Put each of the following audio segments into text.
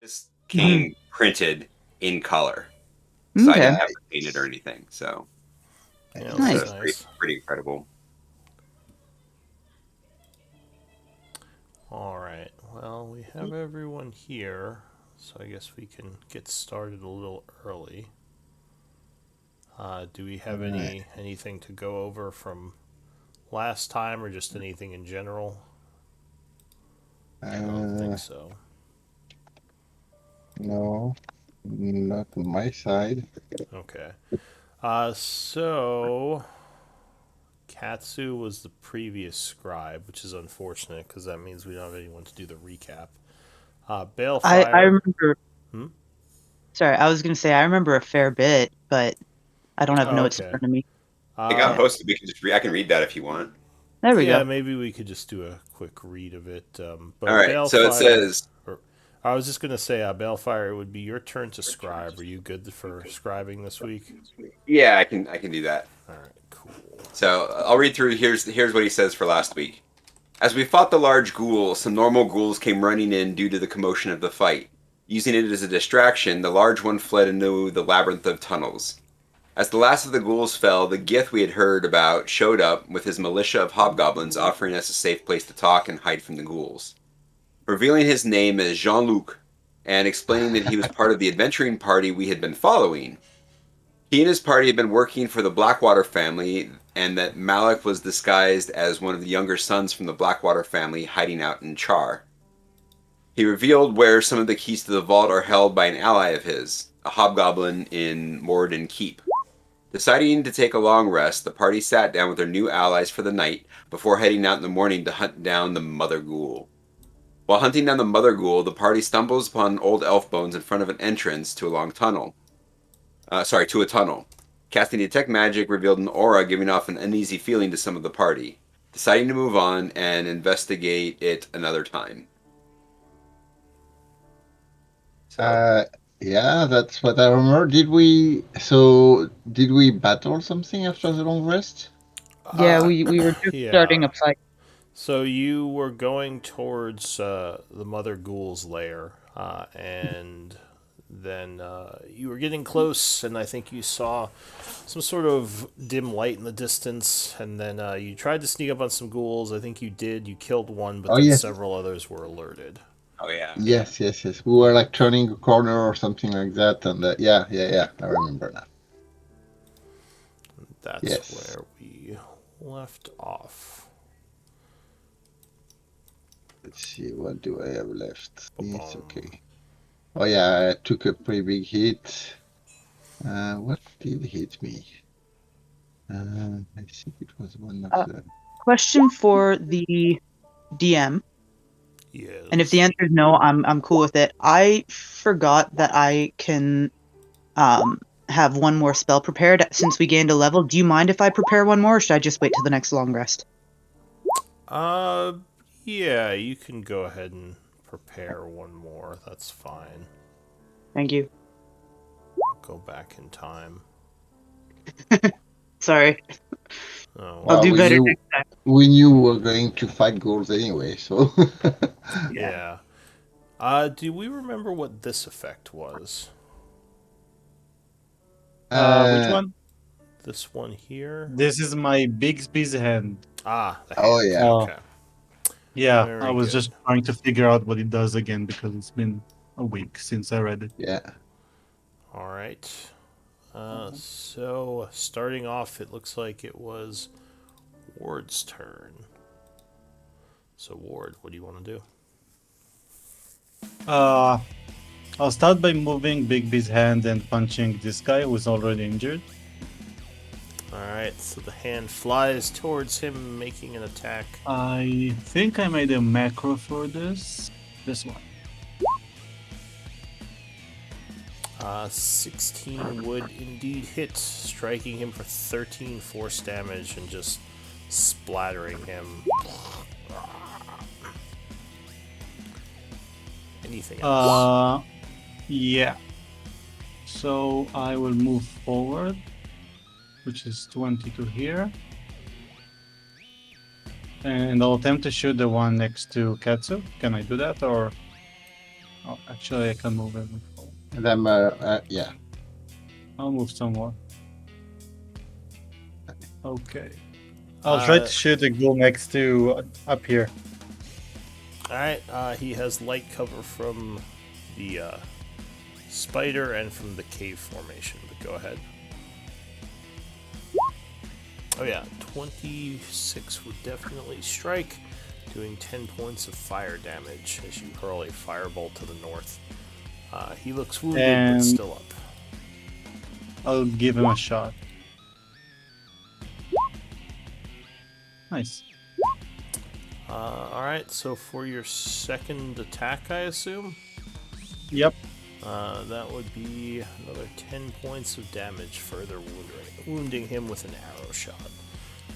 This Mhm. came printed in color, so I didn't Okay, have to paint it or anything. So, Yeah, so nice. that's it's nice. pretty incredible. All right. Well, we have everyone here, so I guess we can get started a little early. Do we have Alright. anything to go over from last time, or just anything in general? I don't think Uh, so. no, not on my side. Okay. So Katsu was the previous scribe, which is unfortunate because that means we don't have anyone to do the recap. I Balefire. remember. Hmm? Sorry, I was gonna say I remember a fair bit, but I don't have Oh, notes in okay. front of me. It got Uh, Yeah, posted. We can just I can read that if you want. there we yeah, go. maybe we could just do a quick read of it. All But right. So it Balefire, says, or I was just gonna say, Balefire, it would be your turn to scribe. Are you good for scribing this week? yeah, I can do that. All right, cool. So I'll read through. Here's what he says for last week. As we fought the large ghoul, some normal ghouls came running in due to the commotion of the fight. Using it as a distraction, the large one fled into the labyrinth of tunnels. As the last of the ghouls fell, the Gith we had heard about showed up with his militia of hobgoblins offering us a safe place to talk and hide from the ghouls. Revealing his name as Jean Luc and explaining that he was part of the adventuring party we had been following. He and his party had been working for the Blackwater family, and that Malik was disguised as one of the younger sons from the Blackwater family hiding out in Char. He revealed where some of the keys to the vault are held by an ally of his, a hobgoblin in Moradin Keep. Deciding to take a long rest, the party sat down with their new allies for the night before heading out in the morning to hunt down the Mother Ghoul. While hunting down the Mother Ghoul, the party stumbles upon old elf bones in front of an entrance to a long tunnel. To a tunnel. Casting Detect Magic revealed an aura giving off an uneasy feeling to some of the party, deciding to move on and investigate it another time. So, Uh, yeah, that's what I remember. Did we battle something after the long rest? Yeah, Uh, we were just starting yeah. a fight. So you were going towards the Mother Ghoul's lair, and then you were getting close, and I think you saw some sort of dim light in the distance, and then you tried to sneak up on some ghouls. I think you did. You killed one, but Oh, then yes. several others were alerted. oh yeah, yeah. Yes, yes, yes. We were like turning a corner or something like that, and yeah, yeah, yeah. I remember now. That's Yes. where we left off. Let's see, what do I have left? Yes, Ba-bum. okay. Oh yeah, I took a pretty big hit. What did hit me? I think it was one of Uh, the. Question for the DM, and if the Yes. answer is no, I'm cool with it. I forgot that I can um have one more spell prepared since we gained a level. Do you mind if I prepare one more, or should I just wait till the next long rest? Uh, yeah, you can go ahead and prepare one more. That's fine. Thank you. Go back in time. Sorry, Oh I'll Well, well. do we better knew next time. we knew we were going to fight goals anyway, so. Yeah. Yeah. Do we remember what this effect was? Which uh, one? This one here? This is my Bixby's hand. Ah, the oh hand. yeah. Oh, Okay. yeah. I Very was good. just trying to figure out what it does again because it's been a week since I read it. Yeah. All right. So starting off, it looks like it was Ward's turn. So Ward, what do you want to do? Uh, I'll start by moving Bigby's hand and punching this guy who's already injured. All right. So the hand flies towards him, making an attack. I think I made a macro for this. This one. 16 would indeed hit, striking him for 13 force damage and just splattering him. Anything else? Yeah. So I will move forward, which is 22 here. And I'll attempt to shoot the one next to Katsu. Can I do that or? Oh, actually, I can move it. And I'm, yeah. I'll move some more. Okay. I'll try to shoot a ghoul next to up here. Alright, he has light cover from the spider and from the cave formation, but go ahead. Oh yeah, 26 would definitely strike, doing 10 points of fire damage as you hurl a firebolt to the north. He looks wounded, but And- still up. I'll give him a shot. Nice. Alright, so for your second attack, I assume? Yep. That would be another 10 points of damage, further wounding him with an arrow shot.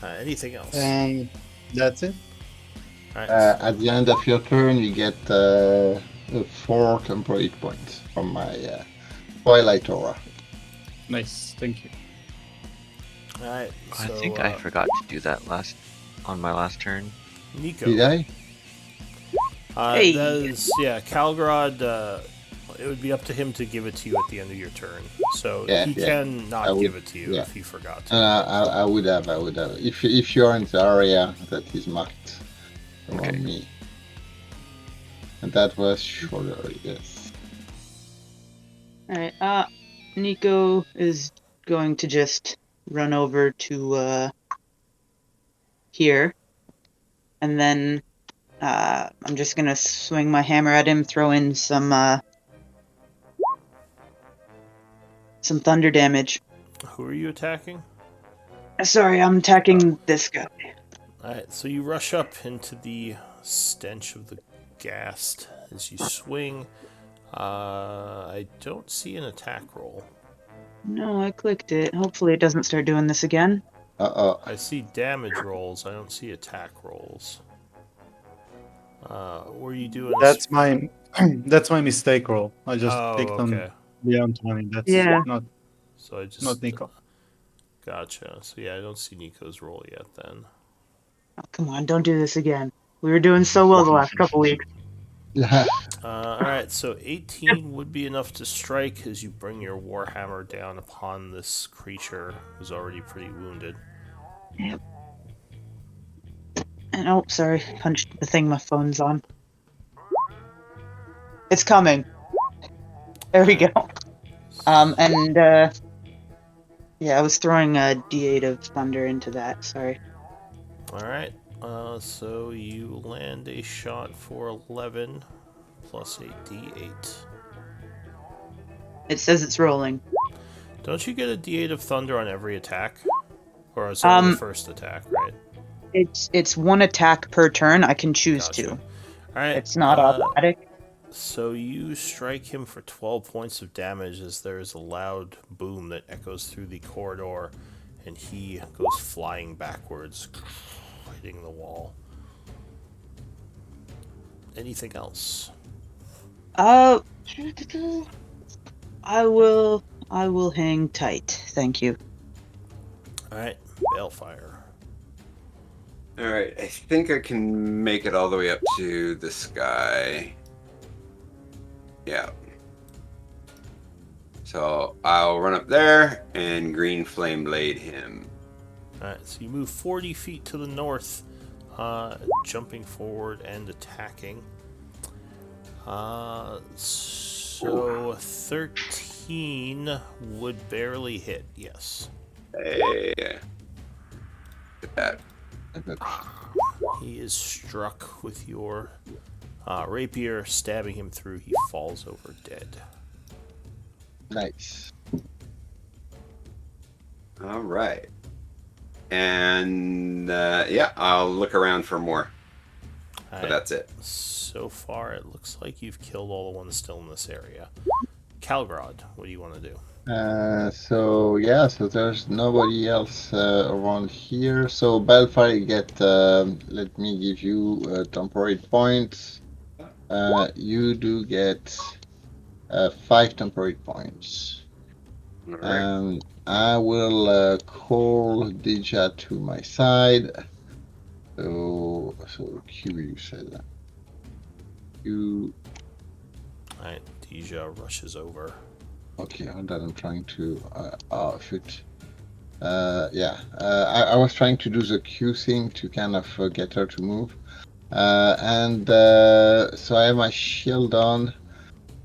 Anything else? And that's it. Alright, At the end of your turn, you get 4 temporary points from my Twilight Aura. Nice. Thank you. alright, so, I think I forgot to do that on my last turn. Nico. Did I? Hey. That is, yeah, Calgrod, it would be up to him to give it to you at the end of your turn. So Yeah, he yeah. can I not would- give it to you yeah. if he forgot to. I would have. If you're in the area that is marked around Okay. me. And that was shorter, yes. Alright, Nico is going to just run over to, here. And then, I'm just gonna swing my hammer at him, throw in some thunder damage. Who are you attacking? Sorry, I'm attacking this guy. Alright, so you rush up into the stench of the ghast as you swing. I don't see an attack roll. No, I clicked it. Hopefully it doesn't start doing this again. I see damage rolls, I don't see attack rolls. Were you doing That's my that's my mistake roll. I just Oh, clicked on okay. beyond 20. That's Yeah. not So I just... not Nico. Gotcha. So yeah, I don't see Nico's roll yet then. Oh, come on, don't do this again. We were doing so well the last couple weeks. Yeah. Alright, so 18 would be enough to strike as you bring your warhammer down upon this creature who's already pretty wounded. Yep. And oh, sorry, punched the thing my phone's on. It's coming. There we go. Yeah, I was throwing a D8 of thunder into that. Sorry. Alright, so you land a shot for 11 plus a d8. It says it's rolling. Don't you get a d8 of thunder on every attack? Or is it the first attack, right? It's one attack per turn. I can choose Gotcha. to. Alright, It's not automatic. so you strike him for 12 points of damage as there is a loud boom that echoes through the corridor, and he goes flying backwards, hitting the wall. Anything else? I will hang tight. Thank you. Alright, Balefire. Alright, I think I can make it all the way up to this guy. Yeah. So I'll run up there and green flame blade him. Alright, so you move 40 feet to the north, jumping forward and attacking. So 13 would barely hit, yes. Hey. Get that. He is struck with your rapier, stabbing him through. He falls over dead. Nice. All right. And yeah, I'll look around for more. But Alright, that's it. so far it looks like you've killed all the ones still in this area. Calgrod, what do you want to do? So yeah, so there's nobody else around here. So Balefire, get let me give you temporary points. You do get 5 temporary points. All right. I will call Dija to my side. So Q, you said that. Q. Alright, Deja rushes over. Okay, hold on. I'm trying to. Shoot. I was trying to do the Q thing to kind of get her to move. So I have my shield on.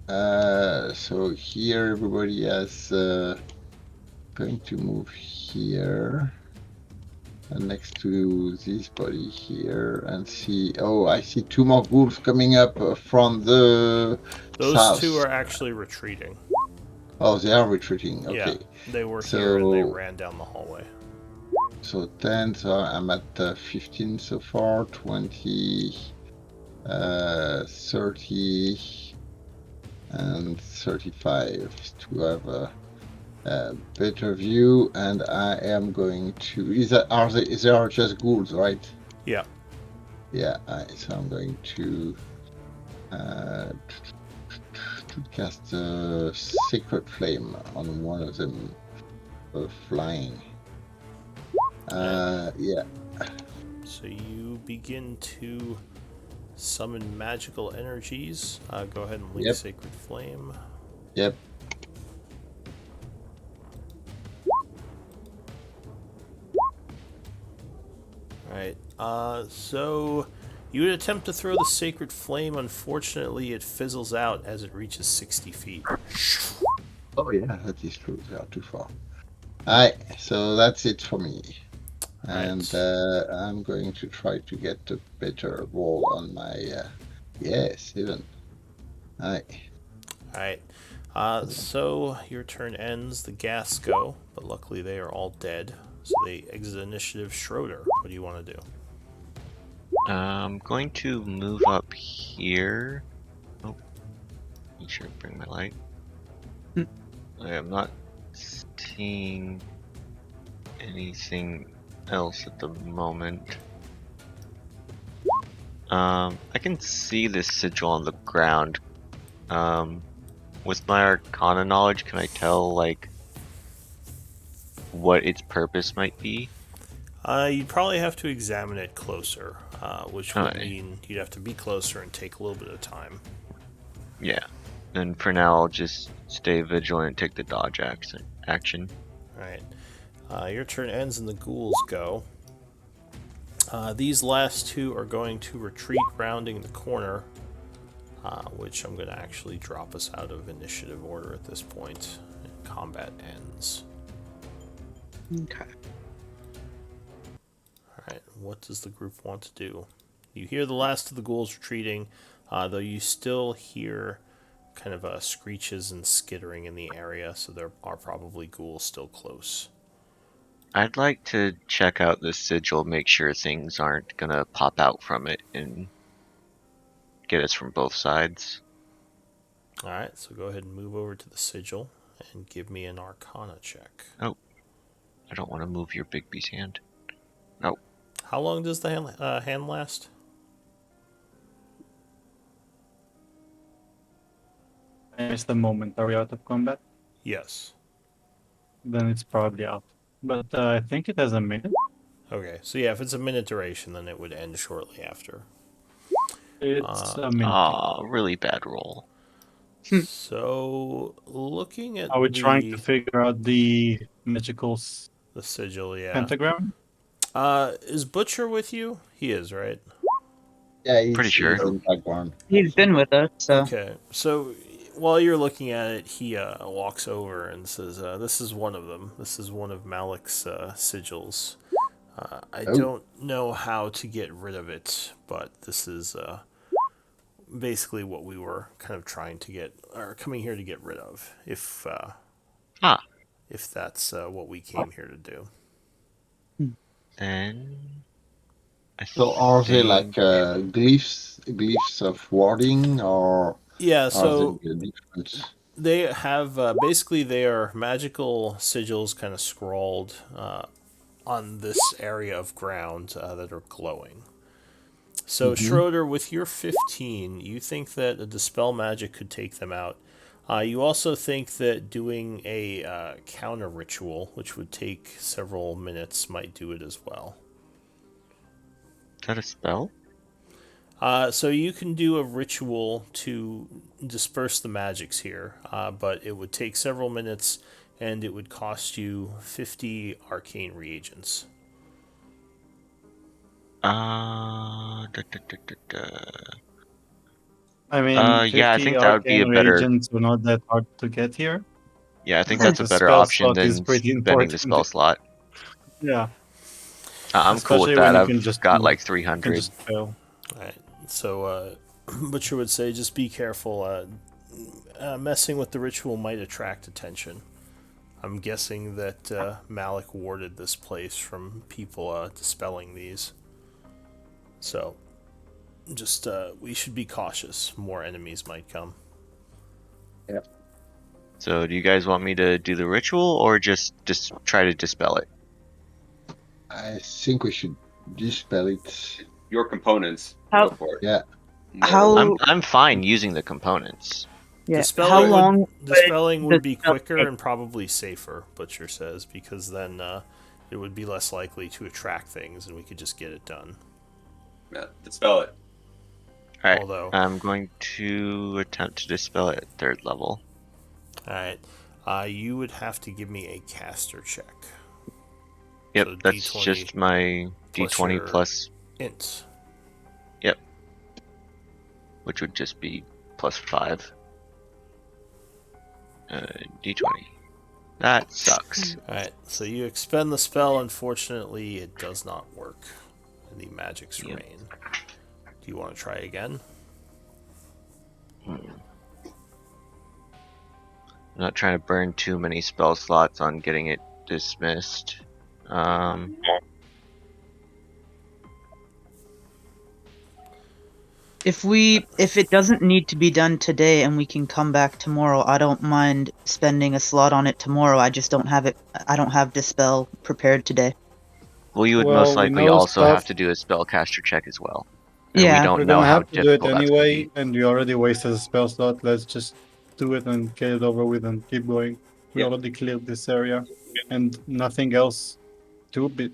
So here everybody is going to move here. And next to this body here and see. Oh, I see two more ghouls coming up from the Those south. two are actually retreating. Oh, they are retreating. Okay. Yeah, they were So, here and they ran down the hallway. So 10, so I'm at 15 so far, 20, 30, and 35 to have a better view. And I am going to. They are just ghouls, right? Yeah. Yeah. So I'm going to cast a Sacred Flame on one of them flying. Yeah. So you begin to summon magical energies. Go ahead and link Yep. Sacred Flame. Yep. Alright, so you would attempt to throw the Sacred Flame. Unfortunately, it fizzles out as it reaches 60 feet. Oh yeah, that is true. They are too far. Alright, so that's it for me. And Right. I'm going to try to get a better roll on my yes, even. Alright. Alright. So your turn ends, the gas go, but luckily they are all dead. So they exit initiative. Schroeder, what do you want to do? I'm going to move up here. Oh, make sure to bring my light. I am not seeing anything else at the moment. I can see this sigil on the ground. With my Arcana knowledge, can I tell, like, what its purpose might be? You'd probably have to examine it closer, which would Okay. mean you'd have to be closer and take a little bit of time. Yeah. And for now, I'll just stay vigilant and take the dodge action. Alright. Your turn ends and the ghouls go. These last two are going to retreat rounding the corner, which I'm going to actually drop us out of initiative order at this point. Combat ends. Okay. Alright, what does the group want to do? You hear the last of the ghouls retreating, though you still hear kind of screeches and skittering in the area, so there are probably ghouls still close. I'd like to check out this sigil, make sure things aren't gonna pop out from it and get us from both sides. Alright, so go ahead and move over to the sigil and give me an Arcana check. Oh, I don't want to move your big beast hand. Oh, How long does the hand last? I missed the moment. Are we out of combat? Yes. Then it's probably out. But I think it has a minute. Okay, so yeah, if it's a minute duration, then it would end shortly after. It's a minute. really bad roll. So, looking at Are we trying to the figure out the magical sigil, yeah. pentagram? Is Butcher with you? He is, right? Yeah, Pretty sure. he's in background. He's been with us, so. Okay, so while you're looking at it, he walks over and says, "This is one of them. This is one of Malik's sigils. I don't know how to get rid of it, but this is basically what we were kind of trying to get, or coming here to get rid of, if that's what we came here to do." Then So are they like think- glyphs of warding, or Yeah, are so they different? they have basically they are magical sigils kind of scrawled on this area of ground that are glowing. So Schroeder, with your 15, you think that a dispel magic could take them out. You also think that doing a counter ritual, which would take several minutes, might do it as well. Is that a spell? So you can do a ritual to disperse the magics here, but it would take several minutes and it would cost you 50 arcane reagents. Da. I mean, Yeah, I 50 think that would be a arcane better. reagents are not that hard to get here. Yeah, I think And that's a the better spell option slot is than pretty spending the spell important. slot. Yeah, I'm cool with especially when that. you I've can just got like you can 300. just fail. Right. So, Butcher would say just be careful. Messing with the ritual might attract attention. I'm guessing that Malik warded this place from people dispelling these. So, just we should be cautious. More enemies might come. So, do you guys want me to do the ritual or just try to dispel it? I think we should dispel it. Your components. How- Go for it. Yeah. How- I'm fine using the components. Yeah. How Dispelling long? would be spell quicker take? and probably safer. Butcher says because then it would be less likely to attract things, and we could just get it done. Yeah, dispel it. All right. Although, I'm going to attempt to dispel it at 3rd level. all right, you would have to give me a caster check. Yep, So that's D20 just my D20 your plus, int. which would just be +5. D20. That sucks. Alright, so you expend the spell. Unfortunately, it does not work. And the magics Yep. remain. Do you want to try again? I'm not trying to burn too many spell slots on getting it dismissed. If it doesn't need to be done today and we can come back tomorrow, I don't mind spending a slot on it tomorrow. I just don't have it. I don't have Dispel prepared today. Well, you would Well, most we likely know also have stuff. to do a spellcaster check as well. And we Yeah. don't We're know gonna how have to do it difficult that's going to anyway, be. and we already wasted a spell slot. Let's just do it and get it over with and keep going. We Yeah. already cleared this area, and nothing else.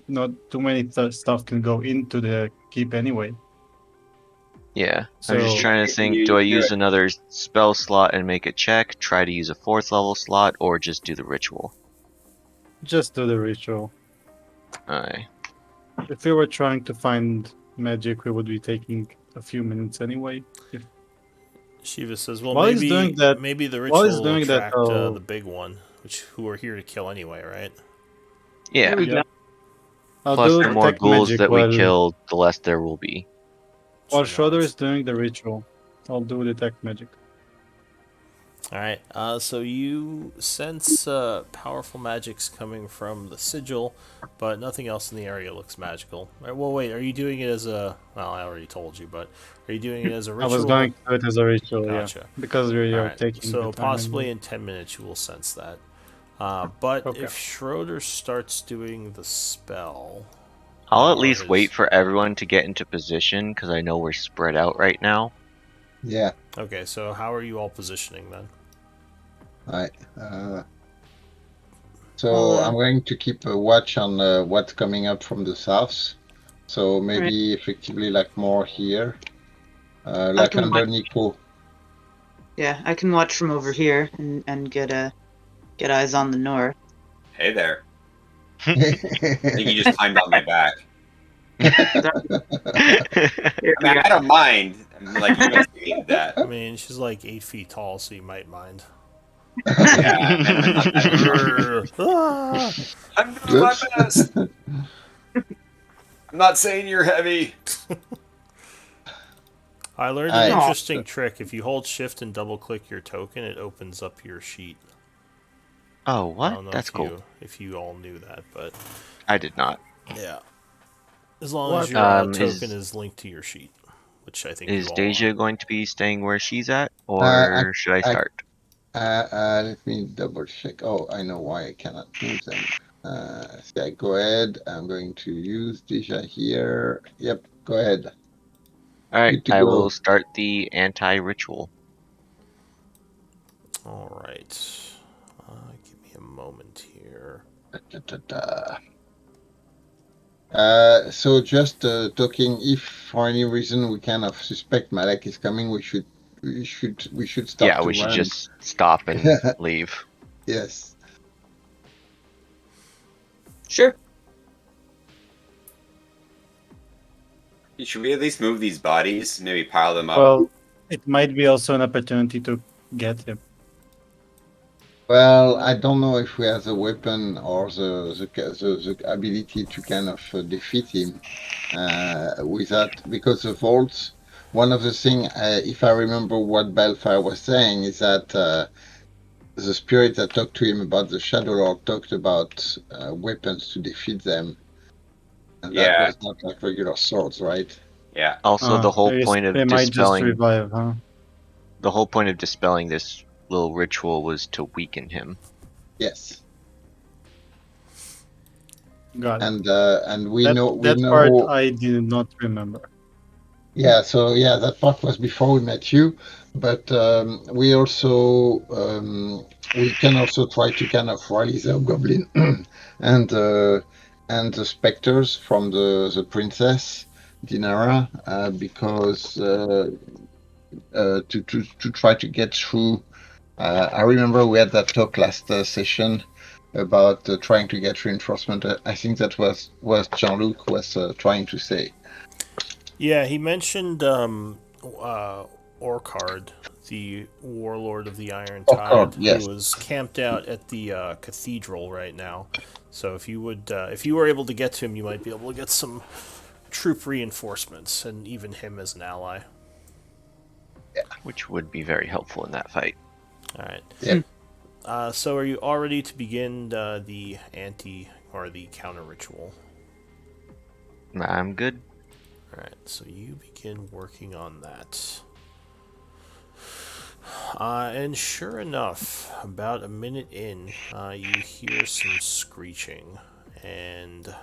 Not too many stuff can go into the keep anyway. Yeah, So I'm just trying to think, do I use another spell slot and make a check, try to use a 4th level slot, or just do the ritual? just do the ritual. Alright. If we were trying to find magic, we would be taking a few minutes anyway. Shiva says, well, While he's doing that- maybe the while he's ritual will doing that, attract though- the big one, who are here to kill anyway, right? Yeah, There we Yep. go. I'll plus do the more detect ghouls magic that we while kill, the less there will be. while She Schroeder nods. is doing the ritual. I'll do detect magic. Alright, so you sense powerful magics coming from the sigil, but nothing else in the area looks magical. Well, wait, are you doing it as a... Well, I already told you, but are you doing it as a I ritual? was going to do it as a ritual, Gotcha. yeah, because we are Alright, taking so the time possibly anyway. in 10 minutes you will sense that. But Okay. if Schroeder starts doing the spell... I'll at or least his- wait for everyone to get into position, because I know we're spread out right now. Yeah. Okay, so how are you all positioning then? Right. So I'm going to keep a watch on what's coming up from the south. So maybe effectively like more here, like can under watch- Nico. Yeah, I can watch from over here and get eyes on the north. Hey there. I think you just climbed on my back. Here I we mean, go. I don't mind. I'm like, you instigated that. I mean, she's like 8 feet tall, so you might mind. Yeah. Ah! I'm doing my Oops. best. I'm not saying you're heavy. I learned Alright. an interesting trick. If you hold shift and double click your token, it opens up your sheet. Oh, I don't know what? That's cool. if you all knew that, but I did not. yeah. As long What? as your token is linked to your sheet, which I think Is you all Deja are. going to be staying where she's at, or should I start? Let me double check. Oh, I know why I cannot move them. So go ahead. I'm going to use Deja here. Yep, go ahead. Alright, Good to I go. will start the anti-ritual. All right. Give me a moment here. Da-da-da-da. So just talking, if for any reason we kind of suspect Malek is coming, we should start Yeah, to we should run. just stop and leave. Yes. Sure. Should we at least move these bodies? Maybe pile them up. Well, it might be also an opportunity to get him. Well, I don't know if we have the weapon or the ability to kind of defeat him with that, because the vaults. One of the thing, if I remember what Balfire was saying, is that the spirit that talked to him about the Shadow Lord talked about weapons to defeat them, and that Yeah. was not like regular swords, right? Yeah. Also, the whole point They of might just dispelling revive, huh? this little ritual was to weaken him. Yes, Got it. and we know That part I did not remember. Yeah, so yeah, that part was before we met you, but we also we can also try to kind of rally the goblin and and the specters from the princess Dinara because to try to get through. I remember we had that talk last session about trying to get reinforcement. I think that was Jean-Luc was trying to say. Yeah, he mentioned Orcard, the warlord of the Iron Of course, Tide, yes. who is camped out at the cathedral right now. So if you were able to get to him, you might be able to get some troop reinforcements and even him as an ally. Which would be very helpful in that fight. All right. Yep. So are you all ready to begin the anti or the counter ritual? I'm good. All right. So you begin working on that. And sure enough, about a minute in, you hear some screeching, and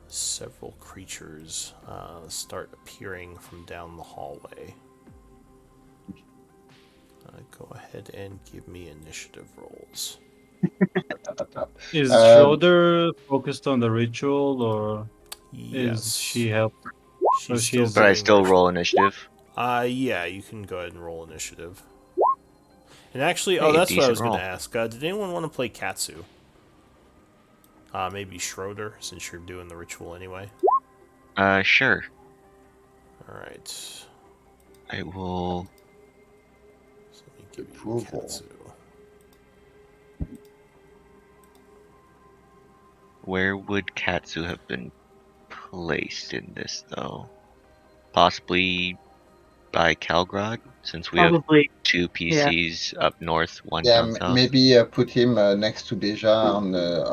several creatures start appearing from down the hallway. Go ahead and give me initiative rolls. Is Um, Schroeder focused on the ritual, or is Yes, she help? So she's still she's But I doing still ritual. roll initiative. Yeah, you can go ahead and roll initiative. And actually, Hey, a that's what I decent was going to roll. ask. Did anyone want to play Katsu? Maybe Schroeder, since you're doing the ritual anyway. Sure. All right. I will. So let me give you Approval. Katsu. Where would Katsu have been placed in this, though? Possibly by Calgrad, since we have Probably. two Yeah. PCs up north, one Yeah, down south. maybe put him next to Deja on the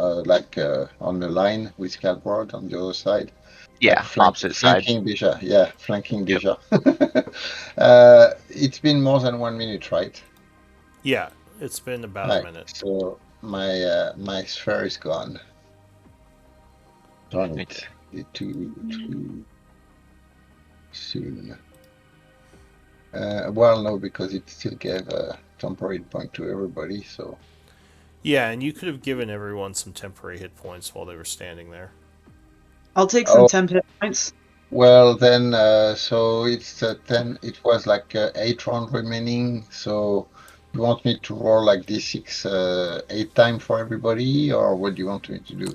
on the line with Calbrod on the other side, Yeah, opposite side. flanking Deja. Yeah, flanking Yep. Deja. It's been more than 1 minute, right? Yeah, it's been about a Right. minute. So my sphere is gone. Darn it! Too soon. Well, no, because it still gave a temporary point to everybody. So Yeah, and you could have given everyone some temporary hit points while they were standing there. I'll take some temp hit points. well, then, so it's 10. It was like 8 rounds remaining. So you want me to roll like D6 8 times for everybody, or what do you want me to do?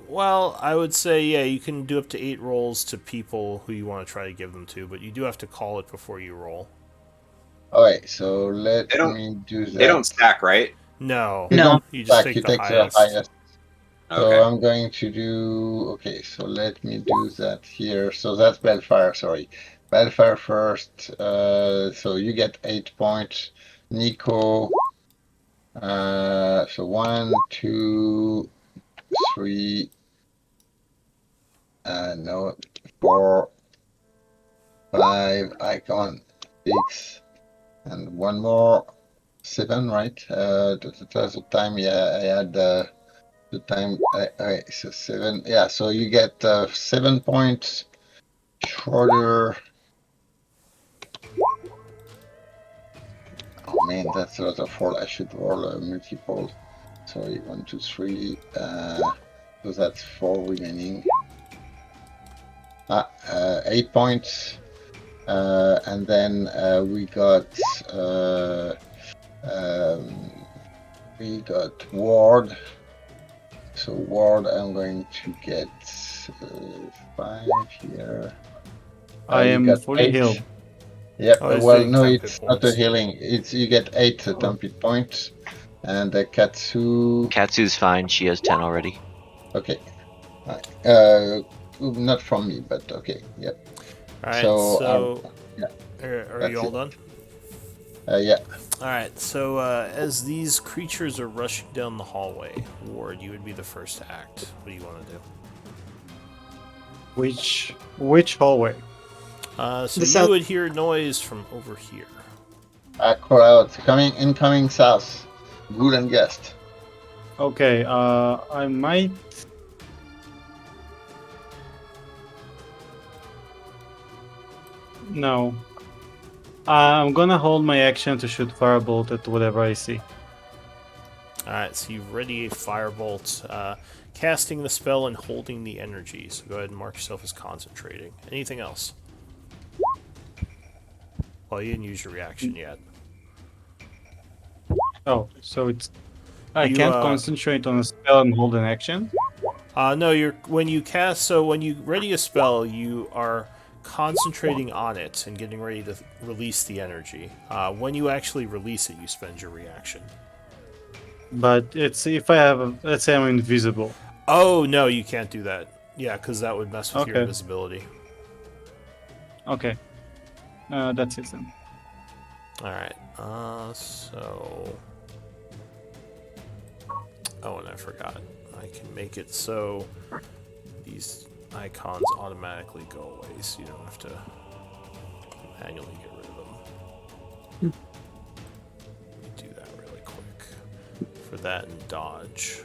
Well, I would say, yeah, you can do up to 8 rolls to people who you want to try to give them to, but you do have to call it before you roll. All right, so let They don't. me do They don't that. stack, right? No, You No. don't you just stack, take you the take the highest. highest. So Okay. I'm going to do, okay, so let me do that here. So that's Balfire, sorry. Balfire first. So you get 8 points. Nico, so 1, 2, 3, no, 4, 5, icon, 6, and one more, 7, right? That's the time, yeah, I had the time, alright, so 7, yeah, so you get 7 points. Schroeder. Oh man, that's a lot of roll. I should roll multiple. Sorry, 1, 2, 3. So that's 4 remaining. 8 points. And then we got Ward. So Ward, I'm going to get 5 here. I You am got fully 8. healed. Yep. Oh, he's Well, doing no, 10 hit it's not a points. healing. It's you get 8 temp hit points, and Katsu. Katsu's fine. She has 10 already. Okay. Not from me, but okay. Yep. All right, So, so yeah, are that's you all it. done? Yeah. All right, so as these creatures are rushing down the hallway, Ward, you would be the first to act. What do you want to do? Which hallway? So The you south- would hear noise from over here. Crowd incoming south. Good and guest. Okay, I might. No. I'm gonna hold my action to shoot firebolt at whatever I see. All right, so you ready a firebolt, casting the spell and holding the energy. So go ahead and mark yourself as concentrating. Anything else? Well, you didn't use your reaction yet. Oh, so it's. I You, can't concentrate on a spell and hold an action? No, when you cast. So when you ready a spell, you are concentrating on it and getting ready to release the energy. When you actually release it, you spend your reaction. But it's if I have. Let's say I'm invisible. Oh no, you can't do that. Yeah, because that would mess with your Okay. invisibility. Okay. That's it then. All right. So. Oh, and I forgot. I can make it so these icons automatically go away, so you don't have to manually get rid of them. Let me do that really quick. For that and dodge.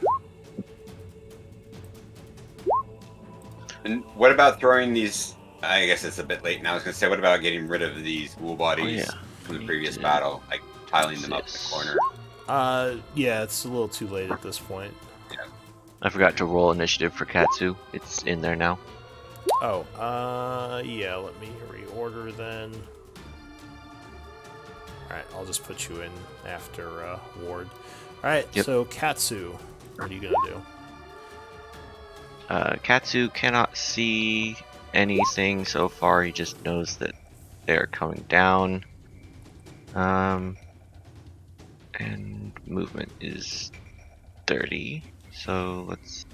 And what about throwing these? I guess it's a bit late now. I was gonna say, what about getting rid of these ghoul bodies from the previous battle, like piling them up in the corner? Yeah, it's a little too late at this point. I forgot to roll initiative for Katsu. It's in there now. Oh, yeah, let me reorder then. Alright, I'll just put you in after Ward. Alright, Yep. so Katsu, what are you gonna do? Katsu cannot see anything so far. He just knows that they're coming down. And movement is 30. So let's.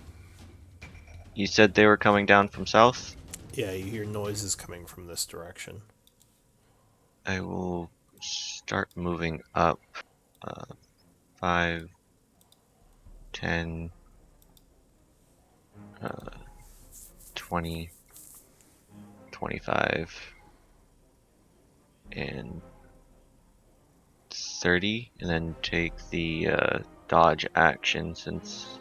You said they were coming down from south? Yeah, you hear noises coming from this direction. I will start moving up. 5, 10, 20, 25, and 30, and then take the dodge action since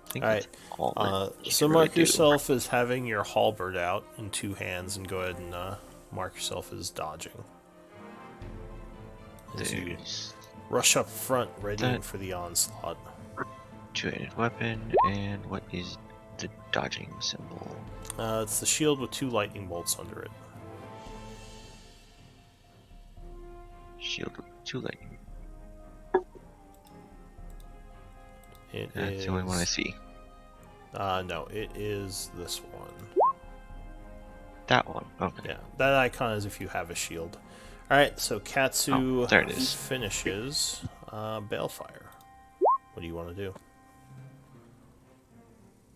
I think that's all that you So can really mark do. yourself as having your halberd out in two hands and go ahead and mark yourself as dodging. As you There's rush up front, readying that. for the onslaught. Two-handed weapon, and what is the dodging symbol? It's the shield with 2 lightning bolts under it. Shield with 2 lightning. That's the only one I see. No, it is this one. That one. Okay. Yeah, that icon is if you have a shield. Alright, so Katsu There it is. finishes Balefire. What do you want to do?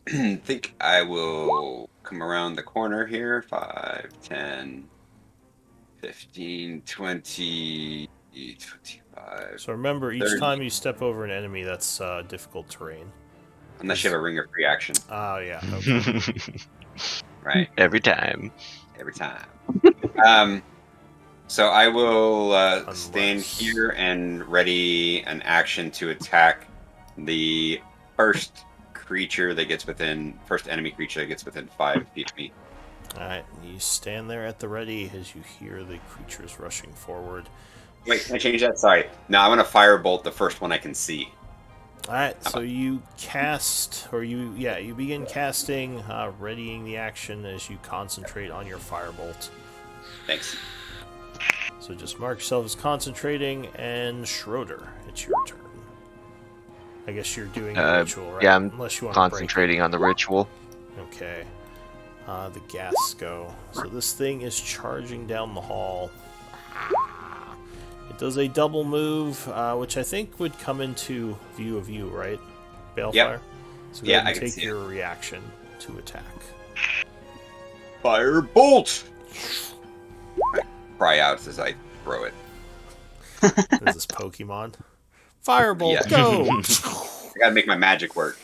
I think I will come around the corner here. 5, 10, 15, 20, 25. So remember, each 30. time you step over an enemy, that's difficult terrain. Unless you have a ring of reaction. Oh, yeah. Okay. Right. Every time. Every time. So I will stand Unless- here and ready an action to attack the first enemy creature that gets within 5 feet of me. Alright, you stand there at the ready as you hear the creatures rushing forward. Wait, can I change that? Sorry. No, I want to firebolt the first one I can see. Alright, so you cast, or you begin casting, readying the action as you concentrate on your firebolt. Thanks. So just mark yourself as concentrating, and Schroeder, it's your turn. I guess you're doing a ritual, right? Yeah, I'm Unless you want concentrating on the ritual. Okay. The gas go. So this thing is charging down the hall. It does a double move, which I think would come into view of you, right? Balefire? Yep. So go Yeah, ahead I and can take see your reaction to attack. Firebolt! I cry out as I throw it. Is this Pokemon? Firebolt, Yeah. go! I gotta make my magic work.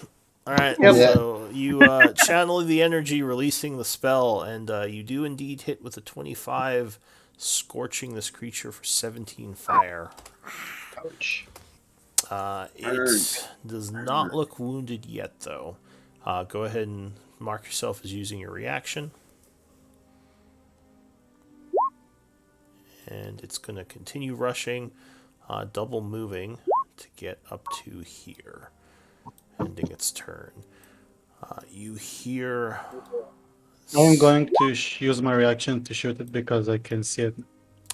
Alright, Yep. so you channel the energy, releasing the spell, and you do indeed hit with a 25, scorching this creature for 17 fire. Ouch. It does not look wounded yet, though. Go ahead and mark yourself as using your reaction. And it's going to continue rushing, double moving to get up to here, ending its turn. You hear... I'm going to use my reaction to shoot it because I can see it.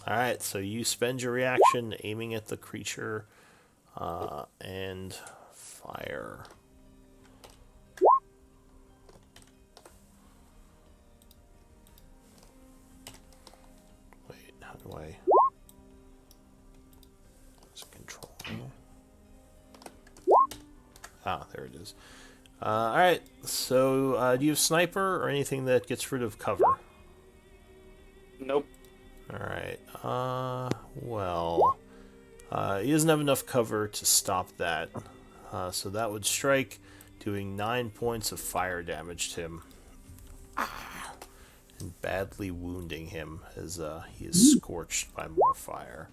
Alright, so you spend your reaction aiming at the creature and fire. Wait, how do I... There's control. Ah, there it is. Alright, so do you have sniper or anything that gets rid of cover? Nope. Alright, well... he doesn't have enough cover to stop that. So that would strike, doing 9 points of fire damage to him. And badly wounding him as he is scorched by more fire.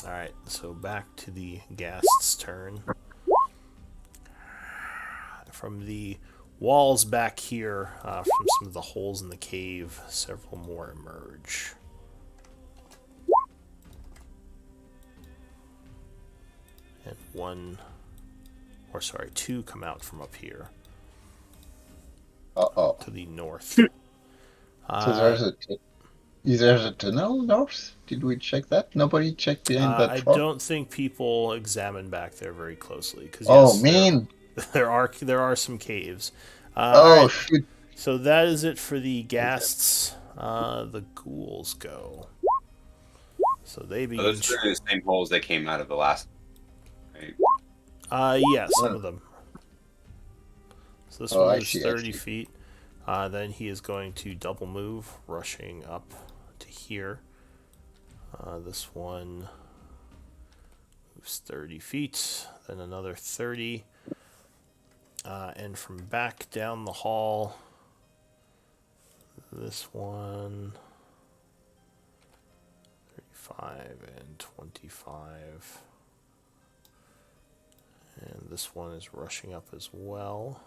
Alright, so back to the Ghast's turn. From the walls back here, from some of the holes in the cave, several more emerge. And two come out from up here Uh-oh. to the north. So there's a tunnel north? Did we check that? Nobody checked behind that I rock? don't think people examine back there very closely because Oh, yes, man! there are some caves. Oh, Alright, shoot! so that is it for the ghasts. The ghouls go. So they begin. Those are the same holes that came out of the last. Right? Yeah, some of them. So this Oh, one I moves see, I 30 see. feet. Then he is going to double move, rushing up to here. This one moves 30 feet, then another 30. And from back down the hall, this one, 35 and 25. And this one is rushing up as well.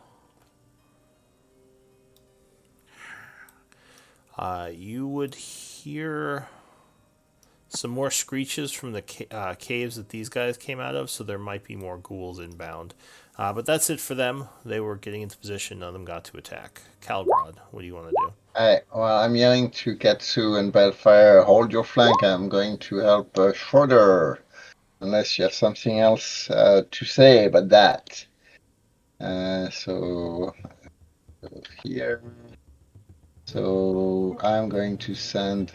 You would hear some more screeches from the caves that these guys came out of, so there might be more ghouls inbound. But that's it for them. They were getting into position. None of them got to attack. Calgrod, what do you want to do? Well, I'm yelling to Katsu and Balefire, hold your flank. I'm going to help Schroeder. Unless you have something else to say about that. So here. So I'm going to send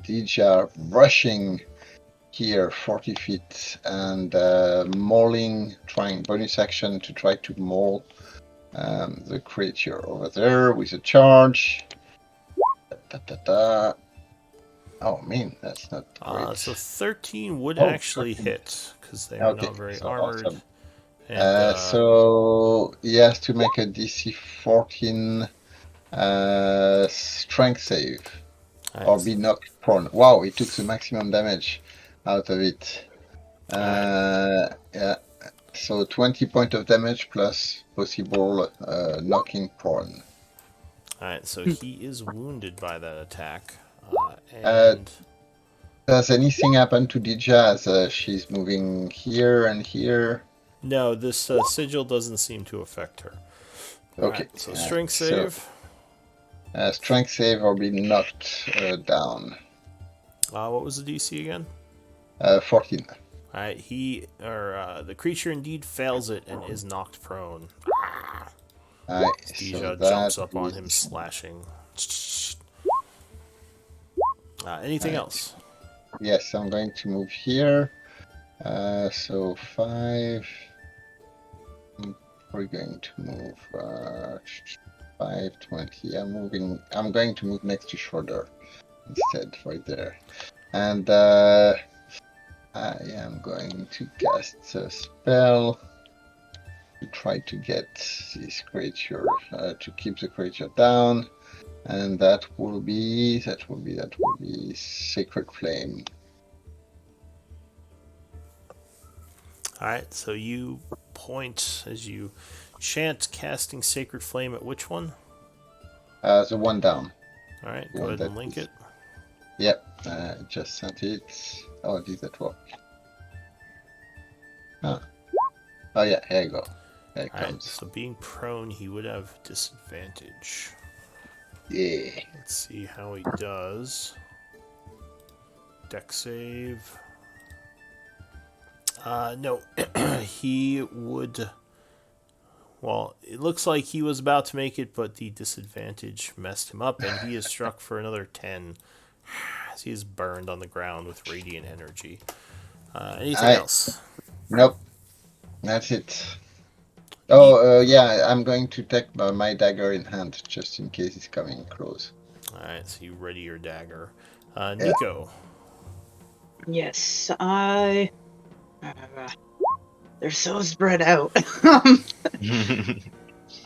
Dija rushing here 40 feet and mauling, trying bonus action to try to maul the creature over there with a charge. Oh man, that's not great. So 13 would Oh, actually 13. hit because they are Okay, not very so armored. awesome. And, So he has to make a DC 14 strength save or be knocked prone. Wow, he took the maximum damage out of it. Yeah. So 20 points of damage plus possible knocking prone. Alright, so he is wounded by that attack. Uh, And Does anything happen to Dija? She's moving here and here. No, this sigil doesn't seem to affect her. Okay. Alright, so strength So, save. strength save or be knocked down. What was the DC again? 14. Alright, the creature indeed fails it and is knocked prone. So Dija that jumps up on him, is- slashing. Anything else? Yes, I'm going to move here. So 5. We're going to move 5, 20. I'm going to move next to shoulder instead, right there. And I am going to cast a spell to try to get this creature to keep the creature down, and that will be Sacred Flame. Alright, so you point as you chant casting Sacred Flame at which one? The one down. Alright, The go one ahead and that link is- it. Yep, just sent it. Oh, did that work? Oh, yeah, here you go. There it Alright, comes. so being prone, he would have disadvantage. Yeah. Let's see how he does. Deck save. No, he would. Well, it looks like he was about to make it, but the disadvantage messed him up, and he is struck for another 10 as he is burned on the ground with radiant energy. Anything else? Nope. That's it. Oh, yeah, I'm going to take my dagger in hand just in case it's coming close. Alright, so you ready your dagger. Nico. Yes, they're so spread out.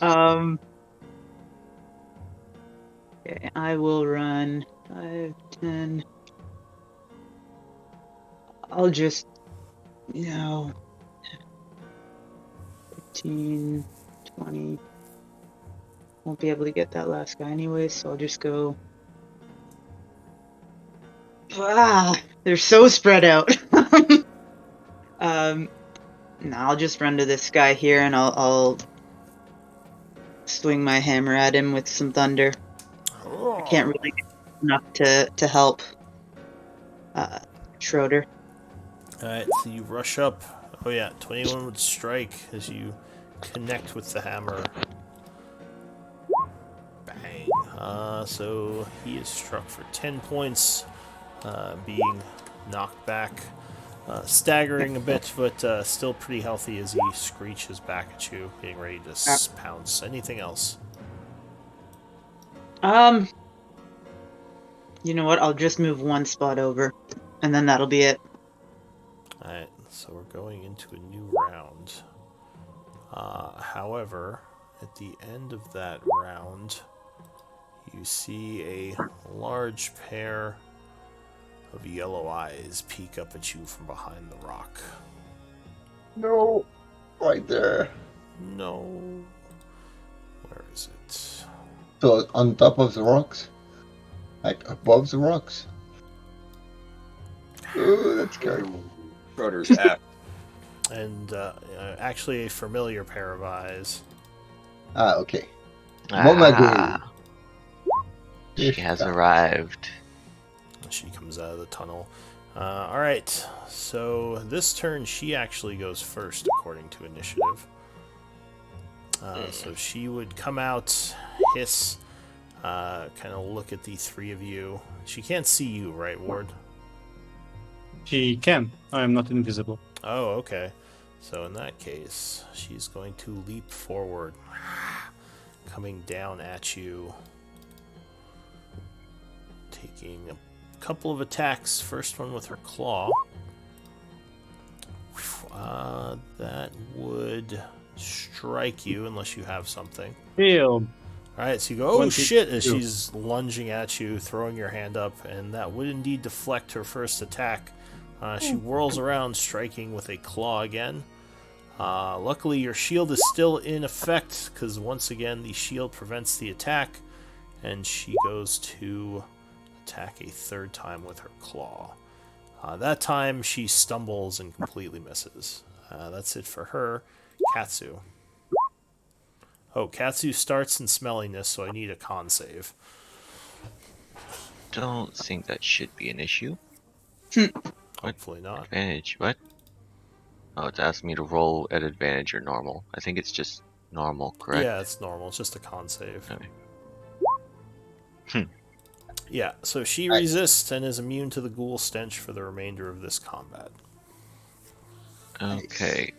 Um. Okay, I will run 5, 10. I'll just, 15, 20. Won't be able to get that last guy anyway, so I'll just go. They're so spread out. No, I'll just run to this guy here and I'll swing my hammer at him with some thunder. I can't really get enough to help Schroeder. Alright, so you rush up. Oh yeah, 21 would strike as you connect with the hammer. Bang. So he is struck for 10 points, being knocked back. Staggering a bit, but still pretty healthy as he screeches back at you, getting ready to pounce. Anything else? You know what? I'll just move one spot over, and then that'll be it. Alright, so we're going into a new round. However, at the end of that round, you see a large pair of yellow eyes peek up at you from behind the rock. No, right there. No. Where is it? So on top of the rocks, like above the rocks. Oh, that's scary. Schroeder's F. And actually a familiar pair of eyes. Okay. Momagu. Ah, she has arrived. She comes out of the tunnel. Alright, so this turn she actually goes first according to initiative. So she would come out, hiss, kind of look at the three of you. She can't see you, right, Ward? She can. I am not invisible. Oh, okay. So in that case, she's going to leap forward, coming down at you, taking a couple of attacks. First one with her claw. That would strike you unless you have something. Shield. Alright, so you go, oh 22. shit, as she's lunging at you, throwing your hand up, and that would indeed deflect her first attack. She whirls around, striking with a claw again. Luckily, your shield is still in effect, because once again, the shield prevents the attack, and she goes to attack a third time with her claw. That time she stumbles and completely misses. That's it for her. Katsu. Oh, Katsu starts in smelliness, so I need a con save. Don't think that should be an issue. Hopefully not. Advantage, what? Oh, it's asking me to roll at advantage or normal. I think it's just normal, correct? Yeah, it's normal. It's just a con save. Okay. Yeah, so she Nice. resists and is immune to the ghoul stench for the remainder of this combat. Okay.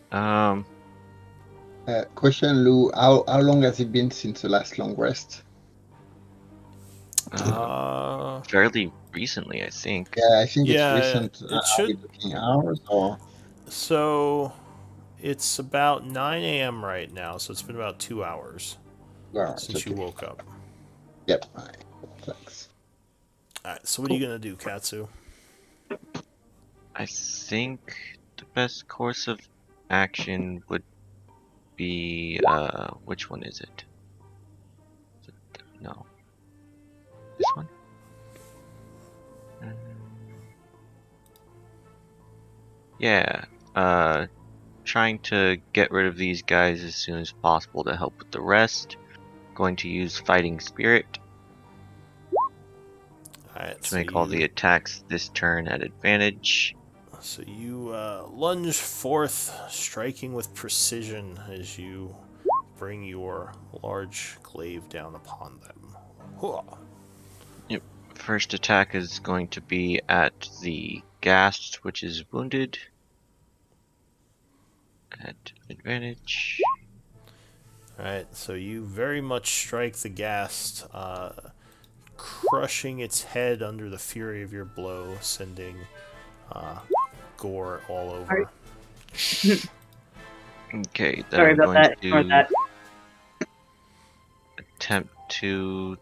Question, Lou. How long has it been since the last long rest? Fairly recently, I think. Yeah, I think it's Yeah, recent. it Are we should. looking hours or? So it's about 9 a.m. right now, so it's been about 2 hours Well, since you woke up. Yep. Thanks. Alright, so what are you going to do, Katsu? I think the best course of action would be which one is it? No. This one? Yeah. Trying to get rid of these guys as soon as possible to help with the rest. Going to use Fighting Spirit Alright, to make all the attacks this turn at advantage. So you lunge forth, striking with precision as you bring your large glaive down upon them. Hooah. Yep. First attack is going to be at the Ghast, which is wounded. At advantage. Alright, so you very much strike the Ghast, crushing its head under the fury of your blow, sending gore all over. Okay, then Sorry I'm about going that. Ignore to that. attempt to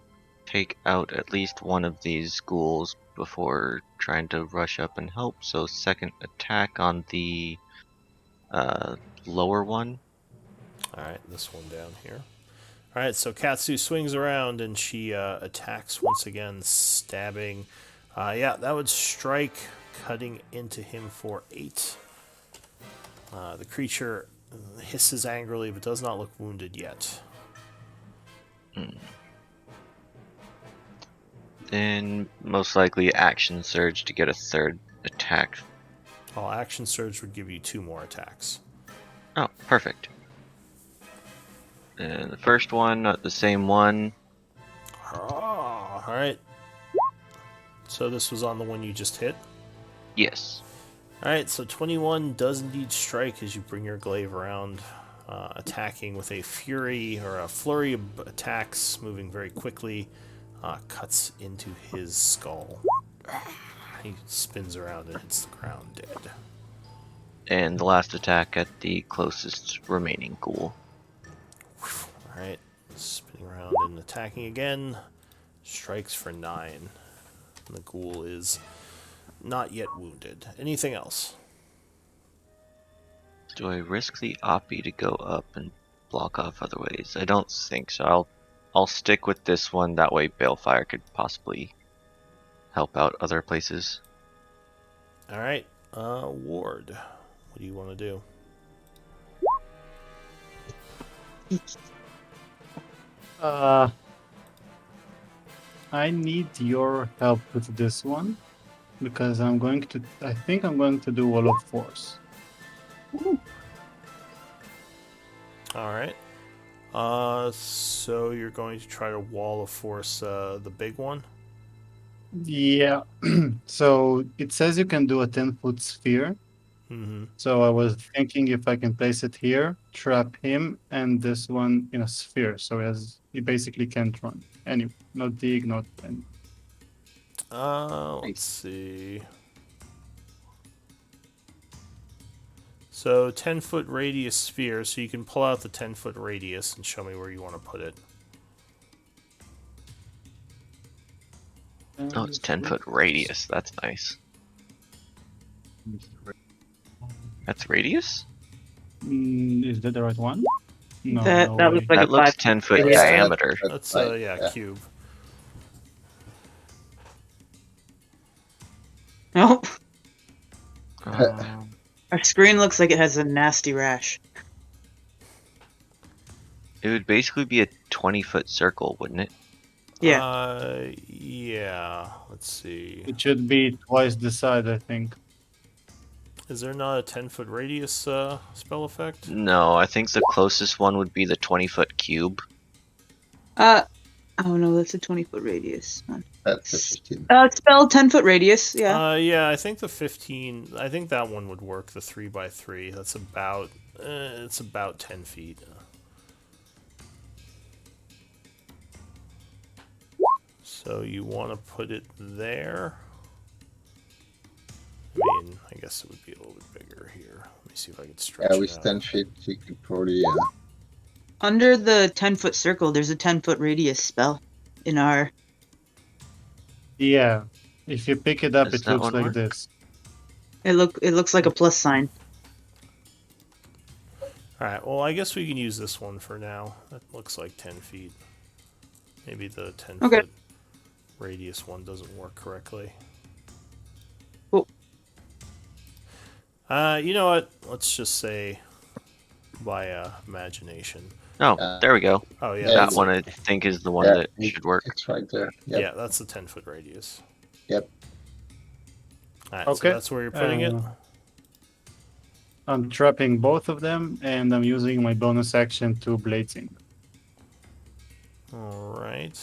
take out at least one of these ghouls before trying to rush up and help. So second attack on the lower one. Alright, this one down here. Alright, so Katsu swings around and she attacks once again, stabbing. Yeah, that would strike, cutting into him for 8. The creature hisses angrily but does not look wounded yet. Then most likely action surge to get a third attack. Well, action surge would give you 2 more attacks. Oh, perfect. And the first one, not the same one. Alright. So this was on the one you just hit? Yes. Alright, so 21 does indeed strike as you bring your glaive around, attacking with a fury or a flurry of attacks, moving very quickly, cuts into his skull. He spins around and hits the ground dead. And the last attack at the closest remaining ghoul. Alright, spinning around and attacking again. Strikes for 9. And the ghoul is not yet wounded. Anything else? Do I risk the Oppie to go up and block off other ways? I don't think so. I'll stick with this one. That way Balefire could possibly help out other places. Alright, Ward. What do you want to do? I need your help with this one because I think I'm going to do Wall of Force. Alright. So you're going to try to wall of force the big one? Yeah. So it says you can do a 10-foot sphere. Mm-hmm. So I was thinking if I can place it here, trap him, and this one in a sphere. So he basically can't run. Anyway, not dig, not any. Let's see. So 10-foot radius sphere, so you can pull out the 10-foot radius and show me where you want to put it. Oh, it's 10-foot radius. That's nice. That's radius? Is that the right one? No, That no looks way. like That a looks 5 10-foot radius. diameter. That's, right, yeah, cube. Oh, Um, Our screen looks like it has a nasty rash. it would basically be a 20-foot circle, wouldn't it? Yeah. Yeah. Let's see. It should be twice the size, I think. Is there not a 10-foot radius spell effect? No, I think the closest one would be the 20-foot cube. Oh no, that's a 20-foot radius. That's a 15. Spell 10-foot radius. Yeah. Yeah, I think the 15. I think that one would work. The 3x3. That's about. It's about 10 feet. So you want to put it there. I mean, I guess it would be a little bit bigger here. Let me see if I can stretch Yeah, it with out. 10 feet, you could probably. Under the 10-foot circle, there's a 10-foot radius spell in our. Yeah. If you pick it up, Does it that looks one like work? this. It looks like a plus sign. Alright, well, I guess we can use this one for now. That looks like 10 feet. Maybe the 10 Okay. foot radius one doesn't work correctly. Cool. You know what? Let's just say by imagination. Oh, there we go. Oh, yeah. Yeah, That That's one I it. think is the one Yeah, that should work. it's right there. Yep. Yeah, that's the 10-foot radius. Yep. Alright, Okay. so that's where you're putting it? I'm trapping both of them, and I'm using my bonus action to blade sing. Alright.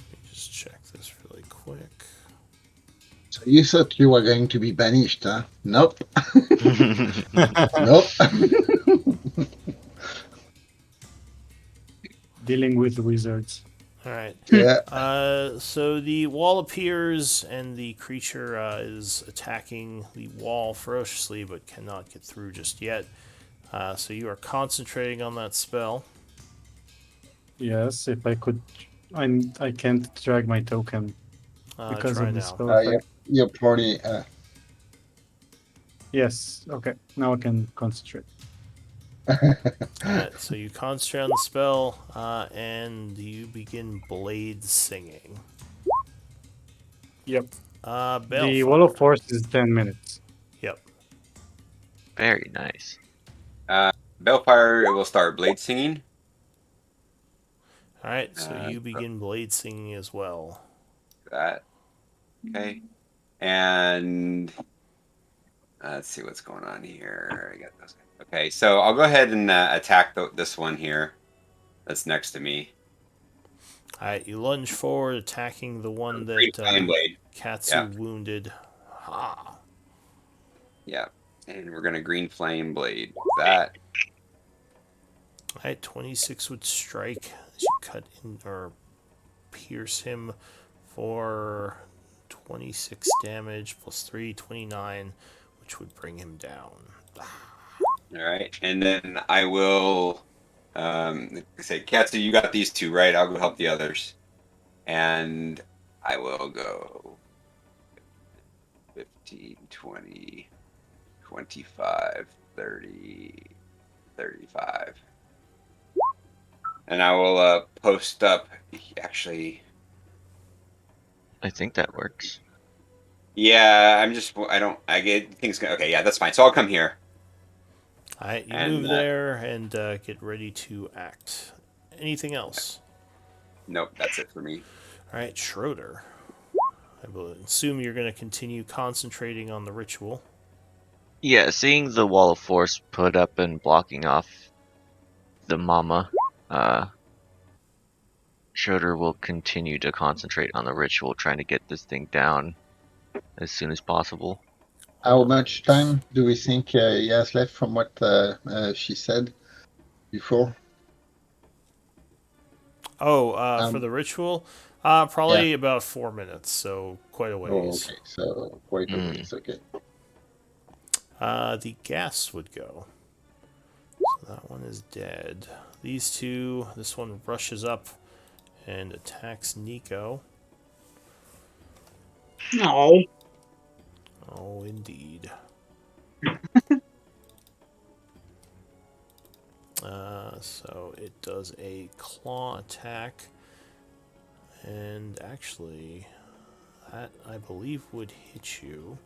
Let me just check this really quick. So you thought you were going to be banished, huh? Nope. Nope. Dealing with wizards. Alright. Yeah. So the wall appears, and the creature is attacking the wall ferociously, but cannot get through just yet. So you are concentrating on that spell. Yes, if I could. I can't drag my token because Try of the now. spell effect. You're probably. Yes, okay. Now I can concentrate. Alright, so you concentrate on the spell, and you begin blade singing. Yep. Balefire. The Wall of Force is 10 minutes. Yep. Very nice. Bellfire, it will start blade singing. Alright, so you begin blade singing as well. That. Okay. And let's see what's going on here. I got those. Okay, so I'll go ahead and attack this one here. That's next to me. Alright, you lunge forward, attacking the one Green that flame blade. Katsu Yeah. wounded. Ha! Yeah. And we're gonna green flame blade that. Alright, 26 would strike as you cut in or pierce him for 26 damage plus 3, 29, which would bring him down. All right, and then I will say, Katsu, you got these two, right? I'll go help the others, and I will go 15, 20, 25, 30, 35. And I will post up. Actually, I think that works. yeah, I get things. Okay, yeah, that's fine. So I'll come here. Alright, you And, move there and get ready to act. Anything else? Nope, that's it for me. Alright, Schroeder. I will assume you're going to continue concentrating on the ritual. Yeah, seeing the Wall of Force put up and blocking off the mama, Schroeder will continue to concentrate on the ritual, trying to get this thing down as soon as possible. How much time do we think he has left from what she said before? Oh, for the ritual? Probably about 4 minutes, so quite a ways. Oh, okay. So quite a ways. Okay. The gas would go. So that one is dead. These two, this one rushes up and attacks Nico. No. Oh, indeed. So it does a claw attack. And actually, That, I believe, would hit you.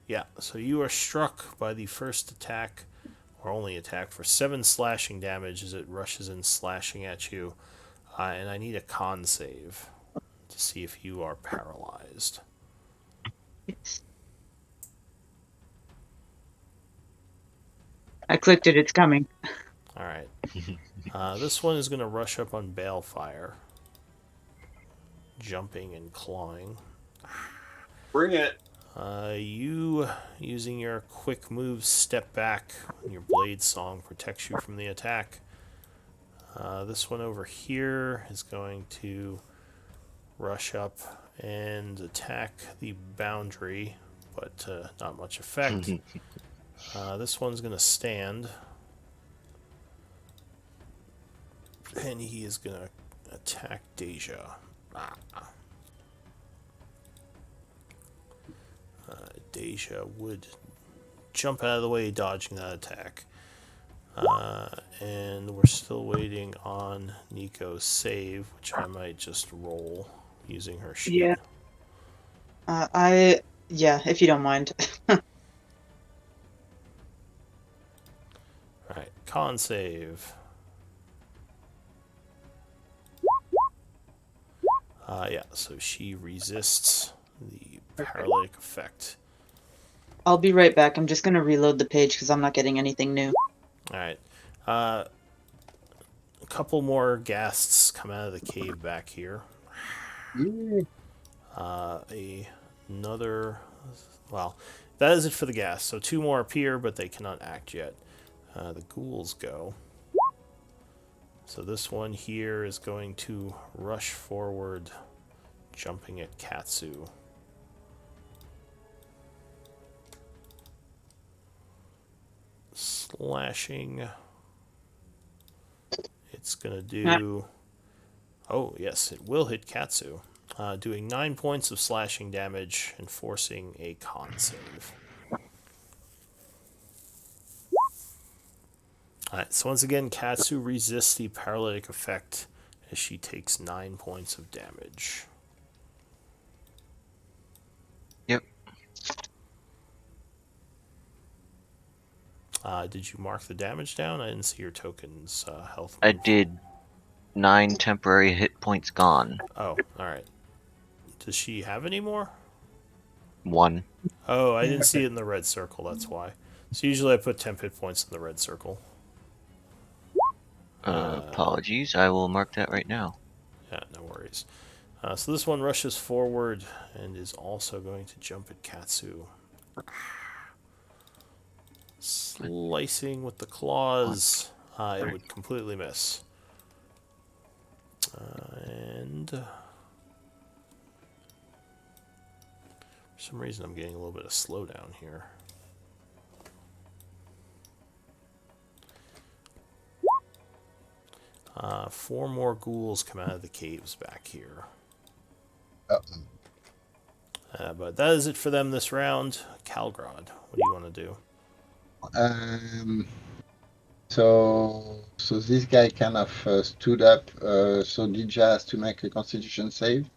Yeah, so you are struck by the first attack, or only attack, for 7 slashing damage as it rushes in slashing at you. And I need a con save to see if you are paralyzed. Yes. I clicked it. It's coming. Alright. This one is going to rush up on Balefire. Jumping and clawing. Bring it. You, using your quick moves, step back. Your blade song protects you from the attack. This one over here is going to rush up and attack the boundary, but not much effect. This one's going to stand. And he is going to attack Deja. Deja would jump out of the way, dodging that attack. And we're still waiting on Nico's save, which I might just roll using her sheet. Yeah. Yeah, if you don't mind. Alright, con save. Yeah, so she resists the paralytic effect. I'll be right back. I'm just gonna reload the page because I'm not getting anything new. Alright. A couple more ghasts come out of the cave back here. Yeah. Another... Well, that is it for the ghast. So 2 more appear, but they cannot act yet. The ghouls go. So this one here is going to rush forward, jumping at Katsu. Slashing. It's going to do... Oh, yes, it will hit Katsu. Doing 9 points of slashing damage and forcing a con save. Alright, so once again, Katsu resists the paralytic effect as she takes 9 points of damage. Yep. Did you mark the damage down? I didn't see your token's health. I did 9 temporary hit points gone. Oh, alright. Does she have any more? 1. Oh, I didn't see it in the red circle, that's why. So usually I put 10 hit points in the red circle. Apologies, I will mark that right now. Yeah, no worries. So this one rushes forward and is also going to jump at Katsu. Slicing with the claws. It would completely miss. And... For some reason I'm getting a little bit of slowdown here. Four more ghouls come out of the caves back here. But that is it for them this round. Calgrod, what do you want to do? So this guy kind of stood up. So Dija has to make a Constitution save.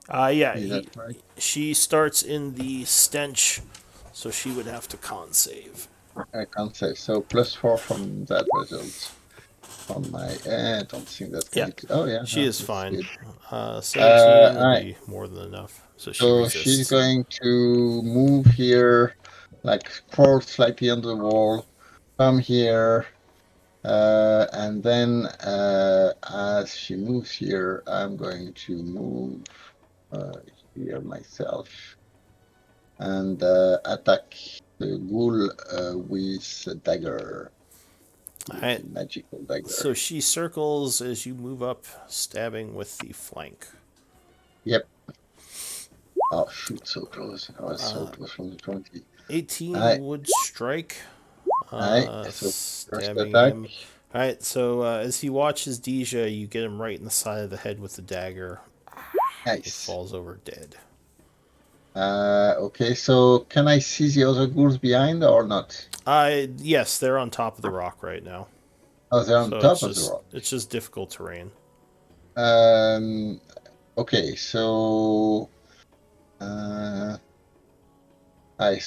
Yeah, Is that right? she starts in the stench, so she would have to con save. I can't say. So +4 from that result. On my, I don't think that's going to. Oh yeah, She no, is that's fine. good. 17 would alright. be more than enough. So she So resists. she's going to move here, like crawl slightly on the wall, come here, and then as she moves here, I'm going to move here myself and attack the ghoul with a dagger. Alright. Magical dagger. So she circles as you move up, stabbing with the flank. Yep. Oh shoot, so close. I was so close from the 20. 18 would strike. So first Stabbing attack. him. Alright, so as he watches Deja, you get him right in the side of the head with the dagger. He Nice. falls over dead. Okay, so can I see the other ghouls behind or not? Yes, they're on top of the rock right now. Oh, they're on So top it's of just, the rock. It's just difficult terrain. Okay, so so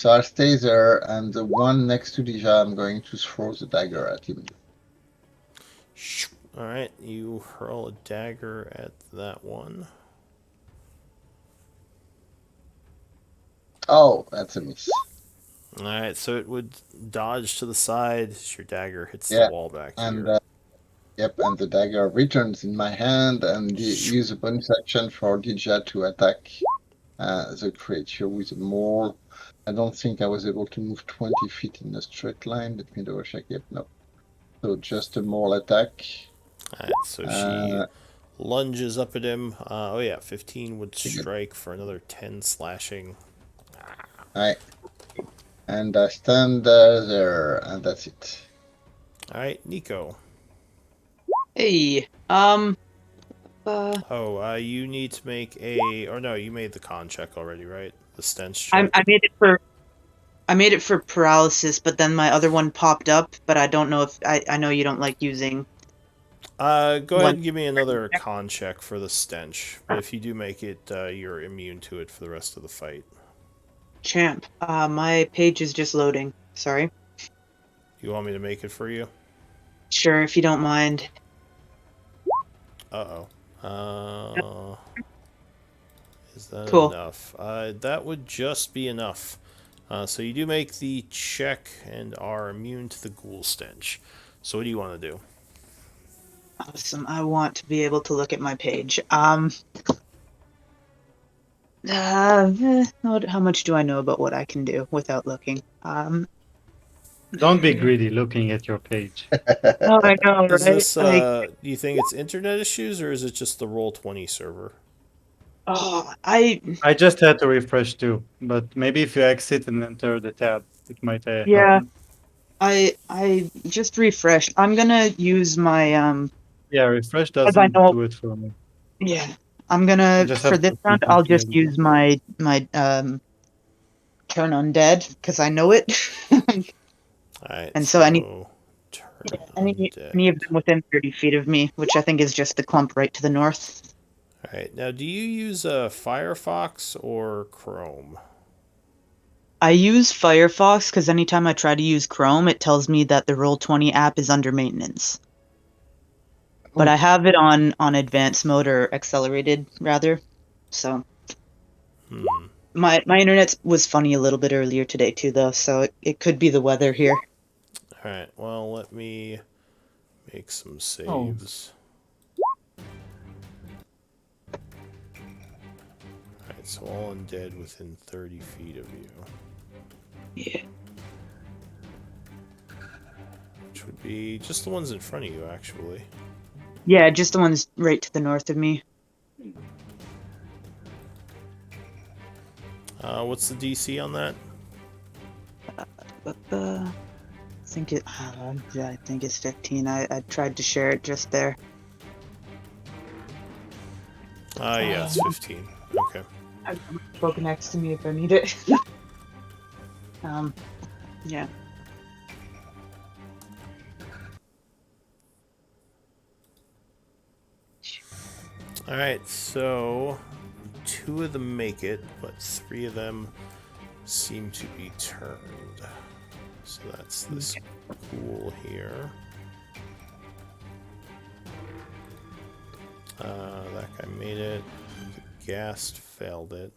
I'll stay there, and the one next to Dija, I'm going to throw the dagger at him. All right, you hurl a dagger at that one. Oh, that's a miss. All right, so it would dodge to the side as your dagger hits the Yeah, wall back and here. yep, and the dagger returns in my hand, and use a bonus action for Dija to attack the creature with a maul. I don't think I was able to move 20 feet in a straight line. Let me double check. Yep, no. So just a maul attack. All right, so she lunges up at him. Oh yeah, 15 would strike for another 10 slashing. Alright. And I stand there, and that's it. All right, Nico. Hey, You need to make a, or no, you made the con check already, right? The stench I, check. I made it for paralysis, but then my other one popped up. But I don't know if I know you don't like using Go ahead one. and give me another con check for the stench. But if you do make it, you're immune to it for the rest of the fight. Champ. My page is just loading. Sorry. You want me to make it for you? Sure, if you don't mind. Uh-oh. Is that Cool. enough? That would just be enough. So you do make the check and are immune to the ghoul stench. So what do you want to do? Awesome. I want to be able to look at my page. How much do I know about what I can do without looking? Don't be greedy looking at your page. Oh, I know, Is right? this, Like, do you think it's internet issues or is it just the Roll20 server? oh, I just had to refresh too, but maybe if you exit and enter the tab, it might yeah, happen. I just refreshed. I'm gonna use my Yeah, refresh as I doesn't know, do it for me. yeah. I'm You gonna just for have this to round. I'll frequently just exit. use my turn undead because I know it. Alright, And so so turn any of undead. them within 30 feet of me, which I think is just the clump right to the north. Alright, now do you use Firefox or Chrome? I use Firefox because anytime I try to use Chrome, it tells me that the Roll20 app is under maintenance. But I have it on advanced mode or accelerated rather. So my internet was funny a little bit earlier today too, though. So it could be the weather here. Alright, well, let me make some Oh. saves. Alright, so all undead within 30 feet of you. Yeah. Which would be just the ones in front of you, actually. Yeah, just the ones right to the north of me. What's the DC on that? I think it's 15. I tried to share it just there. Yeah, it's 15. Okay. I've got my book next to me if I need it. Yeah. Alright, so 2 of them make it, but 3 of them seem to be turned. So that's this ghoul here. That guy made it. The ghast failed it.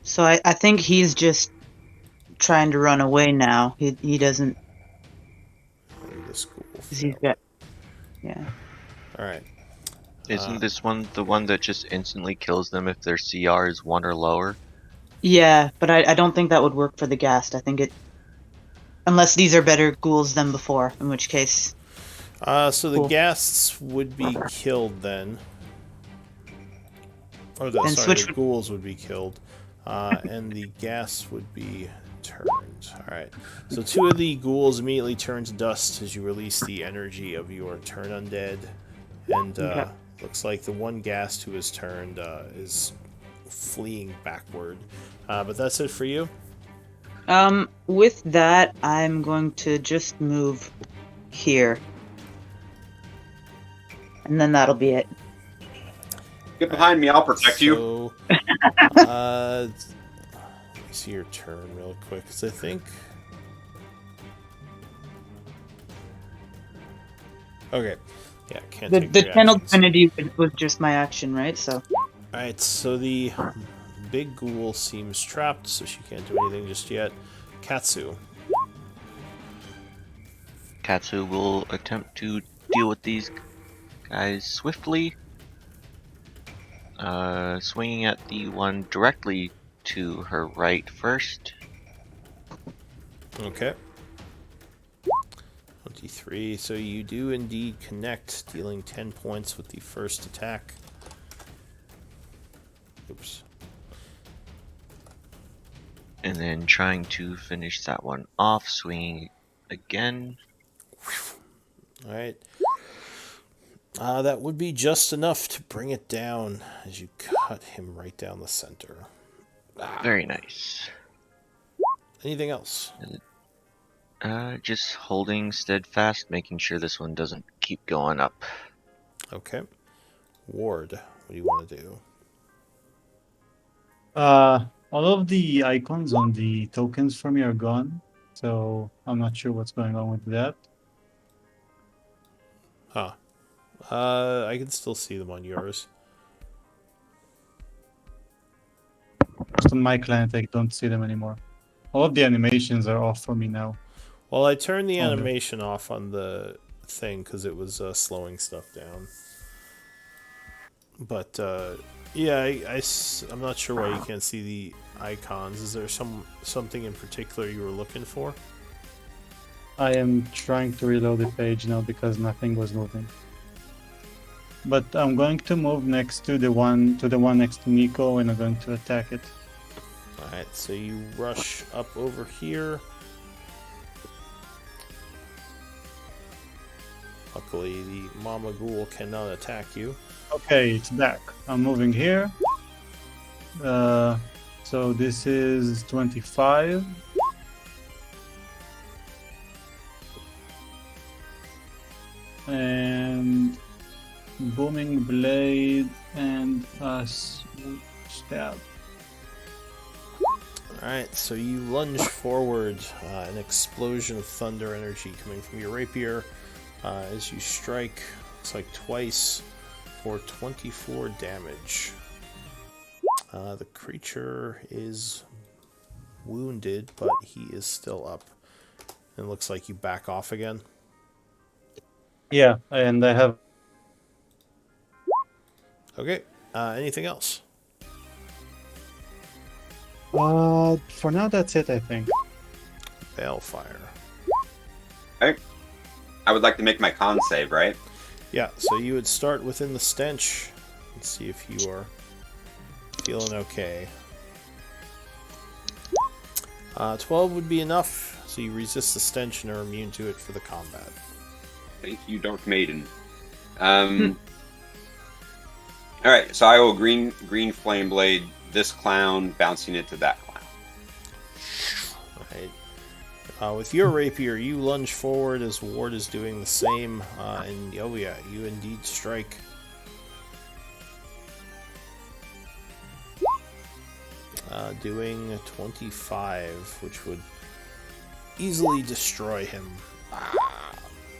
So I think he's just trying to run away now. He doesn't. And this ghoul 'Cause he's failed. got. Yeah. Alright. Isn't this one the one that just instantly kills them if their CR is 1 or lower? Yeah, but I don't think that would work for the ghast. I think it. Unless these are better ghouls than before, in which case. So the Cool. ghasts would be killed then. Oh, the, And sorry, switch. the ghouls would be killed. And the ghasts would be turned. Alright. So 2 of the ghouls immediately turn to dust as you release the energy of your turn undead. And Okay. looks like the one ghast who is turned is fleeing backward. But that's it for you. With that, I'm going to just move here. and then that'll be it. Get behind me, I'll protect you. So, let me see your turn real quick, because I think... Okay. Yeah, can't The take the channel reactions. divinity was just my action, right? So Alright, so the big ghoul seems trapped, so she can't do anything just yet. Katsu. Katsu will attempt to deal with these guys swiftly. Swinging at the one directly to her right first. Okay. 23, so you do indeed connect, dealing 10 points with the first attack. Oops. And then trying to finish that one off, swinging again. Alright. That would be just enough to bring it down as you cut him right down the center. Very nice. Anything else? Just holding steadfast, making sure this one doesn't keep going up. Okay. Ward, what do you want to do? All of the icons on the tokens for me are gone, so I'm not sure what's going on with that. Huh. I can still see them on yours. Just on my client, I don't see them anymore. All of the animations are off for me now. Well, I turned the Oh, no. animation off on the thing because it was slowing stuff down. But, yeah, I'm not sure why you can't see the icons. Is there something in particular you were looking for? I am trying to reload the page now because nothing was moving. But I'm going to move next to the one next to Nico, and I'm going to attack it. Alright, so you rush up over here. Luckily, the Mama Ghoul cannot attack you. Okay, it's back. I'm moving here. So this is 25. And booming blade and a stab. Alright, so you lunge forward, an explosion of thunder energy coming from your rapier as you strike, looks like twice, for 24 damage. The creature is wounded, but he is still up. And it looks like you back off again. Yeah, and I have. Okay, anything else? For now, that's it, I think. Balefire. I would like to make my con save, right? Yeah, so you would start within the stench and see if you are feeling okay. 12 would be enough, so you resist the stench and are immune to it for the combat. Thank you, Dark Maiden. Alright, so I will green flame blade this clown, bouncing it to that clown. Right. With your rapier, you lunge forward as Ward is doing the same, and oh yeah, you indeed strike. Doing 25, which would easily destroy him.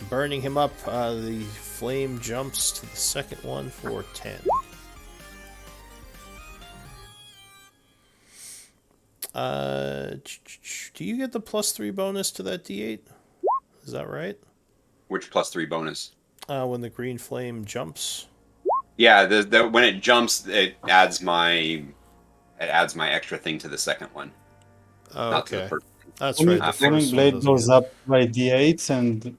Burning him up, the flame jumps to the second one for 10. Do you get the +3 bonus to that D8? Is that right? Which +3 bonus? When the green flame jumps. Yeah, when it jumps, it adds my extra thing to the second one. Oh, Not to the okay. first. That's Only right. The the booming first one blade doesn't goes get... up by d8s, and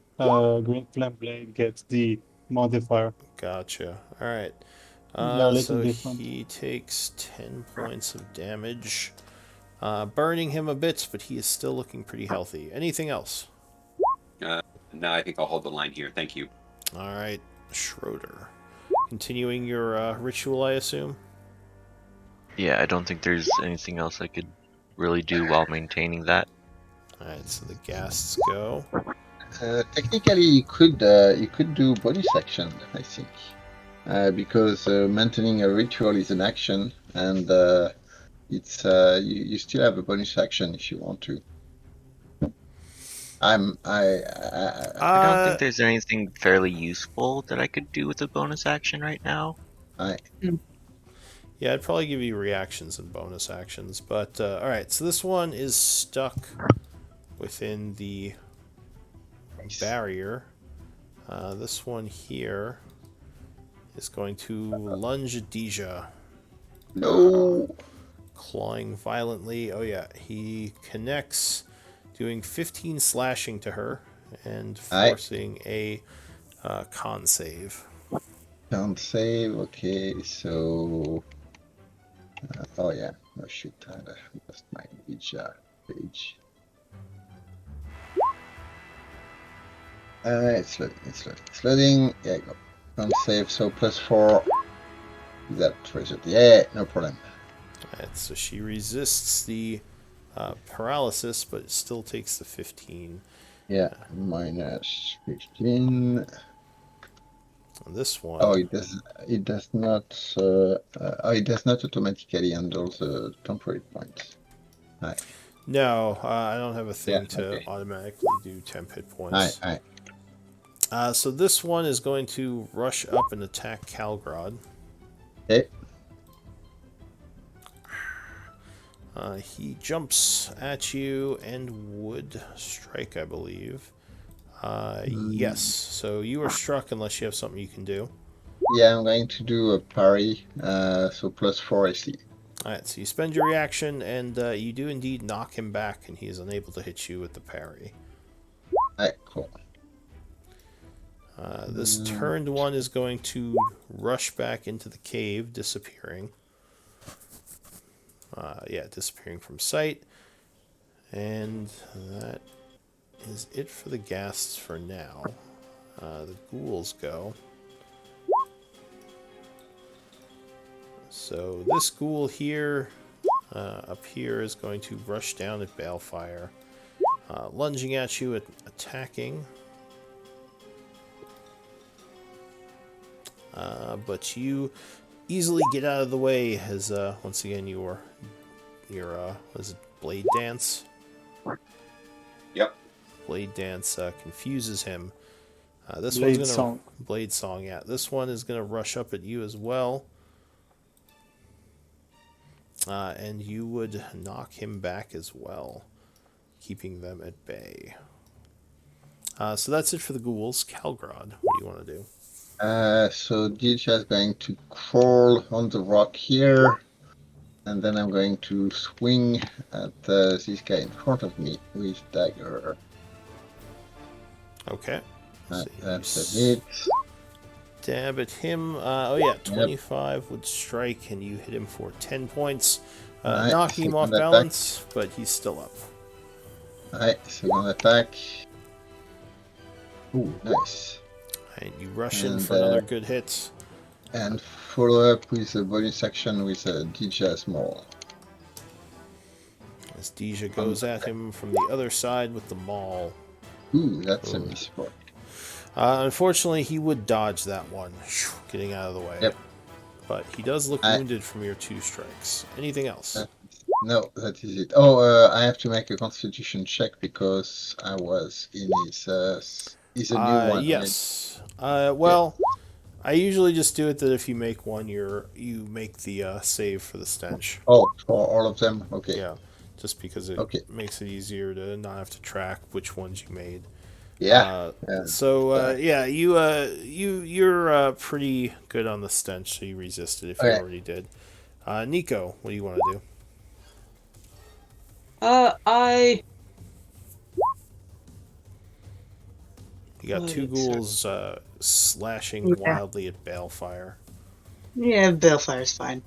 green flame blade gets the modifier. Gotcha. All right. They're a little So different. he takes 10 points of damage, burning him a bit, but he is still looking pretty healthy. Anything else? No, I think I'll hold the line here. Thank you. All right, Schroeder. Continuing your ritual, I assume? Yeah, I don't think there's anything else I could really do while maintaining that. All right, so the ghasts go. Technically, you could do bonus action, I think. because maintaining a ritual is an action, and it's you still have a bonus action if you want to. I don't think Uh, there's anything fairly useful that I could do with a bonus action right now. I yeah, I'd probably give you reactions and bonus actions, but all right. So this one is stuck within the barrier. This one here is going to lunge at Deja, no. clawing violently. Oh yeah, he connects, doing 15 slashing to her and I forcing a con save. can't save. Okay, so oh yeah, no shoot, I lost my Ouija page. It's loading, it's loading, it's loading. Yeah, go. Can't save, so +4. That result. Yeah, no problem. Alright, so she resists the paralysis, but it still takes the 15. Yeah, -15. On this one, Oh, it does. It does not. Oh, it does not automatically handle the temporary points. Right. no, I don't have a Yeah. thing to Okay. automatically do temp hit Aye. points. Aye. So this one is going to rush up and attack Calgrod. Okay. He jumps at you and would strike, I believe. Yes, so you are struck unless you have something you can do. Yeah, I'm going to do a parry. So +4 AC. Alright, so you spend your reaction, and you do indeed knock him back, and he is unable to hit you with the parry. Aye, cool. This turned one is going to rush back into the cave, disappearing. Disappearing from sight. And that is it for the ghasts for now. The ghouls go. So this ghoul here, up here, is going to rush down at Balefire, lunging at you, attacking. But you easily get out of the way as once again your was it Blade Dance? Yep. Blade Dance confuses him. This Blade one's gonna Song. Blade Song. Yeah, this one is gonna rush up at you as well, and you would knock him back as well, keeping them at bay. So that's it for the ghouls. Calgrod, what do you want to do? So Dilcha is going to crawl on the rock here, and then I'm going to swing at this guy in front of me with dagger. Okay. So you That's a hit. stab at him. 25 would strike, and you hit him for 10 points, Alright, knocking him off second attack. balance, but he's still up. Alright, second attack. Ooh, nice. And you rush in And, for another good hit. And follow up with a bonus action with a DJ Small. As Deja goes at him from the other side with the maul. Ooh, that's a miss. Unfortunately, he would dodge that one, getting out of the way. Yep. But he does look wounded from your 2 strikes. Anything else? No, that is it. Oh, I have to make a constitution check because I was in his a new one. Yes. Well, I usually just do it that if you make one, you make the save for the stench. Oh, for all of them? Okay. Yeah, just because it makes it easier to not have to track which ones you made. Yeah. You're pretty good on the stench, so you resist it if you already did. Nico, what do you want to do? You got 2 ghouls slashing wildly at Balefire. Yeah, Balefire's fine.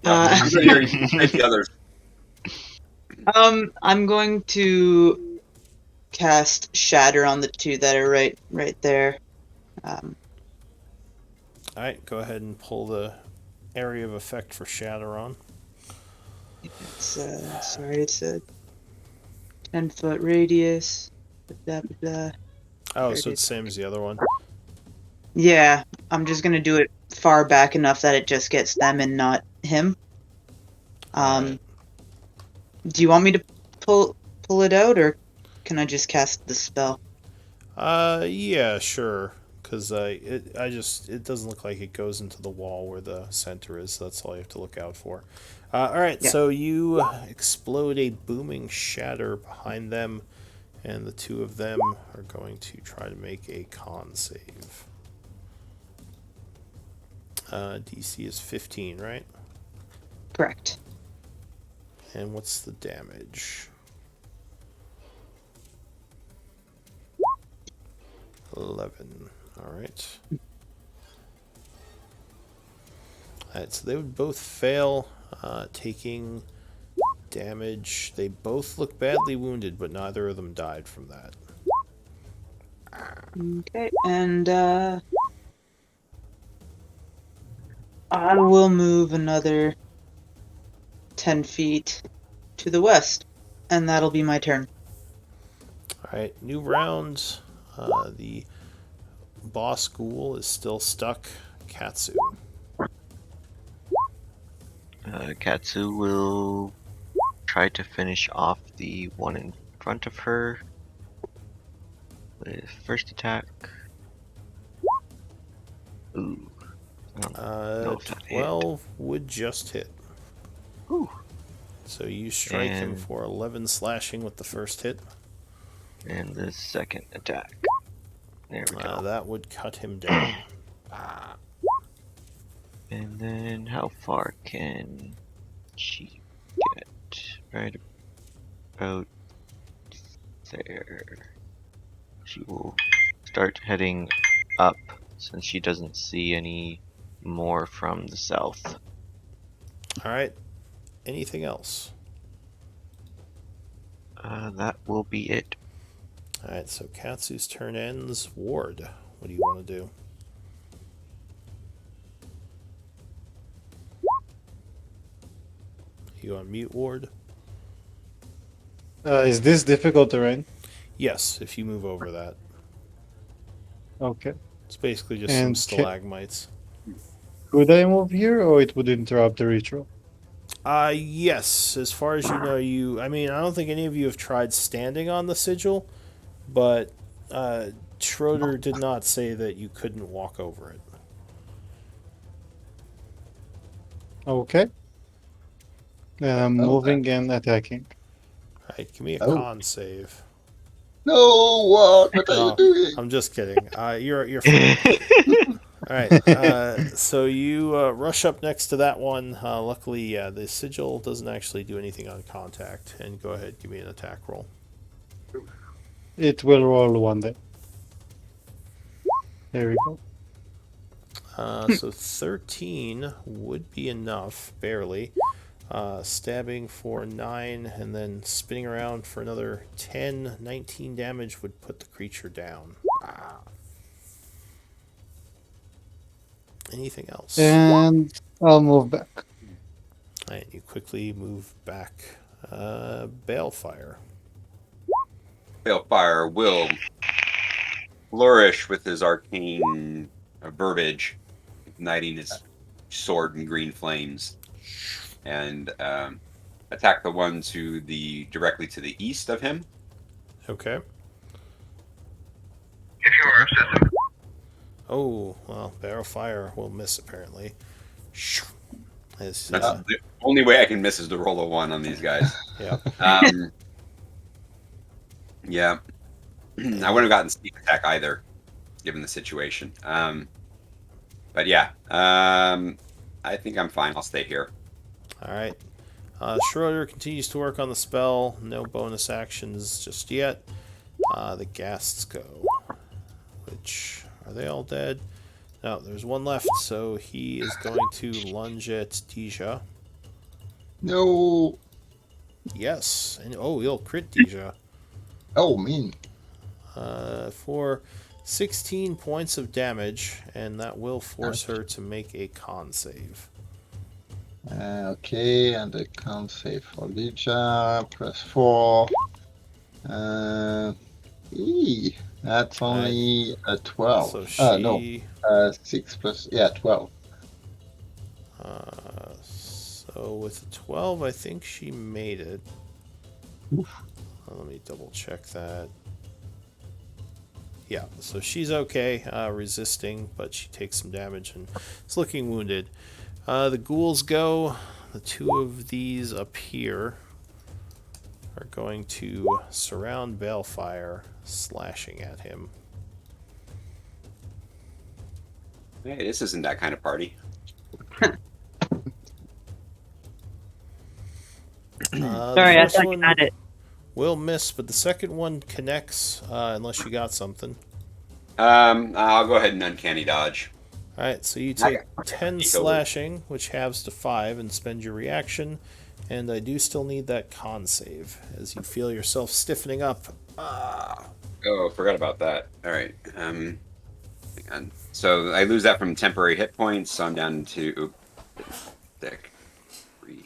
The others. I'm going to cast Shatter on the 2 that are right there. Alright, go ahead and pull the area of effect for Shatter on. It's it's a 10-foot radius. Blah, blah, blah. Oh, so it's the same as the other one? Yeah, I'm just gonna do it far back enough that it just gets them and not him. Alright. Do you want me to pull it out, or can I just cast the spell? Yeah, sure. Because it doesn't look like it goes into the wall where the center is. So that's all you have to look out for. All right, Yeah. so you explode a booming shatter behind them, and the two of them are going to try to make a con save. DC is 15, right? Correct. And what's the damage? 11. All right. Alright, so they would both fail, taking damage. They both look badly wounded, but neither of them died from that. Okay, and I will move another 10 feet to the west, and that'll be my turn. Alright, new round. The boss ghoul is still stuck. Katsu. Katsu will try to finish off the one in front of her with first attack. Ooh. I don't know if that hit. 12 would just hit. Ooh. So you strike him And- for 11 slashing with the first hit. And the second attack. There we go. That would cut him down. And then how far can she get? Right about there. She will start heading up since she doesn't see any more from the south. Alright, anything else? That will be it. Alright, so Katsu's turn ends. Ward, what do you want to do? You on mute, Ward? Is this difficult terrain? Yes, if you move over that. Okay. It's basically just And some stalagmites. Could I move here, or it would interrupt the ritual? Yes, as far as you know, I mean, I don't think any of you have tried standing on the sigil, but Schroeder did not say that you couldn't walk over it. Okay. Moving and attacking. Alright, give me a Oh. con save. No, what are you No, doing? I'm just kidding. You're fine. All right, so you rush up next to that one. Luckily, the sigil doesn't actually do anything on contact. And go ahead, give me an attack roll. It will roll one day. There we go. So 13 would be enough, barely. Stabbing for 9, and then spinning around for another 10, 19 damage would put the creature down. Anything else? And I'll move back. Alright, you quickly move back. Balefire. Balefire will flourish with his arcane verbiage, igniting his sword in green flames, and attack the one directly to the east of him. Okay. If you are obsessive. Oh, well, Balefire will miss apparently. As, That's the only way I can miss is to roll a 1 on these guys. yeah. Yeah. I wouldn't have gotten sneak attack either, given the situation. But yeah, I think I'm fine. I'll stay here. All right. Schroeder continues to work on the spell. No bonus actions just yet. The ghasts go. Which, are they all dead? No, there's one left, so he is going to lunge at Deja. No. Yes, and oh, he'll crit Deja. Oh, mean. For 16 points of damage, and that will force her to make a con save. Okay, and I can't save for Lija. Press 4. That's only a 12. So she, No, 6 plus, yeah, 12. So with 12, I think she made it. Let me double check that. Yeah, so she's okay, resisting, but she takes some damage and is looking wounded. The ghouls go. The two of these up here are going to surround Balefire, slashing at him. Hey, this isn't that kind of party. Sorry, I first thought you one had it. will miss, but the second one connects, unless you got something. I'll go ahead and uncanny dodge. Alright, so you I take got 10 Eco. slashing, which halves to 5, and spend your reaction. And I do still need that con save, as you feel yourself stiffening up. Oh, forgot about that. All right. Hang on. So I lose that from temporary hit points, so I'm down to deck 3.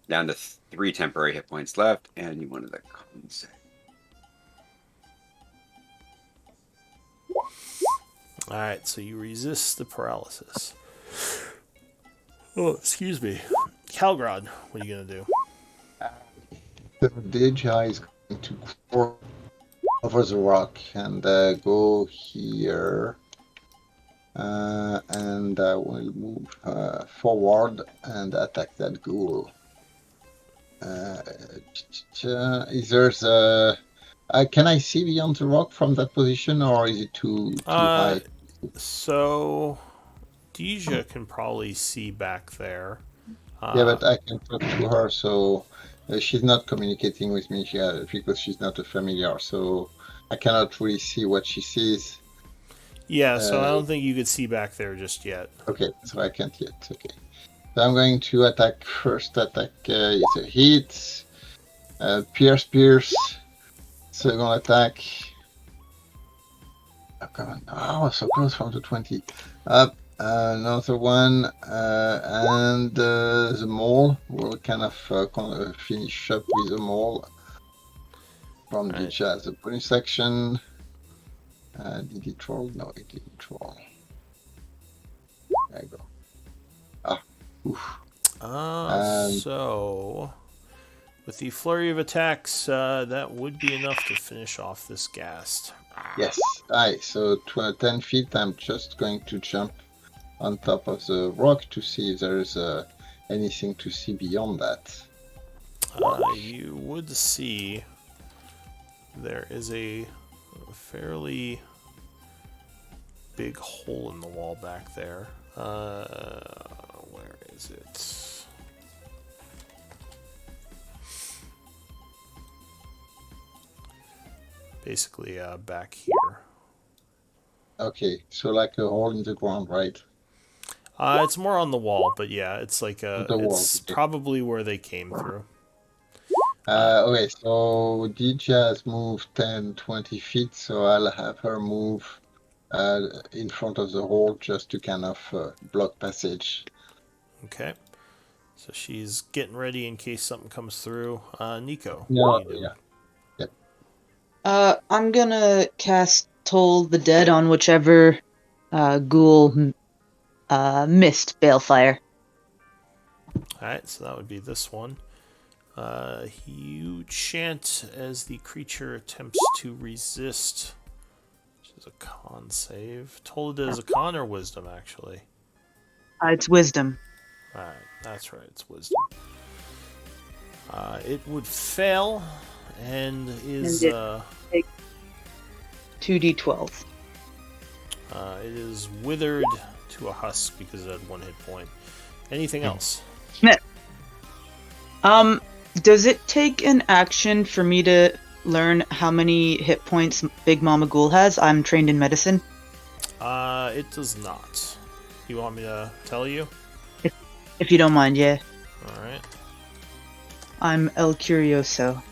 Down to 3 temporary hit points left, and you wanted the con save. Alright, so you resist the paralysis. Oh, excuse me. Calgrod, what are you going to do? The Deja is going to crawl over the rock and go here. And will move forward and attack that ghoul. Is there's can I see beyond the rock from that position, or is it too high? So, Deja can probably see back there. Yeah, but I can talk to her, so she's not communicating with me because she's not a familiar, so I cannot really see what she sees. Yeah, so I don't think you could see back there just yet. Okay, so I can't yet. Okay. So I'm going to attack. First attack is a hit. Pierce. Second attack. Oh, come on. Oh, so close from the 20. Up. Another one. And the mole. We'll kind of finish up with the mole. From the jazz. The bonus action. Did it roll? No, it didn't roll. There you go. Oof. So, with the flurry of attacks, that would be enough to finish off this ghast. Yes. Aye, so 10 feet, I'm just going to jump on top of the rock to see if there's anything to see beyond that. You would see there is a fairly big hole in the wall back there. Where is it? Basically, back here. Okay, so like a hole in the ground, right? It's more on the wall, but yeah, it's like The wall, it's okay. probably where they came through. Okay, so Dija has moved 10, 20 feet, so I'll have her move in front of the hole just to kind of block passage. Okay. So she's getting ready in case something comes through. Nico, No, what do you do? yeah. I'm gonna cast Toll the Dead on whichever ghoul missed Balefire. Alright, so that would be this one. You chant as the creature attempts to resist, which is a con save. Told it as a con or wisdom, actually? It's Wisdom. Alright, that's right, it's wisdom. It would fail and is. And 2d12. It is withered to a husk because it had 1 hit point. Anything else? Does it take an action for me to learn how many hit points Big Mama Ghoul has? I'm trained in medicine. It does not. You want me to tell you? If you don't mind, yeah. Alright. I'm El Curioso.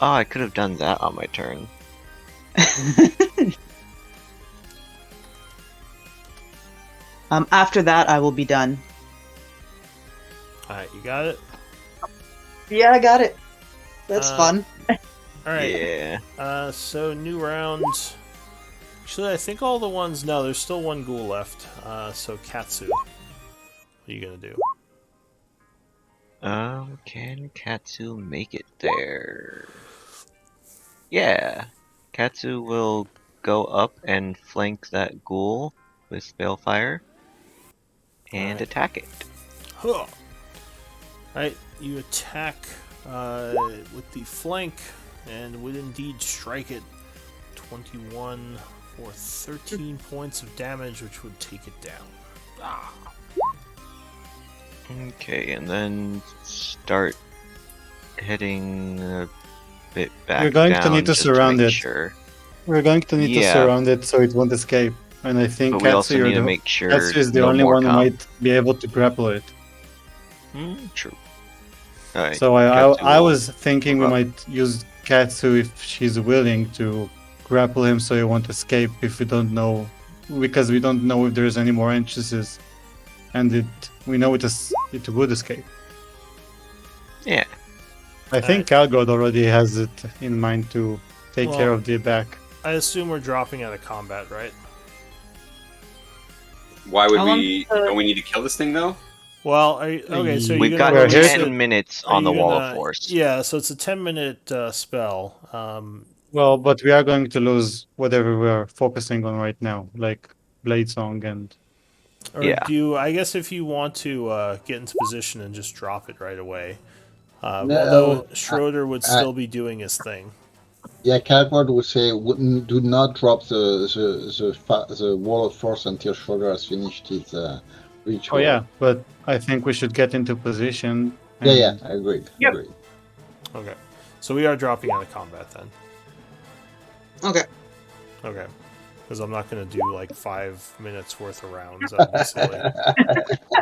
Oh, I could have done that on my turn. After that, I will be done. Alright, you got it? Yeah, I got it. That's fun. Alright. Yeah. So new round. Actually, I think all the ones. No, there's still one ghoul left. So Katsu, what are you gonna do? Can Katsu make it there? Yeah. Katsu will go up and flank that ghoul with Balefire and Alright. attack it. Huh. Right, you attack with the flank and would indeed strike it. 21 for 13 points of damage, which would take it down. Ah. Okay, and then start heading a bit back We're going to down need to just surround make it. sure. We're going to need to Yeah. surround it so it won't escape. And I think But we also Katsu, need to make sure Katsu is the no only more one who come. might be able to grapple it. True. Alright. So Katsu I will was thinking we move up. might use Katsu if she's willing to grapple him so he won't escape if we don't know, because we don't know if there's any more entrances, and we know it would escape. Yeah. I think Calgod already has it in mind to take care Well- of the back. I assume we're dropping out of combat, right? Why would How long we? does the- Don't we need to kill this thing though? Well, are you, okay. So We've you're got gonna We're here release 10 it- minutes are on the you Wall of gonna- Force. Yeah, so it's a 10-minute spell. Well, but we are going to lose whatever we are focusing on right now, like Blade Song and. Or Yeah. do you, I guess if you want to get into position and just drop it right away. No, Although Schroeder would I- still be doing his thing. Yeah, Calvard would say, do not drop the wall of force until Schroeder has finished his ritual. Oh yeah, but I think we should get into position. Yeah, and- I agree. Yep. Agreed. Okay. So we are dropping out of combat then. Okay. Okay. Because I'm not going to do like 5 minutes worth of rounds. That'd be silly.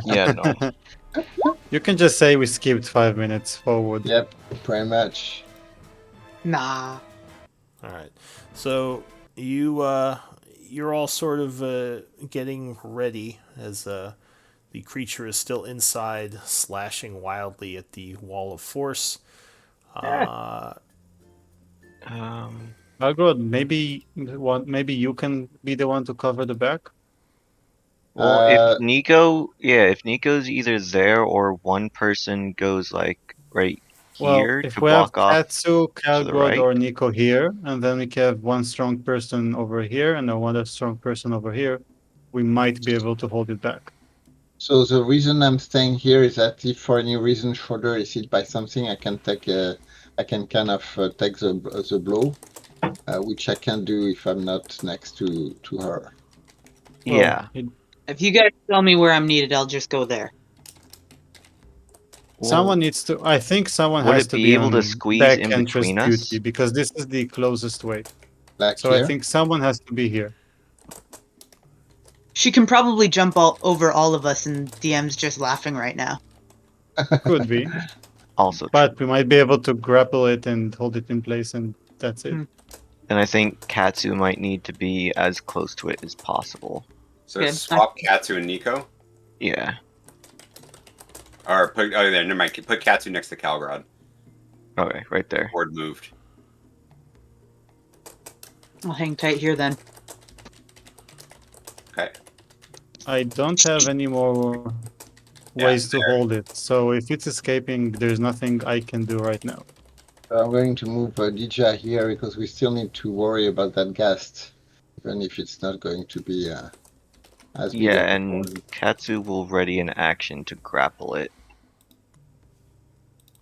Yeah, no. You can just say we skipped 5 minutes forward. Yep, pretty much. Nah. All right. So you're all sort of getting ready as the creature is still inside, slashing wildly at the wall of force. Algrod, maybe you can be the one to cover the back. Well, Uh, if Nico's either there or one person goes like right Well, here if to we have block off. Katsu, Calgrod, right. or Nico here, and then we can have one strong person over here and another strong person over here, we might be able to hold it back. So the reason I'm staying here is that if for any reason Schroeder is hit by something, I can take I can kind of take the blow, which I can do if I'm not next to her. Well, Yeah. If you guys tell me where I'm needed, I'll just go there. Someone needs to. I think someone Would has it to be be able to on squeeze back in entrance between us? duty because this is the closest way. Like So here. I think someone has to be here. She can probably jump over all of us, and DM's just laughing right now. Could be, Also, but we might be able to grapple it and hold it in place, and that's it. Hmm. and I think Katsu might need to be as close to it as possible. So Okay. swap Katsu and Nico, Yeah. or put there. Never mind. Put Katsu next to Calgrod. Okay, right there. Board moved. I'll hang tight here then. Okay. I don't have any more ways to hold it, so if it's escaping, there's nothing I can do right now. I'm going to move Dija here because we still need to worry about that ghast, even if it's not going to be as big Yeah, of a and problem. Katsu will ready an action to grapple it.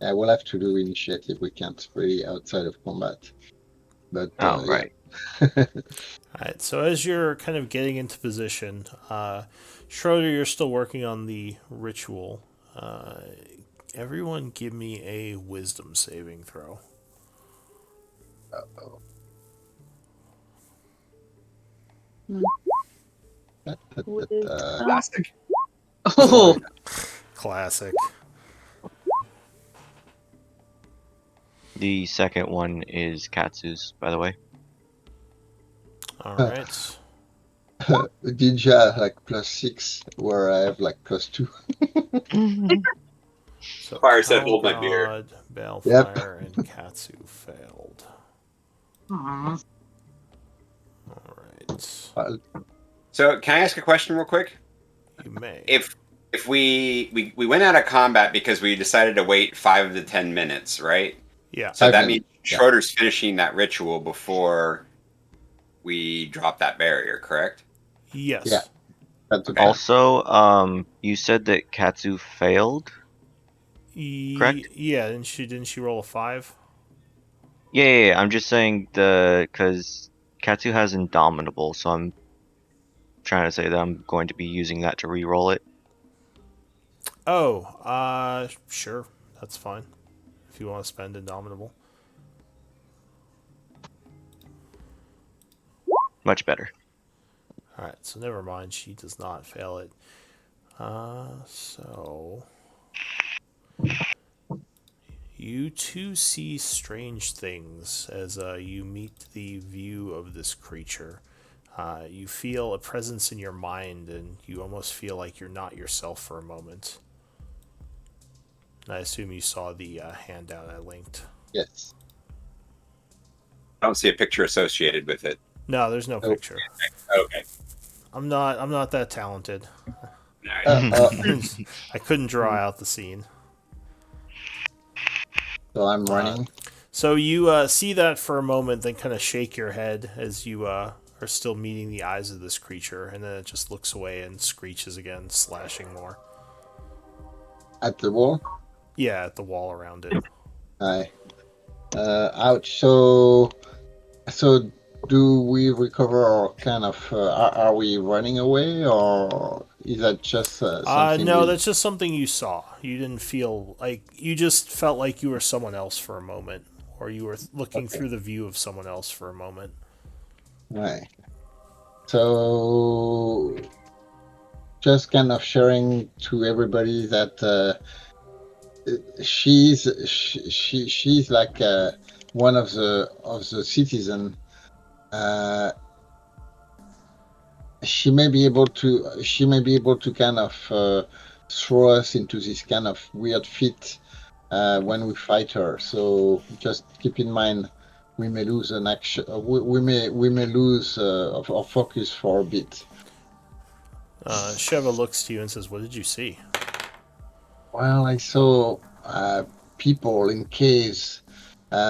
Yeah, we'll have to do initiative. We can't really outside of combat. But Oh, right. yeah. Alright, so as you're kind of getting into position, Schroeder, you're still working on the ritual. Everyone give me a wisdom saving throw. Uh-oh. Classic. Oh, Classic. The second one is Katsu's, by the way. Alright. Dija like +6, where I have like +2. So Fire said, "Hold my beer." Calgod, Balefire, and Katsu failed. aw. Alright. Well, So, can I ask a question real quick? You may. If we went out of combat because we decided to wait 5 to 10 minutes, right? Yeah. So 5 that means minutes. Yeah. Schroeder's finishing that ritual before we drop that barrier, correct? Yeah. Yes. That's the Okay. plan. Also, you said that Katsu failed, correct? Yeah. Didn't she roll a 5? Yeah. I'm just saying because Katsu has Indomitable, so I'm trying to say that I'm going to be using that to re-roll it. Oh, sure. That's fine. If you want to spend Indomitable. Much better. Alright, so never mind. She does not fail it. So. You two see strange things as you meet the view of this creature. You feel a presence in your mind, and you almost feel like you're not yourself for a moment. And I assume you saw the handout I linked. Yes. I don't see a picture associated with it. No, there's no Oh. picture. Okay. I'm not that talented. All right. Uh, I couldn't draw out the scene. so I'm running. So you see that for a moment, then kind of shake your head as you are still meeting the eyes of this creature, and then it just looks away and screeches again, slashing more. At the wall. Yeah, at the wall around it. Hi. Ouch. So do we recover our kind of? Are we running away, or is that just something No, we? that's just something you saw. You didn't feel like you just felt like you were someone else for a moment, or you were looking Okay. through the view of someone else for a moment. Right. So just kind of sharing to everybody that she's like one of the citizen. Uh, she may be able to kind of throw us into this kind of weird fit when we fight her. So just keep in mind we may lose an action. We may lose our focus for a bit. Sheva looks to you and says, "What did you see?" Well, I saw people in caves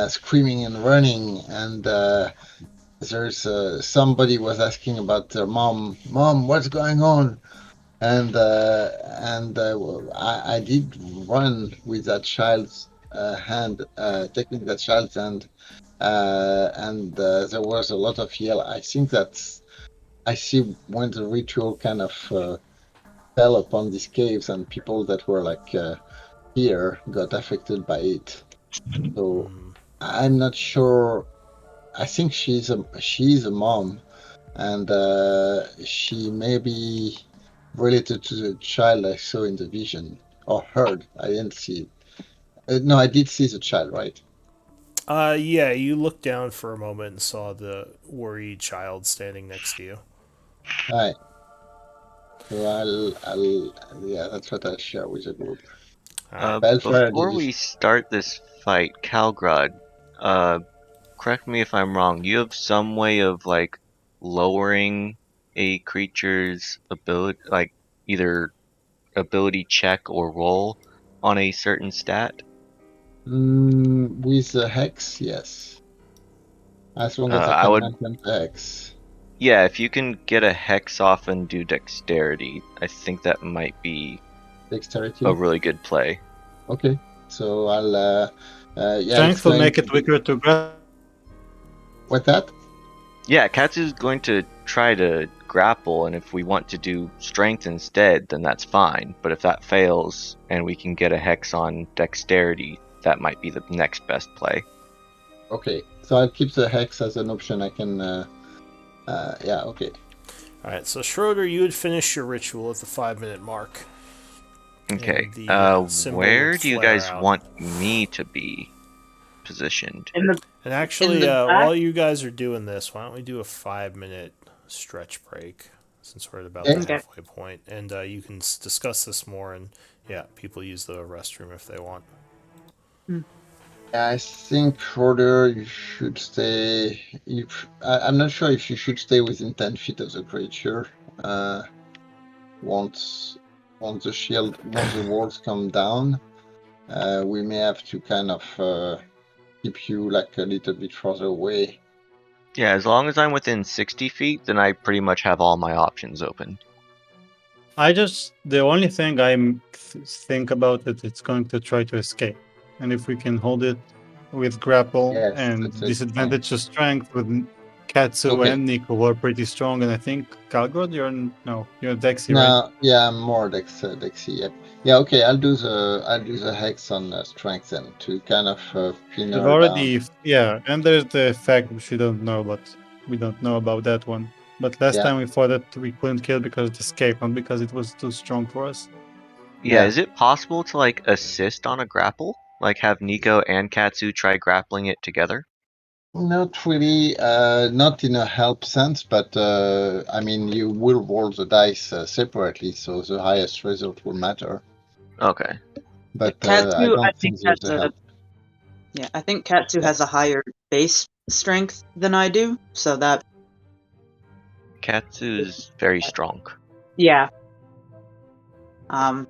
screaming and running, and there's somebody was asking about their mom. Mom, what's going on? And I did run with that child's hand, taking that child's hand, and there was a lot of yell. I think that's I see when the ritual kind of fell upon these caves, and people that were like here got affected by it. So I'm not sure. I think she's a mom, and she may be related to the child I saw in the vision or heard. I didn't see it. No, I did see the child, right? Yeah, you looked down for a moment and saw the worried child standing next to you. Right. So yeah, that's what I'll share with the group. All right. Belfire, did Before you? we start this fight, Calgrad, uh, correct me if I'm wrong. You have some way of like lowering a creature's ability, like either ability check or roll on a certain stat. With the hex, yes. As long as I I can would, maintain the hex. yeah, if you can get a hex off and do dexterity, I think that might be a Dexterity. really good play. Okay. So I'll yeah, it's Strength will going make to it be quicker to grab. what that? Yeah, Katsu's going to try to grapple, and if we want to do strength instead, then that's fine. But if that fails and we can get a hex on dexterity, that might be the next best play. Okay. So I'll keep the hex as an option. I can yeah, okay. All right. So Schroeder, you had finished your ritual at the 5-minute mark, Okay. and the symbol would Where do you flare guys out. want me to be positioned? In the And actually, the back. while you guys are doing this, why don't we do a 5-minute stretch break since we're at about the Okay. halfway point, and you can discuss this more. And yeah, people use the restroom if they want. I think further you should stay. I'm not sure if you should stay within 10 feet of the creature. Once once the walls come down, we may have to kind of keep you like a little bit further away. Yeah, as long as I'm within 60 feet, then I pretty much have all my options open. The only thing think about it, it's going to try to escape. And if we can hold it with grapple Yes, and that's it. disadvantage to strength with Katsu Okay. and Nico, who are pretty strong, and I think Kalgrod, you're Dexy, right? No, yeah, I'm more Dexy. Yep. Yeah. Okay. I'll do the hex on strength then to kind of pin We've her down. already, yeah, and there's the fact which we don't know, but we don't know about that one. But last Yeah. time we fought it, we couldn't kill because it escaped, not because it was too strong for us. Yeah, Yeah. is it possible to like assist on a grapple? Like have Nico and Katsu try grappling it together? Not really, not in a help sense, but I mean, you will roll the dice separately, so the highest result will matter. Okay. But I Katsu, I don't think think there's a help. I think Katsu Yeah. has a higher base strength than I do, so that Katsu's very strong. yeah. Um,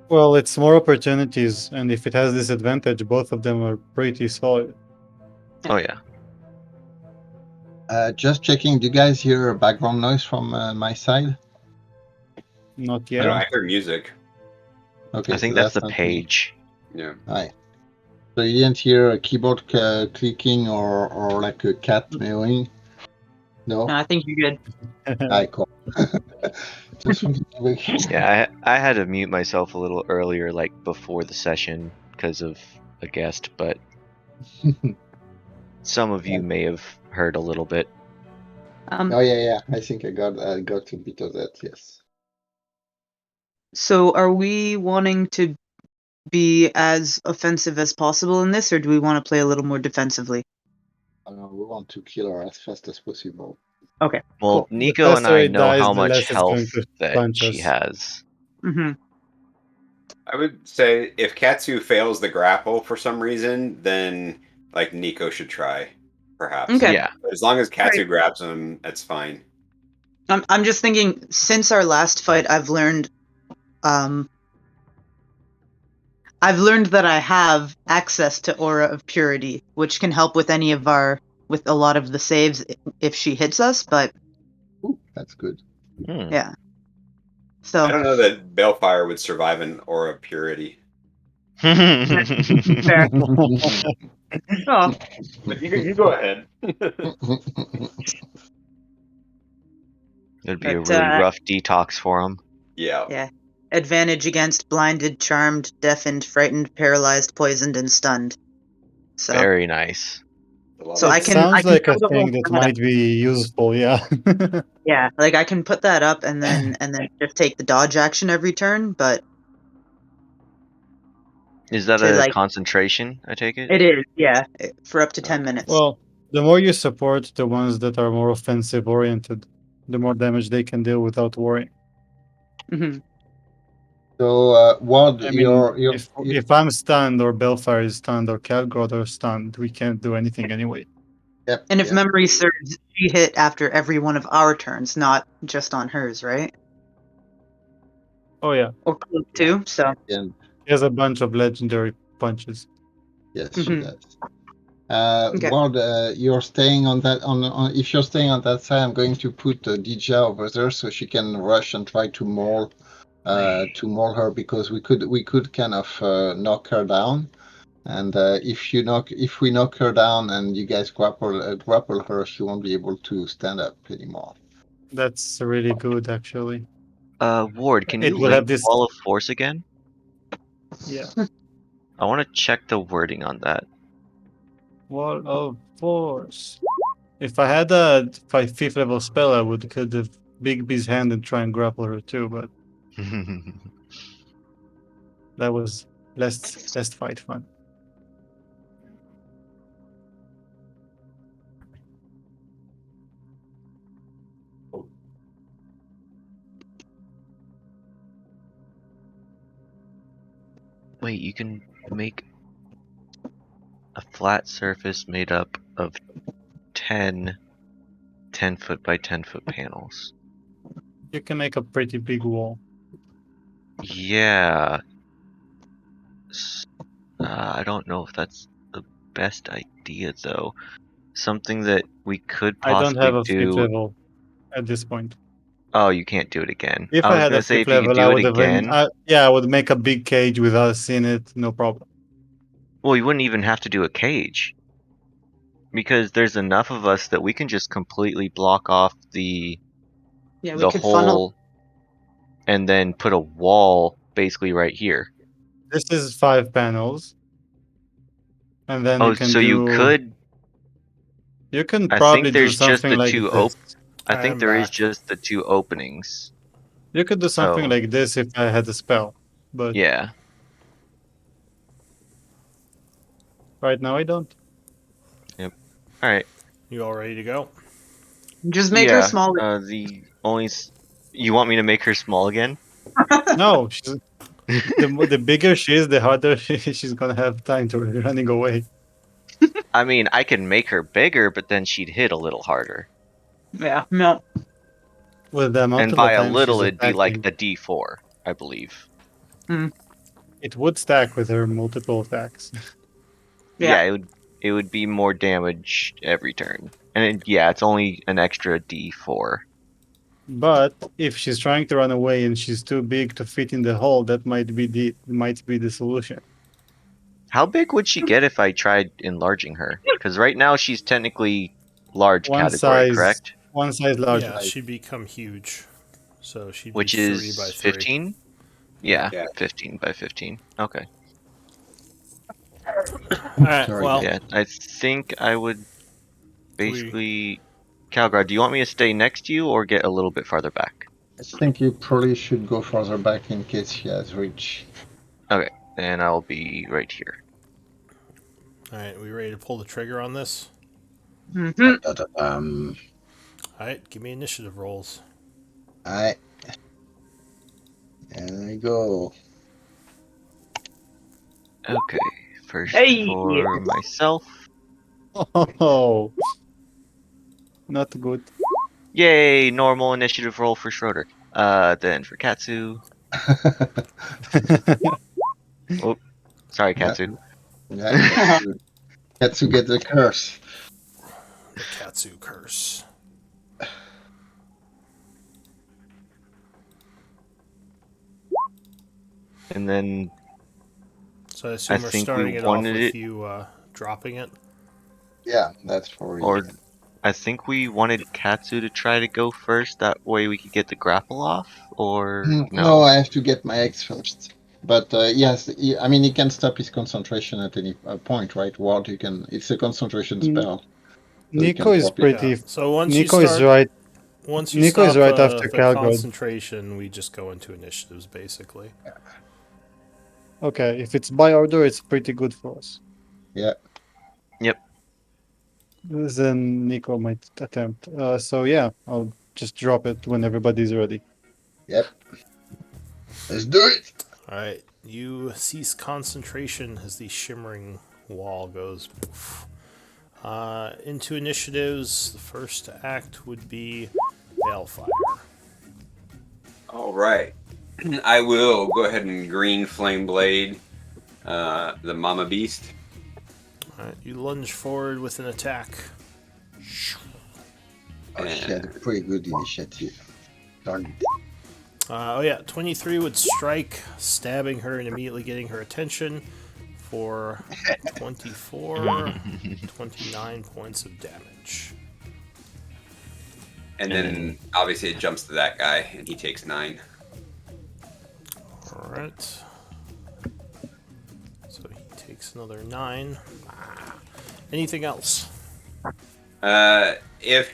Well, it's more opportunities, and if it has disadvantage, both of them are pretty solid. Oh yeah. Just checking, do you guys hear a background noise from my side? Not I yet. don't know, No? I hear music. Okay, I so think that's the that's not me. page. Yeah. Hi. So you didn't hear a keyboard clicking or like a cat meowing? No? no, I think you're good. Hi, cool. Just wanted to make sure. Yeah, I had to mute myself a little earlier, like before the session, because of a guest, but some of you may have heard a little bit. Oh yeah. I think I got a bit of that. Yes. So are we wanting to be as offensive as possible in this, or do we want to play a little more defensively? We want to kill her as fast as possible. Okay, Well, cool. The Nico and faster I it know dies, how the much less it's going health to that punch she us. has. Mm-hmm. I would say if Katsu fails the grapple for some reason, then like Nico should try, perhaps. Okay. Yeah. But as long as Katsu Right. grabs him, that's fine. I'm just thinking since our last fight um I've learned that I have access to Aura of Purity, which can help with with a lot of the saves if she hits us, but Ooh, that's good. Hmm. yeah. I So don't know that Balefire would survive an aura of purity. fair. Oh, But you go ahead. It'd be a but really rough detox for him. Yeah. yeah. Advantage against blinded, charmed, deafened, frightened, paralyzed, poisoned, and stunned. So Very nice. I love so it. It I sounds can like a throw the whole thing that thread up. might be useful, yeah. Yeah, like I can put that up and then just take the dodge action every turn, but Is that to a like concentration, I take it? it is, yeah, for up to 10 Okay. minutes. Well, the more you support the ones that are more offensive oriented, the more damage they can deal without worrying. Hmm. So, Ward, I mean, your if I'm stunned or Belfire is stunned or Calgrod are stunned, we can't do anything anyway. yep, And if yep. memory serves, she hit after every one of our turns, not just on hers, right? Oh yeah, Or close Yeah. to, so And he has a bunch of legendary punches. yes, she mhm. does. Okay. Ward, you're staying on that on. If you're staying on that side, I'm going to put Dija over there so she can rush and try to maul her because we could kind of knock her down. And if we knock her down and you guys grapple her, she won't be able to stand up anymore. That's really good, actually. Ward, can you It will link have this, Wall of Force again? yeah, I want to check the wording on that. wall of force. If I had fifth level spell, I would cut the Big B's hand and try and grapple her too, but that was less fight fun. Wait, you can make... a flat surface made up of 10 10-foot by 10-foot panels. You can make a pretty big wall. Yeah. I don't know if that's the best idea, though. Something that we could I don't have possibly a fifth do. level at this point. Oh, you can't do it again. If I I was had gonna a say fifth if you could level, I do it would have again. yeah, I would make a big cage with us in it, no problem. Well, you wouldn't even have to do a cage. Because there's enough of us that we can just completely block off the Yeah, we could funnel. hole and then put a wall basically right here. This is 5 panels. And then Oh, you can so you could. You can I probably think do there's just something the like two this. I I think am there is back. just the 2 openings. You could do something So like this if I had a spell. But yeah. right now I don't. Yep. All right. You all ready to go? Just make her smaller. You want me to make her small again? No, the bigger she is, the harder she's gonna have time to running away. I mean, I can make her bigger, but then she'd hit a little harder. Yeah, no. With the amount And of by a attempts she's little, it'd be like attacking, a D4, I believe. it would stack with her multiple attacks. Yeah. It would be more damage every turn. And it's only an extra D4. But if she's trying to run away and she's too big to fit in the hole, that might be the solution. How big would she get if I tried enlarging her? Because right now she's technically large category, correct? One size larger. Yeah, she'd become huge. So she'd Which be 3 by is 3. 15? Yeah. 15 by 15. Okay. Alright, Sorry. well, Yeah, I think I would basically... Calgar, do you want me to stay next to you or get a little bit farther back? I think you probably should go further back in case he has reach. Okay, then I'll be right here. alright, we ready to pull the trigger on this? Alright, give me initiative rolls. Alright. There I go. Okay, first Hey! for myself. Oh, not good. Yay, normal initiative roll for Schroeder. Then for Katsu. Oh, sorry, Katsu. Yeah, Katsu get the curse. The Katsu curse. And then So I assume I we're think we starting it off wanted with it- you dropping it. Yeah, that's for or you. I think we wanted Katsu to try to go first. That way we could get the grapple off. Or No, I have to get my X first. But yes, I mean he can stop his concentration at any point, right? Ward, you can. It's a concentration spell. So you Nico can is drop it. pretty. Yeah. So once Nico you is start, right. once you Nico is stop right after the Calgod. concentration, we just go into initiatives basically. Okay, if it's by order, it's pretty good for us. Yeah. Yep. Then Nico might attempt. So yeah, I'll just drop it when everybody's ready. Yep. Let's do it. Alright, you cease concentration as the shimmering wall goes poof. Into initiatives, the first to act would be Balefire. All right. I will go ahead and green flame blade the mama beast. Alright, you lunge forward with an attack. Oh, she had a pretty good initiative. Darn it. 23 would strike, stabbing her and immediately getting her attention for 29 points of damage. And then obviously it jumps to that guy and he takes 9. Alright. So he takes another 9. Anything else? If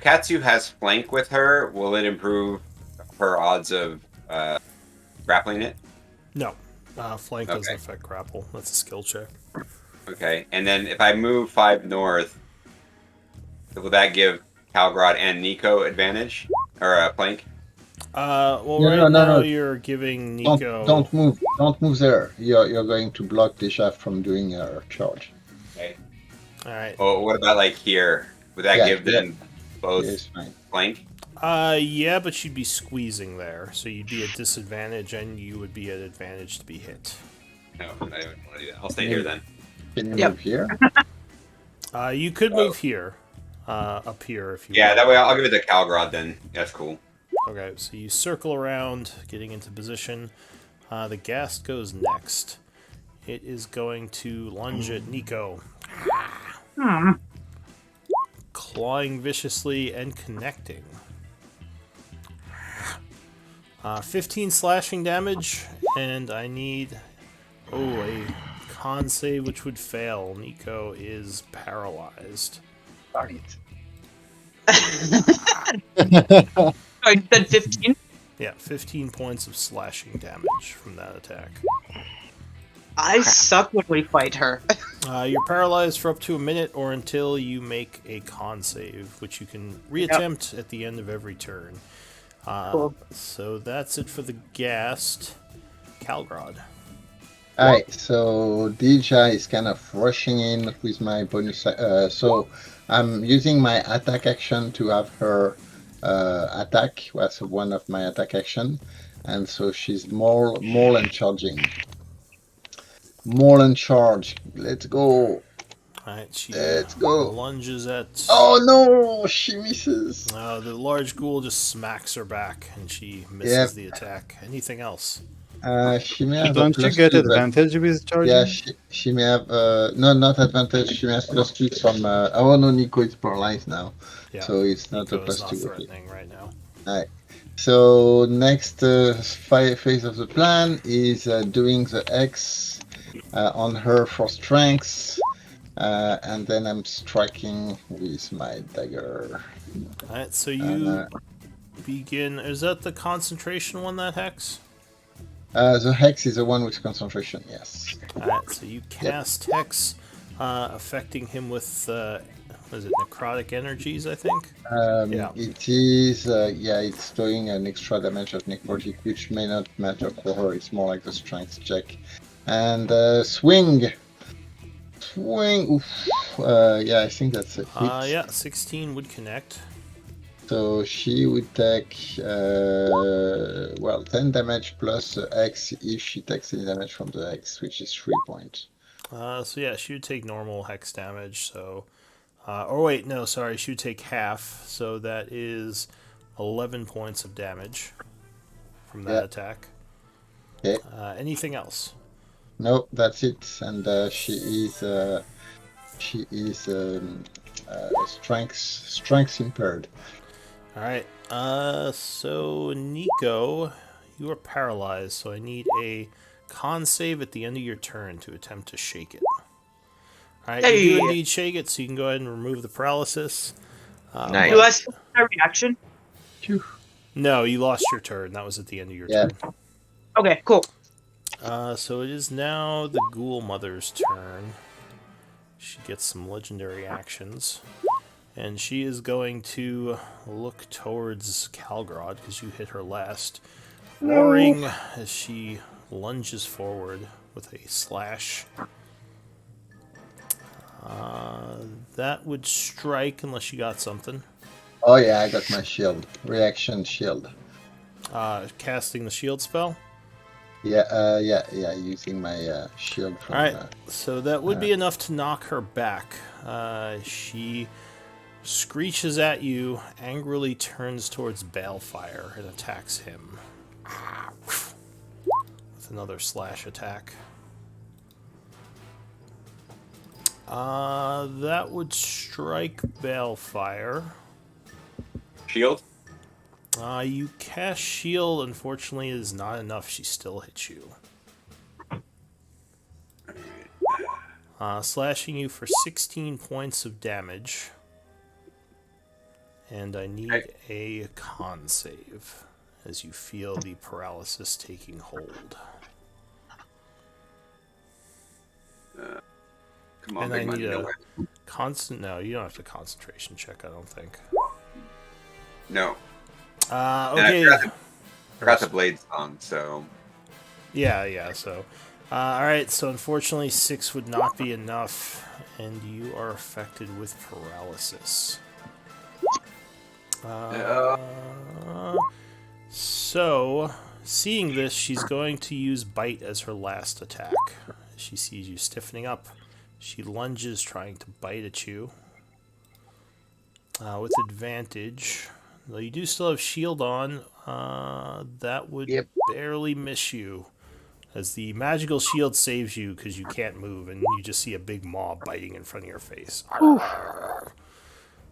Katsu has flank with her, will it improve her odds of grappling it? No. Flank doesn't Okay. affect grapple. That's a skill check. Okay. And then if I move 5 north, will that give Calgrod and Nico advantage? Or flank? Well, No, right no, now no. you're giving Nico... Don't move there. You're going to block the shaft from doing her charge. Okay. All right. Oh, what about like here? Would that Yeah, give them both Yes, fine. flank? Yeah, but you'd be squeezing there, so you'd be at disadvantage, and you would be at advantage to be hit. No, I don't want to do that. I'll stay Can here you, then. can you Yep. move here? You could Oh. move here, up here if you Yeah, want. that way I'll give it to Calgrod then. That's cool. Okay, so you circle around, getting into position. The ghast goes next. It is going to lunge at Nico, Hmm. clawing viciously and connecting. 15 slashing damage, and I need a con save which would fail. Nico is paralyzed. Darn Oh, you said 15? Yeah, 15 points of slashing damage from that attack. I suck when we fight her. You're paralyzed for up to a minute or until you make a con save, which you can reattempt at the end of every turn. Cool. So that's it for the ghast. Calgrod. Alright, so Dija is kind of rushing in with my bonus. So I'm using my attack action to have her attack. That's one of my attack action, and so she's more and charging. More and charge. Let's go. Alright, she Let's go. lunges at. Oh no, she misses. The large ghoul just smacks her back, and she misses Yep. the attack. Anything else? She may have a Don't you plus get 2, but advantage with charging? yeah, she may have no, not advantage. She may have plus 2 from. Oh no, Nico is paralyzed now, Yeah, so it's not a Nico plus is not 2. Okay. threatening right now. Alright. So next phase of the plan is doing the X on her for strength, and then I'm striking with my dagger. Alright, so you begin. Is that the concentration one, that hex? The hex is the one with concentration. Yes. Alright, so you cast hex, affecting him with, what is it, necrotic energies, I think? Yeah. It is. Yeah, it's doing an extra damage of necrotic, which may not matter for her. It's more like the strength check. And swing. Oof. Yeah, I think that's a hit. Yeah, 16 would connect. So she would take, 10 damage plus X if she takes any damage from the X, which is 3 points. So yeah, she would take normal hex damage, so... or wait, no, sorry, she would take half, so that is 11 points of damage from that attack. Okay. Anything else? No, that's it. And she is strength impaired. Alright, so Nico, you are paralyzed, so I need a con save at the end of your turn to attempt to shake it. Alright, you do indeed shake it, so you can go ahead and remove the paralysis. Nice. Do I still have a reaction? Phew. No, you lost your turn. That was at the end of your Yeah. turn. Okay, cool. So it is now the Ghoul Mother's turn. She gets some legendary actions. And she is going to look towards Calgrod, because you hit her last. Roaring as she lunges forward with a slash. That would strike unless you got something. Oh yeah, I got my shield. Reaction shield. Casting the shield spell. Yeah, using my shield from. Alright, so that would be enough to knock her back. She screeches at you, angrily turns towards Balefire and attacks him. With another slash attack. That would strike Balefire. Shield? You cast shield, unfortunately, is not enough. She still hits you. Slashing you for 16 points of damage. And I need a con save as you feel the paralysis taking hold. Come on, And I big need money, no a way. constant. No, you don't have to concentration check, I don't think. No. Okay. And I forgot the blade song, so Yeah, so Alright, so unfortunately 6 would not be enough, and you are affected with paralysis. So, seeing this, she's going to use Bite as her last attack. She sees you stiffening up. She lunges, trying to bite at you. With advantage. Though you do still have shield on, that would Yep. barely miss you. As the magical shield saves you because you can't move and you just see a big maw biting in front of your face.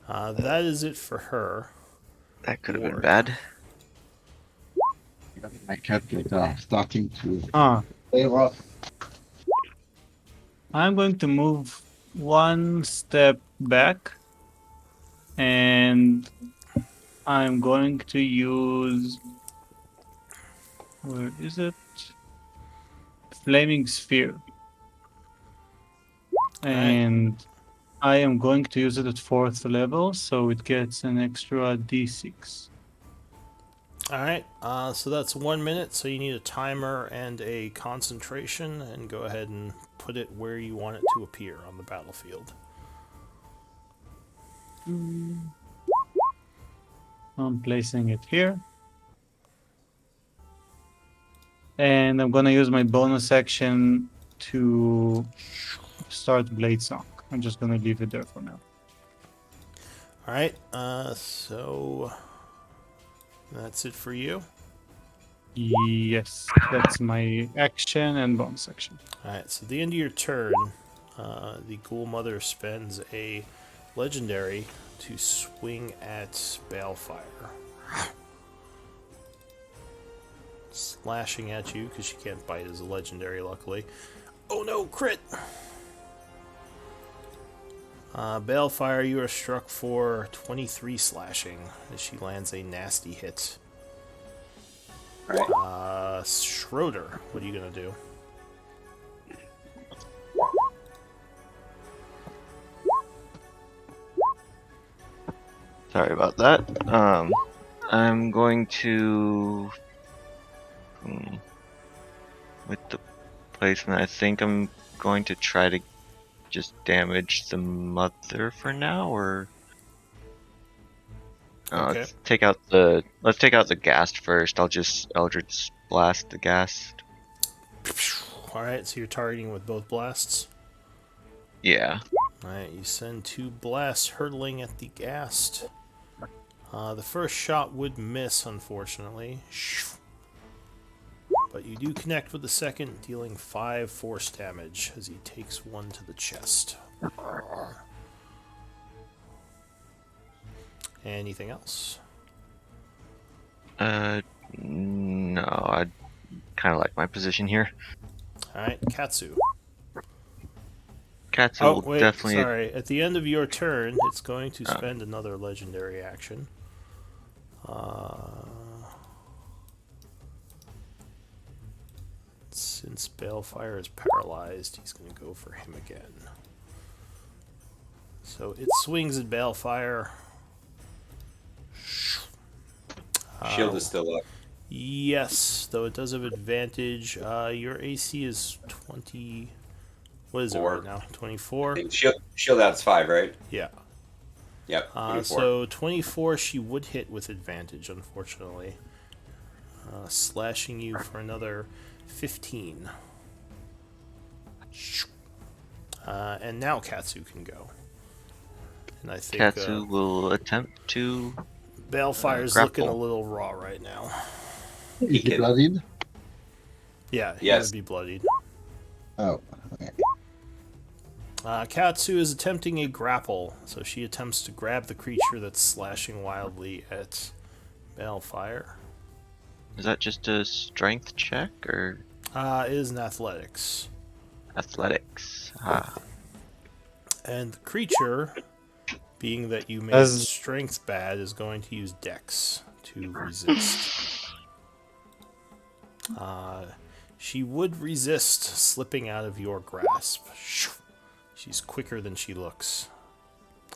That is it for her. That could have been Lord. bad. My calculator starting to Ah, play rough. I'm going to move one step back, and I'm going to use. Where is it? Flaming Sphere. And I am going to use it at 4th level, so it gets an extra d6. Alright, so that's 1 minute, so you need a timer and a concentration, and go ahead and put it where you want it to appear on the battlefield. I'm placing it here. And I'm gonna use my bonus action to start Blade Song. I'm just gonna leave it there for now. Alright, so that's it for you. Yes, that's my action and bonus action. Alright, so at the end of your turn, the Ghoul Mother spends a legendary to swing at Balefire. Slashing at you, because she can't bite as a legendary, luckily. Oh no, crit! Balefire, you are struck for 23 slashing as she lands a nasty hit. Schroeder, what are you gonna do? Sorry about that. I'm going to... with the placement, I think I'm going to try to just damage the mother for now, or... Okay. Let's take out the ghast first. I'll just Eldritch Blast the ghast. Alright, so you're targeting with both blasts. Yeah. Alright, you send 2 blasts hurtling at the ghast. The first shot would miss, unfortunately. But you do connect with the second, dealing 5 force damage as he takes 1 to the chest. Anything else? No, I kind of like my position here. Alright, Katsu. Katsu Oh, will wait, definitely... sorry. At the end of your turn, it's going to spend another legendary action. Since Balefire is paralyzed, he's going to go for him again. So it swings at Balefire. Shield is still up. Yes, though it does have advantage. Your AC is 20... What is it right now? 24? Shield out's 5, right? Yeah. Yep. 24. So 24 she would hit with advantage, unfortunately. Slashing you for another 15. And now Katsu can go. And I think Katsu will attempt to... Balefire's looking a little raw right now. Is he bloodied? Yeah, he Yes. would be bloodied. Oh, okay. Katsu is attempting a grapple, so she attempts to grab the creature that's slashing wildly at Balefire. Is that just a strength check, or It is an athletics. athletics? And the creature, being that you made As- strength bad, is going to use Dex to resist. She would resist slipping out of your grasp. She's quicker than she looks.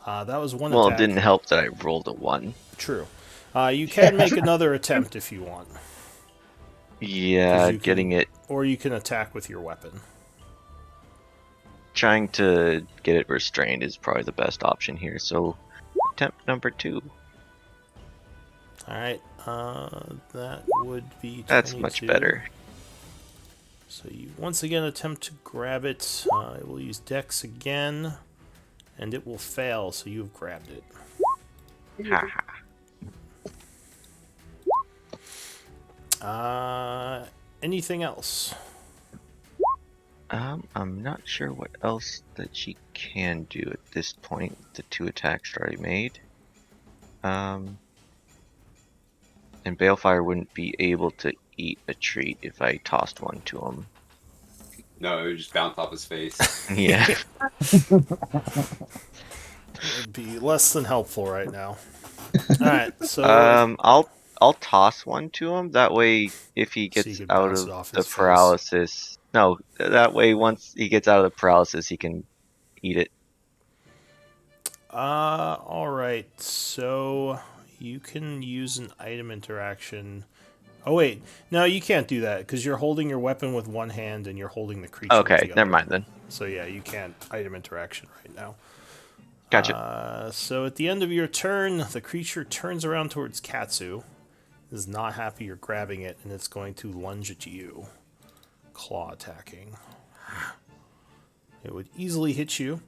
That was one Well, attack. it didn't help that I rolled a 1. True. You can make another attempt if you want. Yeah, you getting can, it, or you can attack with your weapon. trying to get it restrained is probably the best option here. So, attempt number 2. All right, that would be 22. That's much better. So you once again attempt to grab it. It will use Dex again, and it will fail. So you've grabbed it. Haha. Anything else? I'm not sure what else that she can do at this point. The 2 attacks are already made. And Balefire wouldn't be able to eat a treat if I tossed one to him. No, it would just bounce off his face. Yeah. It would be less than helpful right now. All right, so I'll toss one to him. That way, if he So you gets could out bounce of it off the his face. paralysis, no, that way once he gets out of the paralysis, he can eat it. all right. So you can use an item interaction. Oh wait, no, you can't do that because you're holding your weapon with one hand and you're holding the creature with Okay, the other. never mind then. So yeah, you can't item interaction right now. Gotcha. So at the end of your turn, the creature turns around towards Katsu, is not happy you're grabbing it, and it's going to lunge at you. Claw attacking. It would easily hit you,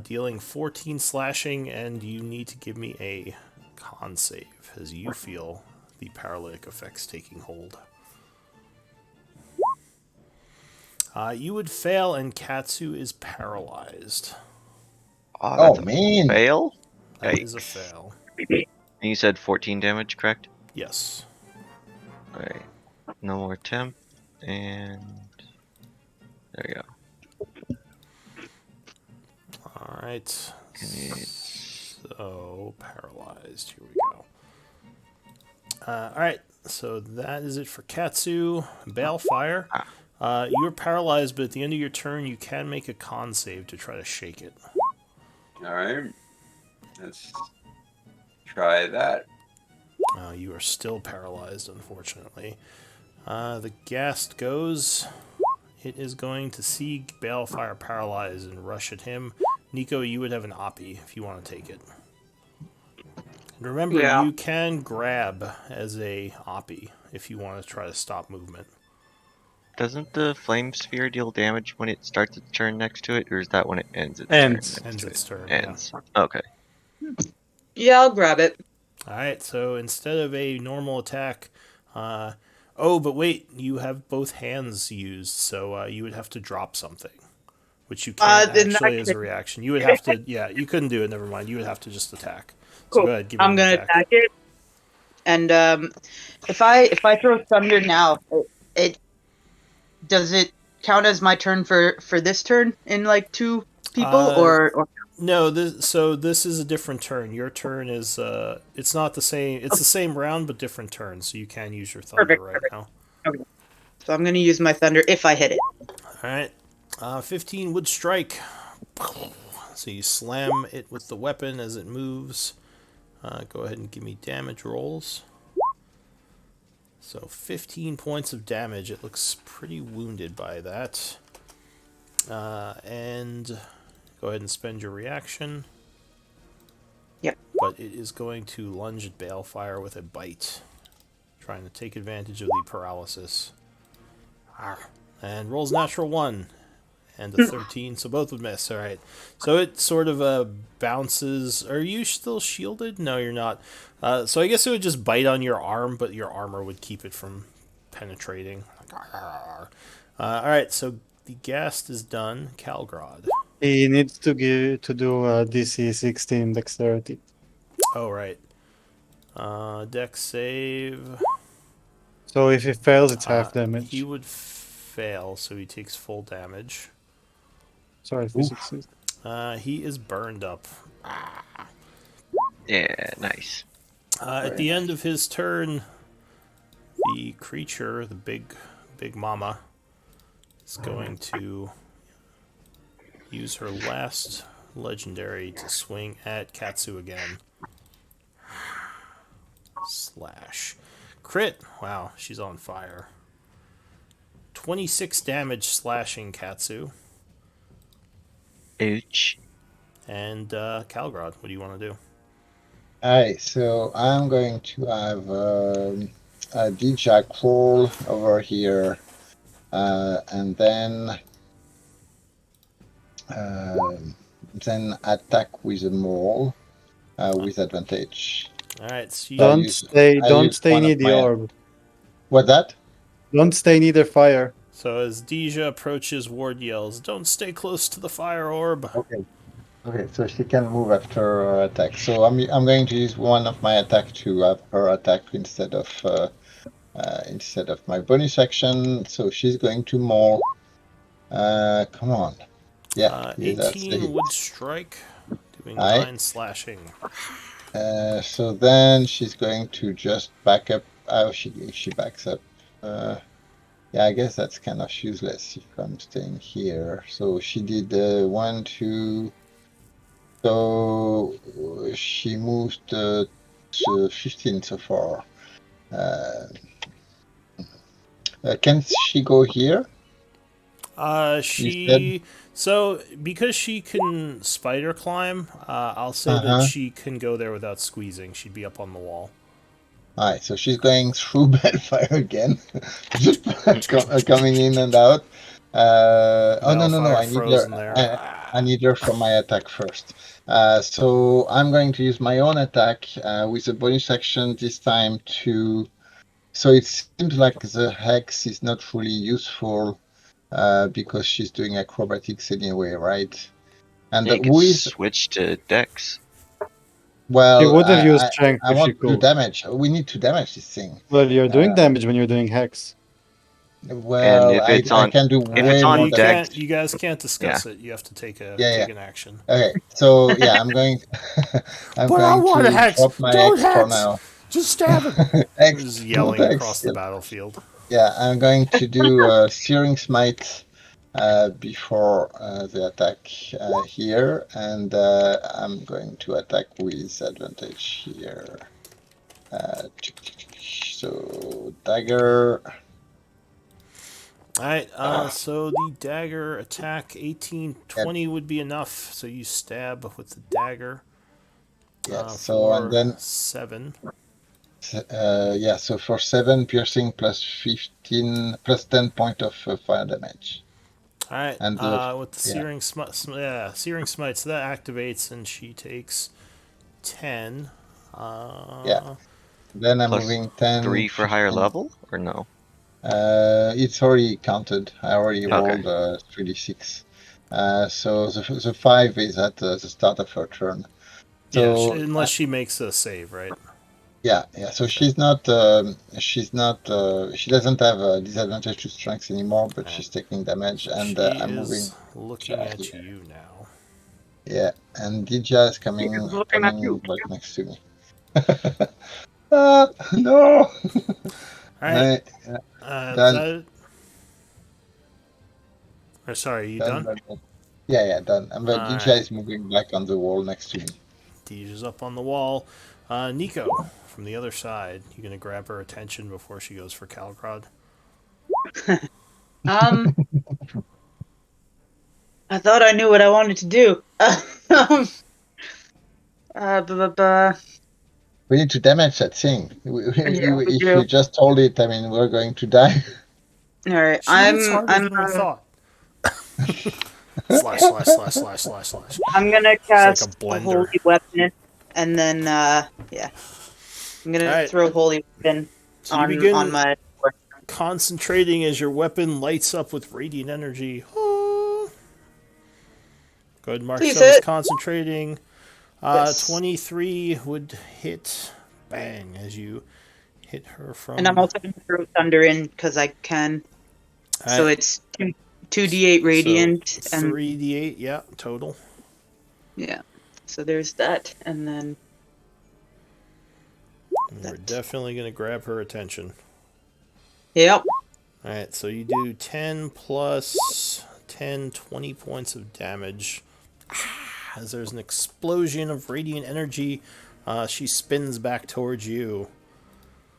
dealing 14 slashing, and you need to give me a con save as you feel the paralytic effects taking hold. You would fail, and Katsu is paralyzed. Oh, That's a man. fail? That is a Yikes. fail. And you said 14 damage, correct? Yes. Alright. No more temp. And there we go. All right. It's So, paralyzed. Here we go. All right. So, that is it for Katsu. Balefire. You are paralyzed, but at the end of your turn, you can make a con save to try to shake it. All right. Let's try that. You are still paralyzed, unfortunately. The ghast goes. It is going to see Balefire paralyzed and rush at him. Nico, you would have an Oppie if you want to take it. And remember, Yeah. you can grab as a Oppie if you want to try to stop movement. Doesn't the flame sphere deal damage when it starts its turn next to it, or is that when it ends its Ends. turn? Ends its turn, Ends. Okay. Yeah, I'll grab it. Alright, so instead of a normal attack, oh, but wait, you have both hands used, so you would have to drop something, which you can't in that actually as a reaction. You would have to, yeah, you couldn't do it, never mind. You would have to just attack. So Cool. go ahead, give me I'm an gonna attack it. And if I throw thunder now, it does it count as my turn for this turn in like 2 people or No, this is a different turn. Your turn is it's not the same. It's the same round but different turn, so you can use your thunder Perfect. now. Okay. So I'm gonna use my thunder if I hit it. All right, 15 would strike. So you slam it with the weapon as it moves. Go ahead and give me damage rolls. So 15 points of damage. It looks pretty wounded by that. And go ahead and spend your reaction. Yep. But it is going to lunge at Balefire with a bite, trying to take advantage of the paralysis. And rolls natural 1 and a 13, so both would miss. All right. So it sort of bounces. Are you still shielded? No, you're not. So I guess it would just bite on your arm, but your armor would keep it from penetrating. All right. So the ghast is done. Calgrod. He needs to do DC 16 dexterity. Oh, right. Dex save. So if he fails, it's half damage. He would fail, so he takes full damage. Sorry, physics. He is burned up. Yeah, nice. At the end of his turn, the creature, the big mama, is going to use her last legendary to swing at Katsu again. Slash. Crit! Wow, she's on fire. 26 damage slashing Katsu. Ouch. And Calgrod, what do you want to do? Alright, so I'm going to have a DJ crawl over here, and then attack with a maul with advantage. All right, so I Don't use stay. I Don't use stay one near of the my. orb. What that? Don't stay near the fire. So as Deja approaches, Ward yells, "Don't stay close to the fire orb." Okay. Okay, so she can move after her attack. So I'm going to use one of my attack to have her attack instead of my bonus action. So she's going to maul. Come on. Yeah, that's the 18 hit. would strike, doing Aye. 9 slashing. So then she's going to just back up. Oh, she backs up. Yeah, I guess that's kind of useless if I'm staying here. So she did 1, 2. So she moved to 15 so far. Can she go here? Instead? So because she can spider climb, I'll say that Uh-huh. she can go there without squeezing. She'd be up on the wall. Alright, so she's going through Bellfire again. Coming in and out. Oh, no, Balefire I need frozen her. there. I need her for my attack first. So I'm going to use my own attack with a bonus action this time to. So it seems like the hex is not really useful because she's doing acrobatics anyway, right? And Yeah, you could who is. switch to Dex. She Well, would have used strength I if she want to do could. damage. We need to damage this thing. Well, you're doing damage when you're doing hex. And Well, if it's I on can do if it's way on more You damage. Dex, can't. You guys can't discuss it. You have to take a Yeah. an action. Okay, so yeah, I'm going. I'm But I going want to a hex. drop my Don't X for hex. now. Just stab him. X, Just not yelling X. across the battlefield. Yeah, I'm going to do Searing Smite before the attack here, and I'm going to attack with advantage here. So dagger. Alright, so the dagger attack 18, 20 would be enough. So you stab with the dagger. Yes. So for and then 7. yeah. So for 7 piercing plus 15 plus 10 point of fire damage. Alright, And with the Searing Smite, Searing Smite, so that activates and she takes 10. Yeah. Then I'm plus moving 10. 3 for higher 15. level, or no? It's already counted. I already rolled 3d6. So the 5 is at the start of her turn. So unless she makes a save, right? yeah. So she's not. She doesn't have a disadvantage to strength anymore, but she's taking damage, and She I'm moving. is looking at you now. Yeah, and Dija is coming looking at you. right next to me. Ah, no. Alright, Done. Sorry, you done? Yeah, done. And the Alright. DJ is moving back on the wall next to me. Deja's up on the wall. Nico, from the other side, you gonna grab her attention before she goes for Calgrod? I thought I knew what I wanted to do. We need to damage that thing. we If do. you just hold it, I mean, we're going to die. All right, She hits harder than we thought. Slash. I'm gonna like cast a blender. Holy Weapon, and then yeah, I'm gonna Alright. throw Holy Weapon So you begin on my. concentrating as your weapon lights up with radiant energy. Oh. Go ahead and mark Please yourself as hit. concentrating. Yes. 23 would hit. Bang, as you hit her from... And I'm also gonna throw Thunder in because I can. So it's 2d8 radiant so and 3d8, yeah, total. yeah. So there's that, and then And we're definitely going to grab her attention. yep. Alright, so you do 10 plus 10, 20 points of damage. As there's an explosion of radiant energy, she spins back towards you.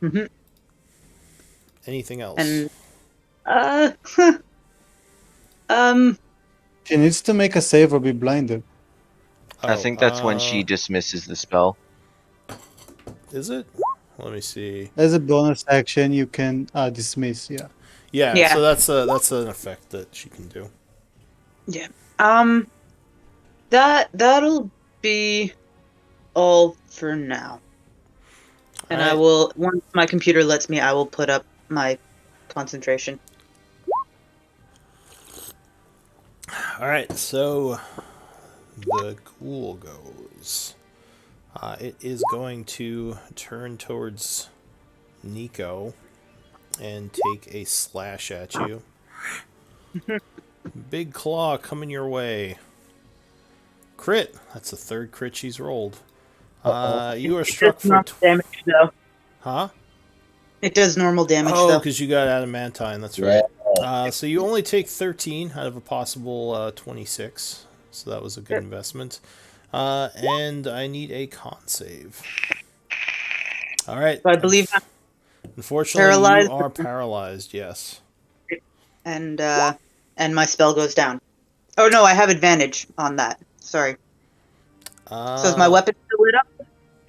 Mhm. Anything else? And Huh. She needs to make a save or be blinded. I think that's when she dismisses the spell. Is it? Let me see. As a bonus action, you can dismiss. Yeah. Yeah, Yeah. so that's an effect that she can do. Yeah. That'll be all for now. And I Alright. will, once my computer lets me, I will put up my concentration. Alright, so the ghoul goes. It is going to turn towards Nico and take a slash at you. Big claw coming your way. Crit. That's the third crit she's rolled. You are struck It does for... normal damage, though. Huh? It does normal damage, Oh, though. because you got adamantine. That's Yeah. right. So you only take 13 out of a possible 26. So that was a good investment. And I need a con save. All right. So I believe I'm Unfortunately, paralyzed. you are paralyzed. Yes. and my spell goes down. Oh no, I have advantage on that. Sorry. So is my weapon still lit up?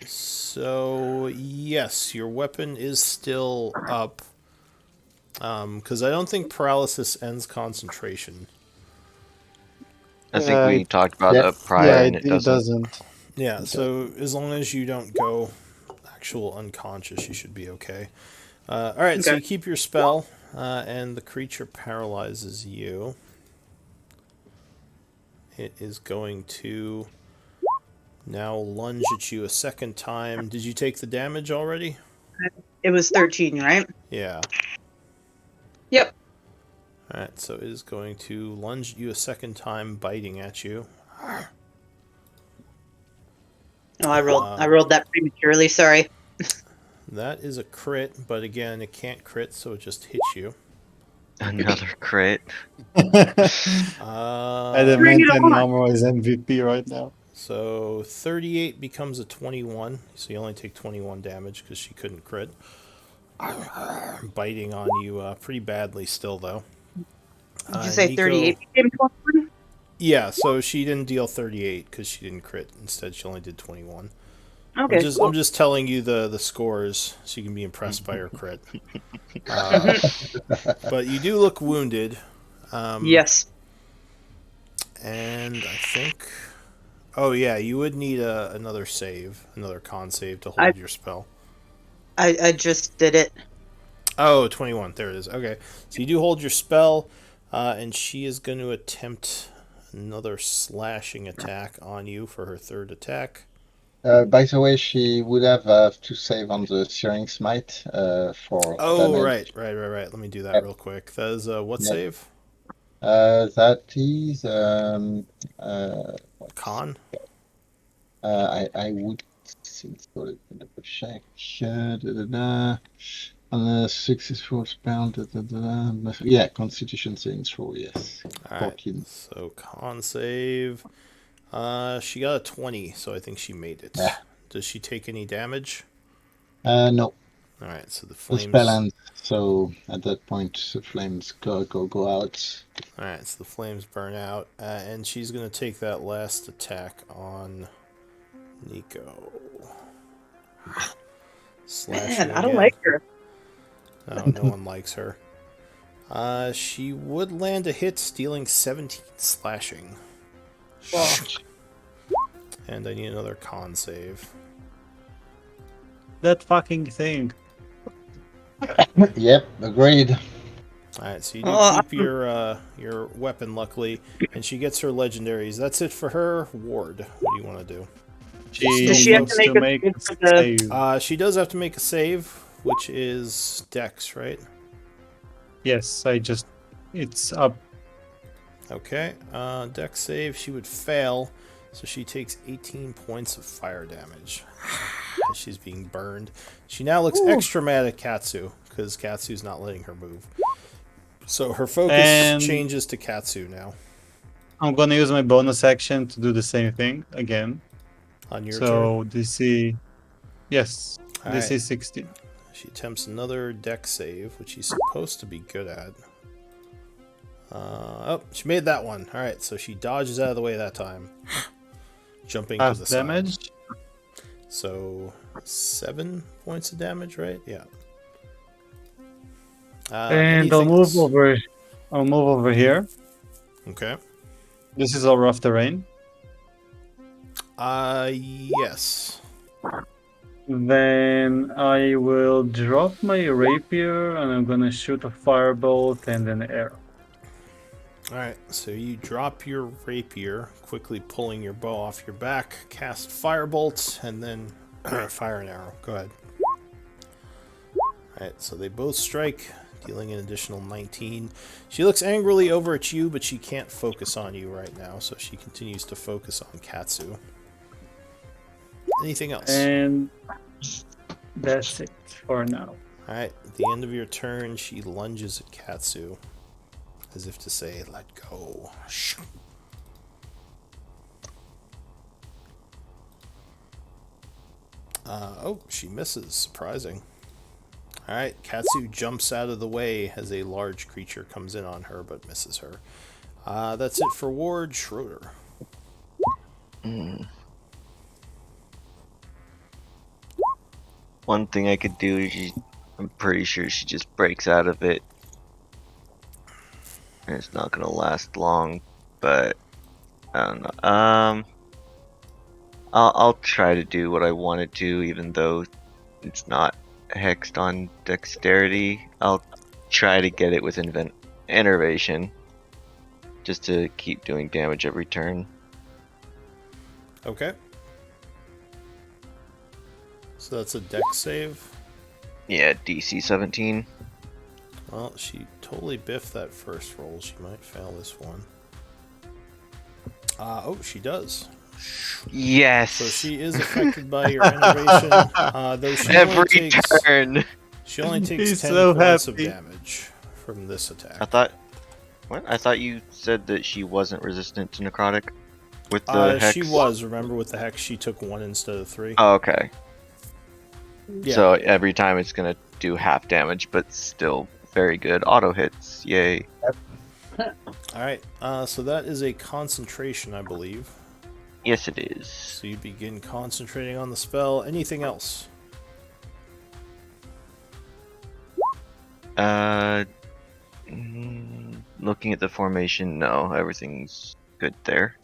So yes, your weapon is still up. Because I don't think paralysis ends concentration. I think we talked about Yeah. that prior, Yeah, and it it doesn't. doesn't. Yeah. So as long as you don't go actual unconscious, you should be okay. All right. So Okay. you keep your spell, and the creature paralyzes you. It is going to now lunge at you a second time. Did you take the damage already? It was 13, right? Yeah. Yep. Alright, so it is going to lunge at you a second time, biting at you. Oh, I rolled that prematurely. Sorry. That is a crit, but again, it can't crit, so it just hits you. Another crit. Bring it Adamantine on. armor is MVP right now. So 38 becomes a 21, so you only take 21 damage because she couldn't crit. Biting on you pretty badly still, though. Did you say Nico- 38 became 21? Yeah, so she didn't deal 38 because she didn't crit. Instead, she only did 21. Okay. I'm just telling you the scores so you can be impressed by her crit. But you do look wounded. Yes. And I think... Oh, yeah, you would need another save, another con save to hold I- your spell. I just did it. Oh, 21. There it is. Okay. So you do hold your spell, and she is going to attempt another slashing attack on you for her third attack. By the way, she would have to save on the Searing Smite for Oh, damage. right. Let me do that Yep. real quick. That is what Yep. save? That is Con? I would think so. Let me double check. On a successful spell. Yeah, Constitution saving throw. Yes, All right. 14. So con save. She got a 20, so I think she made it. Yeah. Does she take any damage? No, All right. So the the flames. spell ends. So at that point, the flames go out. All right. So the flames burn out, and she's gonna take that last attack on Nico. Slashing Man, I don't again. like her. No one likes her. She would land a hit, stealing 17 slashing. And I need another con save. That fucking thing. Yep, agreed. Alright, so you do Oh, keep your weapon, luckily, and she gets her legendaries. That's it for her. Ward, what do you want to do? She Does she have needs to make to a make save a for the- save. She does have to make a save, which is Dex, right? Yes, it's up. Okay, Dex save, she would fail, so she takes 18 points of fire damage. As she's being burned. She now looks extra mad at Katsu, because Katsu's not letting her move. So her focus And- changes to Katsu now. I'm gonna use my bonus action to do the same thing again. On your turn. So DC, yes, All DC right. 16. She attempts another Dex save, which she's supposed to be good at. Oh, she made that one. All right, so she dodges out of the way that time, jumping to Half the side. damage. So 7 points of damage, right? Yeah. And I'll anything move else? over. I'll move over here. Okay. This is all rough terrain. Yes. Then I will drop my rapier and I'm gonna shoot a firebolt and an arrow. All right, so you drop your rapier, quickly pulling your bow off your back, cast firebolt, and then fire an arrow. Go ahead. All right, so they both strike, dealing an additional 19. She looks angrily over at you, but she can't focus on you right now, so she continues to focus on Katsu. Anything else? And that's it for now. All right, at the end of your turn, she lunges at Katsu, as if to say, let go. Oh, she misses. Surprising. All right, Katsu jumps out of the way as a large creature comes in on her, but misses her. That's it for Ward. Schroeder. One thing I could do is I'm pretty sure she just breaks out of it. And it's not gonna last long, but I don't know. I'll try to do what I want to do, even though it's not hexed on dexterity. I'll try to get it with innervation, just to keep doing damage every turn. Okay. So that's a dex save. Yeah, DC 17. Well, she totally biffed that first roll. She might fail this one. Oh, she does. Yes. So she is affected by your innovation, though she only Every takes, turn. she only takes He's 10 so points happy. of damage from this attack. I thought. What? I thought you said that she wasn't resistant to necrotic with the hex. She was. Remember, with the hex, she took 1 instead of 3. Oh, okay. Yeah. So every time it's gonna do half damage, but still very good auto hits. Yay. All right. So that is a concentration, I believe. Yes, it is. So you begin concentrating on the spell. Anything else? Looking at the formation, no, everything's good there.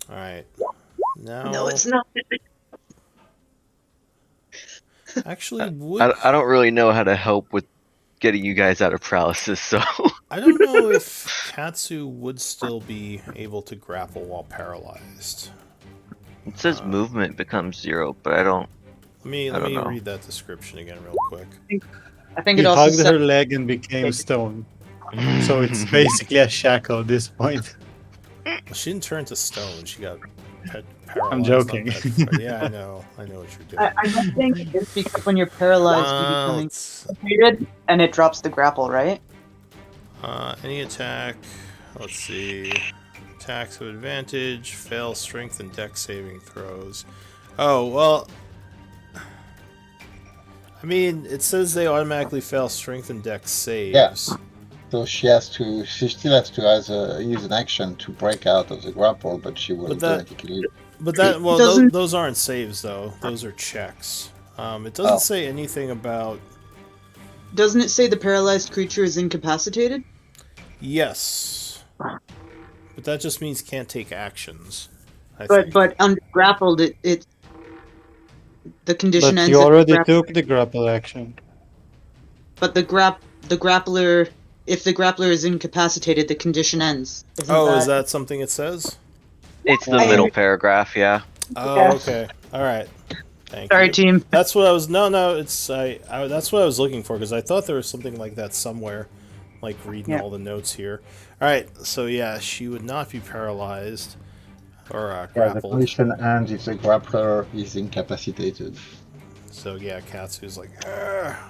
All right. Now, No, it's not. actually, would I don't really know how to help with getting you guys out of paralysis, so. I don't know if Katsu would still be able to grapple while paralyzed. It says movement becomes 0, but I don't. Let me I don't know. read that description again real quick. I think He it also hugged said her leg and became stone. So it's basically a shackle at this point. Well, she didn't turn to stone. She got paralyzed. I'm joking. Yeah, I know what you're doing. I don't think it's because when you're paralyzed, you become Let's- incapacitated, and it drops the grapple, right? any attack. Let's see. Attacks of advantage. Fail strength and dex saving throws. Oh, well. I mean, it says they automatically fail strength and dex saves. Yeah. So she still has to use an action to break out of the grapple, but she will But that- automatically. But that, well, Doesn't- those aren't saves, though. Those are checks. It doesn't Oh. say anything about... Doesn't it say the paralyzed creature is incapacitated? Yes. But that just means can't take actions. I But think. but under grappled, it the condition But ends. you at the already grapple. took the grapple action. But the grappler, if the grappler is incapacitated, the condition ends. Is that something it says? It's the I- middle paragraph, yeah. Oh, Yeah. okay. All right. Thank Sorry, you. team. That's what I was. No. It's that's what I was looking for because I thought there was something like that somewhere, like reading Yeah. all the notes here. All right. So yeah, she would not be paralyzed or Yeah, the grappled. condition ends if the grappler is incapacitated. So yeah, Katsu's like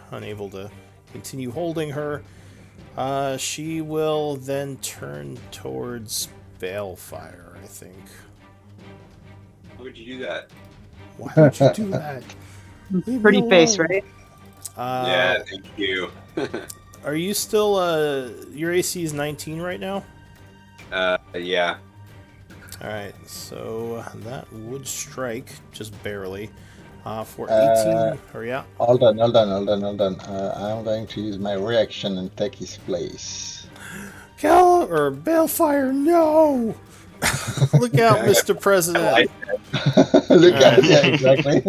unable to continue holding her. She will then turn towards Balefire, I think. How would you do that? Why would you do that? Leave me Pretty face, alone. right? Yeah, thank you. are you still your AC is 19 right now? Yeah. All right, so that would strike just barely. For 18, or yeah. Hold on. I'm going to use my reaction and take his place. Balefire, no! Look out, Mr. President. Look All at right. yeah, exactly.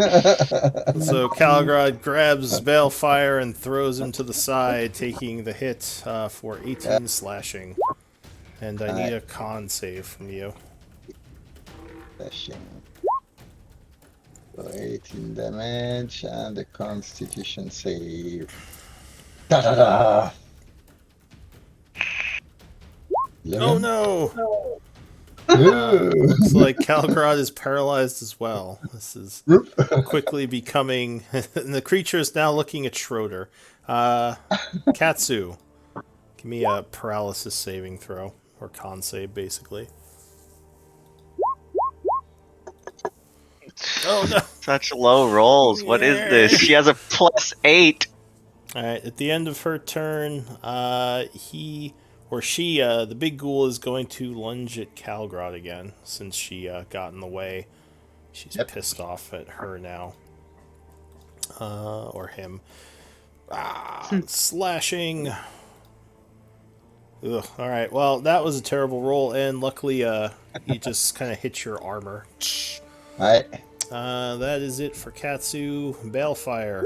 So Calgrad grabs Balefire and throws him to the side, taking the hit for 18 slashing. And I need a con save from you. So 18 damage and a Constitution save. Da-da-da! Oh no! Ooh. Looks like Calgrad is paralyzed as well. This is quickly becoming... the creature is now looking at Schroeder. Katsu, give me a paralysis saving throw. Or con save, basically. Oh no! Such low rolls. What is this? She has a +8. Alright, at the end of her turn, he or she, the big ghoul, is going to lunge at Calgrad again, since she got in the way. She's pissed off at her now. Or him. Slashing. Ugh, alright, well, that was a terrible roll, and luckily, you just kind of hit your armor. Alright. That is it for Katsu. Balefire.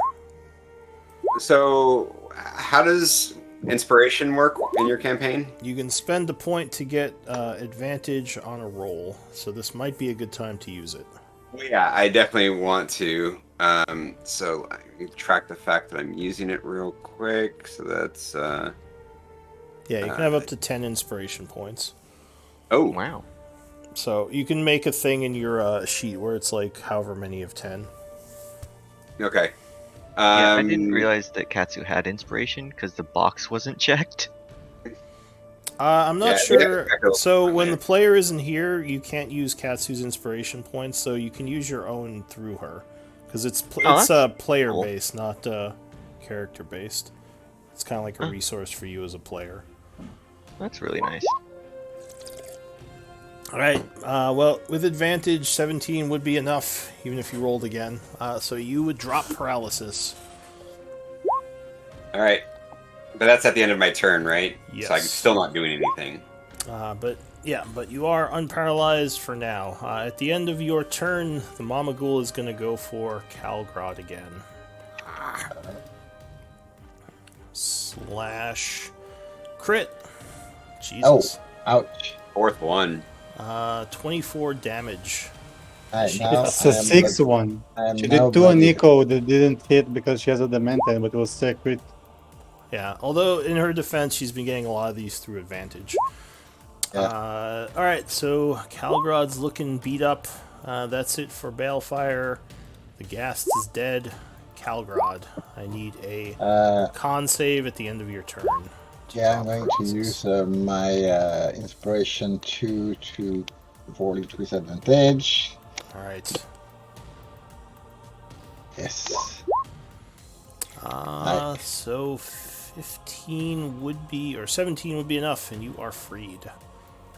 So, how does inspiration work in your campaign? You can spend a point to get advantage on a roll, so this might be a good time to use it. Well, yeah, I definitely want to. So I can track the fact that I'm using it real quick. So that's. Yeah, you can have up to 10 inspiration points. Oh, Wow. So you can make a thing in your sheet where it's like however many of 10. okay. Yeah, I didn't realize that Katsu had inspiration because the box wasn't checked. I'm not Yeah, sure. yeah, So when the player isn't here, you can't use Katsu's inspiration points, so you can use your own through her. Because it's player-based, not character-based. It's kind of like a resource for you as a player. That's really nice. Alright, well, with advantage, 17 would be enough, even if you rolled again. So you would drop paralysis. All right, but that's at the end of my turn, right? Yes. So I'm still not doing anything. But you are unparalyzed for now. At the end of your turn, the Mama Ghoul is going to go for Calgrad again. Slash crit. Jesus. Oh, ouch. Fourth one. 24 damage. Alright, now It's a 6-1. She did 2 on Nico that didn't hit because she has a Demented, but it was still crit. Yeah, although in her defense, she's been getting a lot of these through advantage. Yeah. Alright, so Calgrad's looking beat up. That's it for Balefire. The Ghast is dead. Calgrad, I need a con save at the end of your turn. Yeah, I'm going to use my inspiration 2 to roll it with advantage. Alright. Yes. So 15 would be, or 17 would be enough, and you are freed.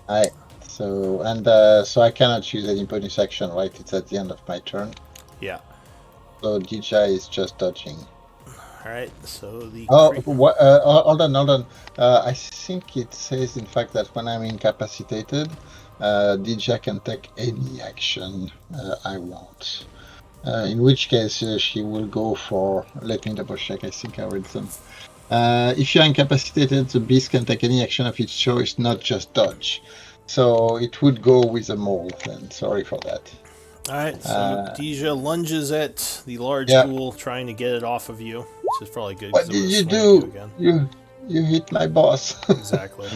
Alright, so, so I cannot choose any bonus action, right? It's at the end of my turn. Yeah. So DJ is just dodging. Alright, so the... hold on. I think it says, in fact, that when I'm incapacitated, DJ can take any action I want. In which case, she will go for... Let me double check, I think I read them. If you're incapacitated, the beast can take any action of its choice, not just dodge. So it would go with a mole, then. Sorry for that. Alright, so Deja lunges at the large ghoul, trying to get it off of you, which is probably good. What did you do? You hit my boss. Exactly.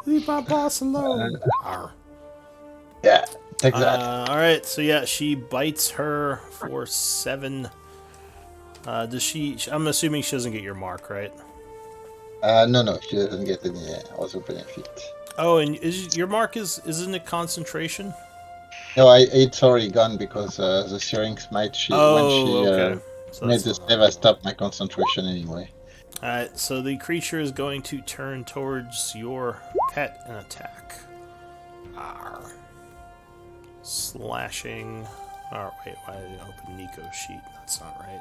Leave my boss alone. Yeah, take that. Alright, so yeah, she bites her for 7. Does she... I'm assuming she doesn't get your mark, right? No, she doesn't get any other benefit. Oh, and your mark isn't it concentration? No, it's already gone because the Searing Smite, when she okay. So made the save, I stopped my concentration anyway. Alright, so the creature is going to turn towards your pet and attack. Arr. Slashing. Oh, wait, why did I open Nico's sheet? That's not right.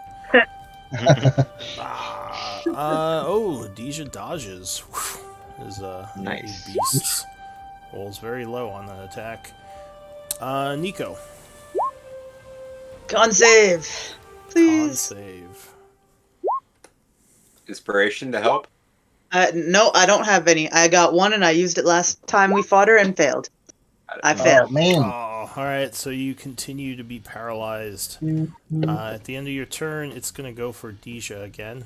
Deja dodges. Whew. Is Nice. beasts. Rolls very low on that attack. Nico. Con save, Con please. save. Inspiration to help. No, I don't have any. I got one, and I used it last time we fought her and failed. I failed. Oh man. Oh, alright, so you continue to be paralyzed. At the end of your turn, it's going to go for Deja again.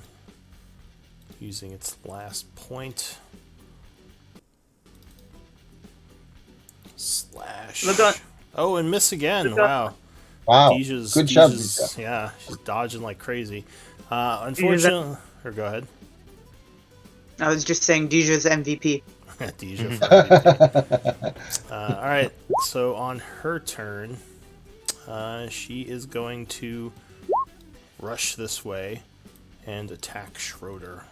Using its last point. Slash. Look on. Oh, and miss again. Look on. Wow. Wow. Deja's, Good job, Deja's- Deja. Yeah, she's dodging like crazy. Unfortunately, or go ahead. I was just saying Deja's MVP. Deja. for MVP. All right. So on her turn, she is going to rush this way and attack Schroeder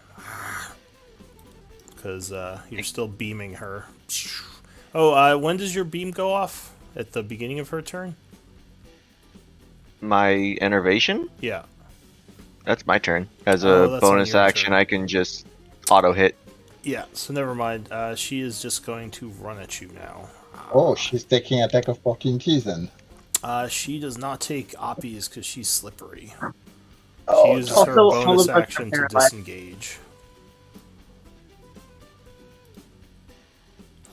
because you're still beaming her. Oh, when does your beam go off? At the beginning of her turn? My innervation? Yeah. That's my turn. As Oh, a that's on bonus your action, turn. I can just auto hit. Yeah. So never mind. She is just going to run at you now. Oh, she's taking attack of opportunities then. She does not take Oppies because she's slippery. She Oh, uses no. her Also, all bonus of us are action to paralyzed. disengage.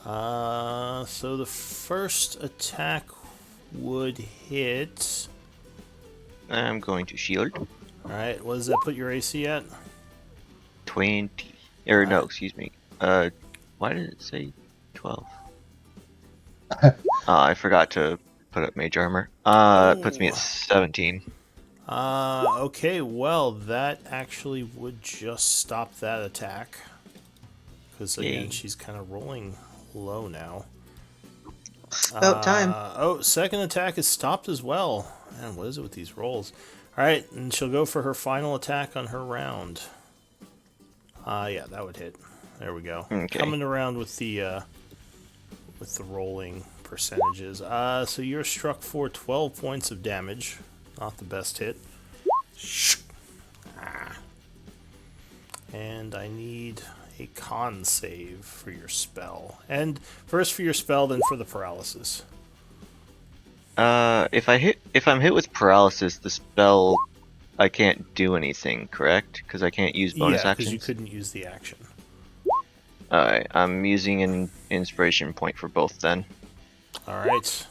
So the first attack would hit. I'm going to shield. Alright, what does that put your AC at? 20. Or no, Alright. excuse me. Why did it say 12? I forgot to put up mage armor. It puts me at Oh. 17. Okay, well, that actually would just stop that attack. Because again, Yay. she's kind of rolling low now. About time. Second attack is stopped as well. Man, what is it with these rolls? Alright, and she'll go for her final attack on her round. Yeah, that would hit. There we go. Okay. Coming around with the rolling percentages. So you're struck for 12 points of damage. Not the best hit. And I need a con save for your spell. And first for your spell, then for the paralysis. If I'm hit with paralysis, the spell, I can't do anything, correct? Because I can't use bonus Yeah, because actions. you couldn't use the action. Alright, I'm using an inspiration point for both then. Alright.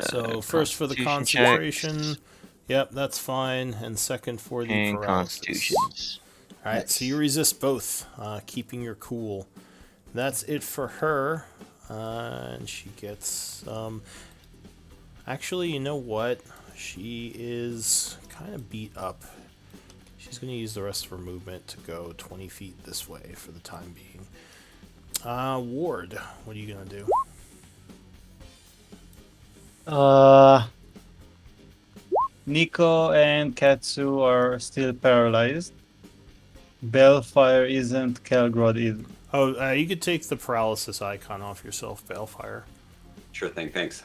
So first for the Constitution concentration. checks Yep, that's fine. And second for the and paralysis. constitutions. Alright, so you resist both, keeping your cool. That's it for her. And she gets... actually, you know what? She is kind of beat up. She's going to use the rest of her movement to go 20 feet this way for the time being. Ward, what are you going to do? Nico and Katsu are still paralyzed. Bellfire isn't Kelgrod either. Oh, you could take the paralysis icon off yourself, Balefire. Sure thing. Thanks.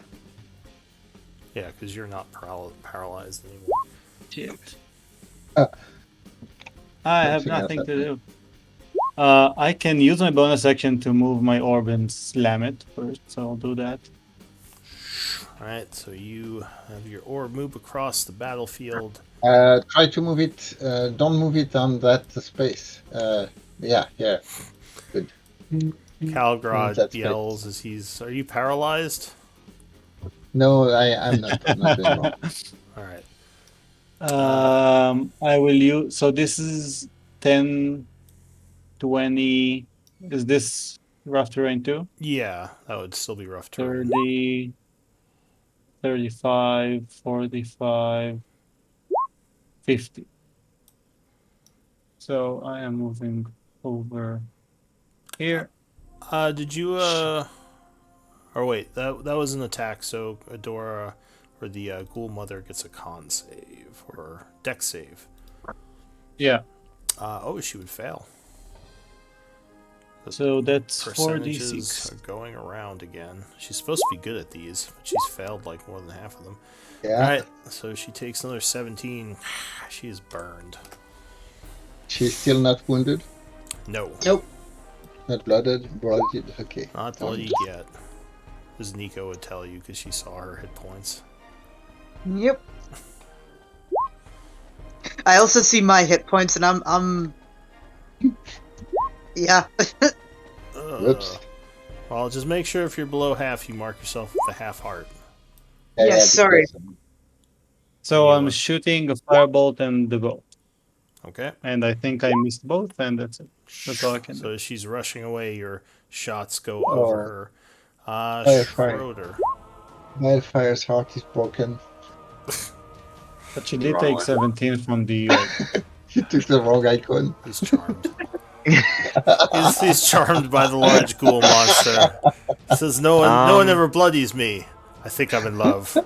Yeah, because you're not paralyzed anymore. Shit. I have Something else nothing to happened. do. I can use my bonus action to move my orb and slam it first, so I'll do that. Alright, so you have your orb move across the battlefield. Try to move it. Don't move it on that space. Yeah. Good. Calgrod That's yells as he's... Are you paralyzed? No, I'm not. I'm not doing wrong. Alright. I will use. So this is 10, 20. Is this rough terrain too? Yeah, that would still be rough terrain. 30, 35, 45, 50. So I am moving over here. Did you, Or wait, that was an attack, so Adora, or the Ghoul Mother gets a con save, or deck save. Yeah. She would fail. The So that's percentages 4d6. are going around again. She's supposed to be good at these, but she's failed like more than half of them. Yeah. Alright, so she takes another 17. She is burned. She's still not wounded, No, Nope. not blooded. Okay. not bloodied yet. As Nico would tell you, because she saw her hit points. Yep. I also see my hit points, and I'm. Yeah. Whoops. Well, just make sure if you're below half, you mark yourself with a half heart. Yes, sorry. So You I'm are- shooting a firebolt and the bow. Okay. And I think I missed both, and that's it. That's all I can So do. as she's rushing away, your shots go Oh. over her. Fire. Schroeder. Wildfire's heart is broken. But she The did wrong take one. 17 from the orc. You took the wrong icon. He's charmed. he's charmed by the large ghoul monster. He says, "No one ever bloodies me. I think I'm in love."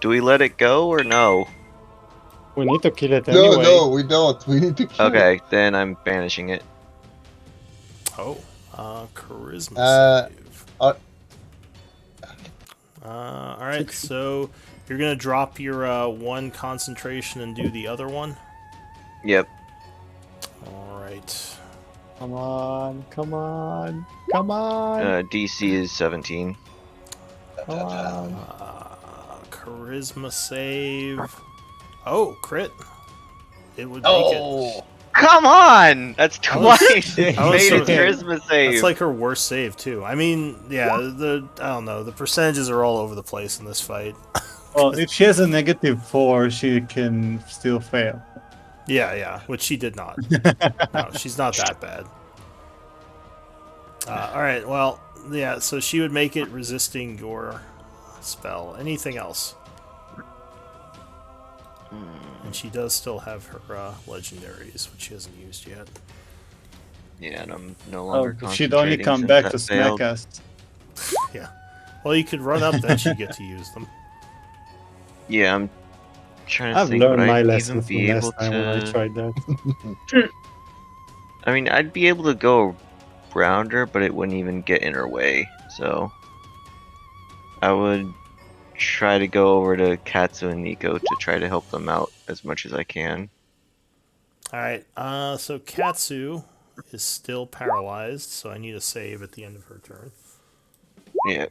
Do we let it go or no? We need to kill it No, anyway. no, we don't. We need to kill it. Okay, then I'm banishing it. Oh, charisma Uh, save. uh, All right, so you're gonna drop your one concentration and do the other one. Yep. All right. Come on, come on, come on, DC is 17. come on. Charisma save. Oh, crit. It would make Oh, Come on! That's I was- twice! It I was made a so- charisma it. save. That's like her worst save too. I mean, yeah, I don't know. The percentages are all over the place in this fight. Well, if she has a -4, she can still fail. Yeah, which she did not. No, she's not that bad. All right, well, yeah, so she would make it resisting your spell. Anything else? And she does still have her legendaries, which she hasn't used yet. Yeah, and I'm no Oh, longer if she'd only concentrating come since back that to smack failed. us. Yeah. Well, you could run up, then she'd get to use them. Yeah, I'm trying to I've think. learned would my I lesson even from be able last time when I to? tried that. I mean, I'd be able to go around her, but it wouldn't even get in her way. So I would try to go over to Katsu and Nico to try to help them out as much as I can. All right, so Katsu is still paralyzed, so I need a save at the end of her turn. Yeah.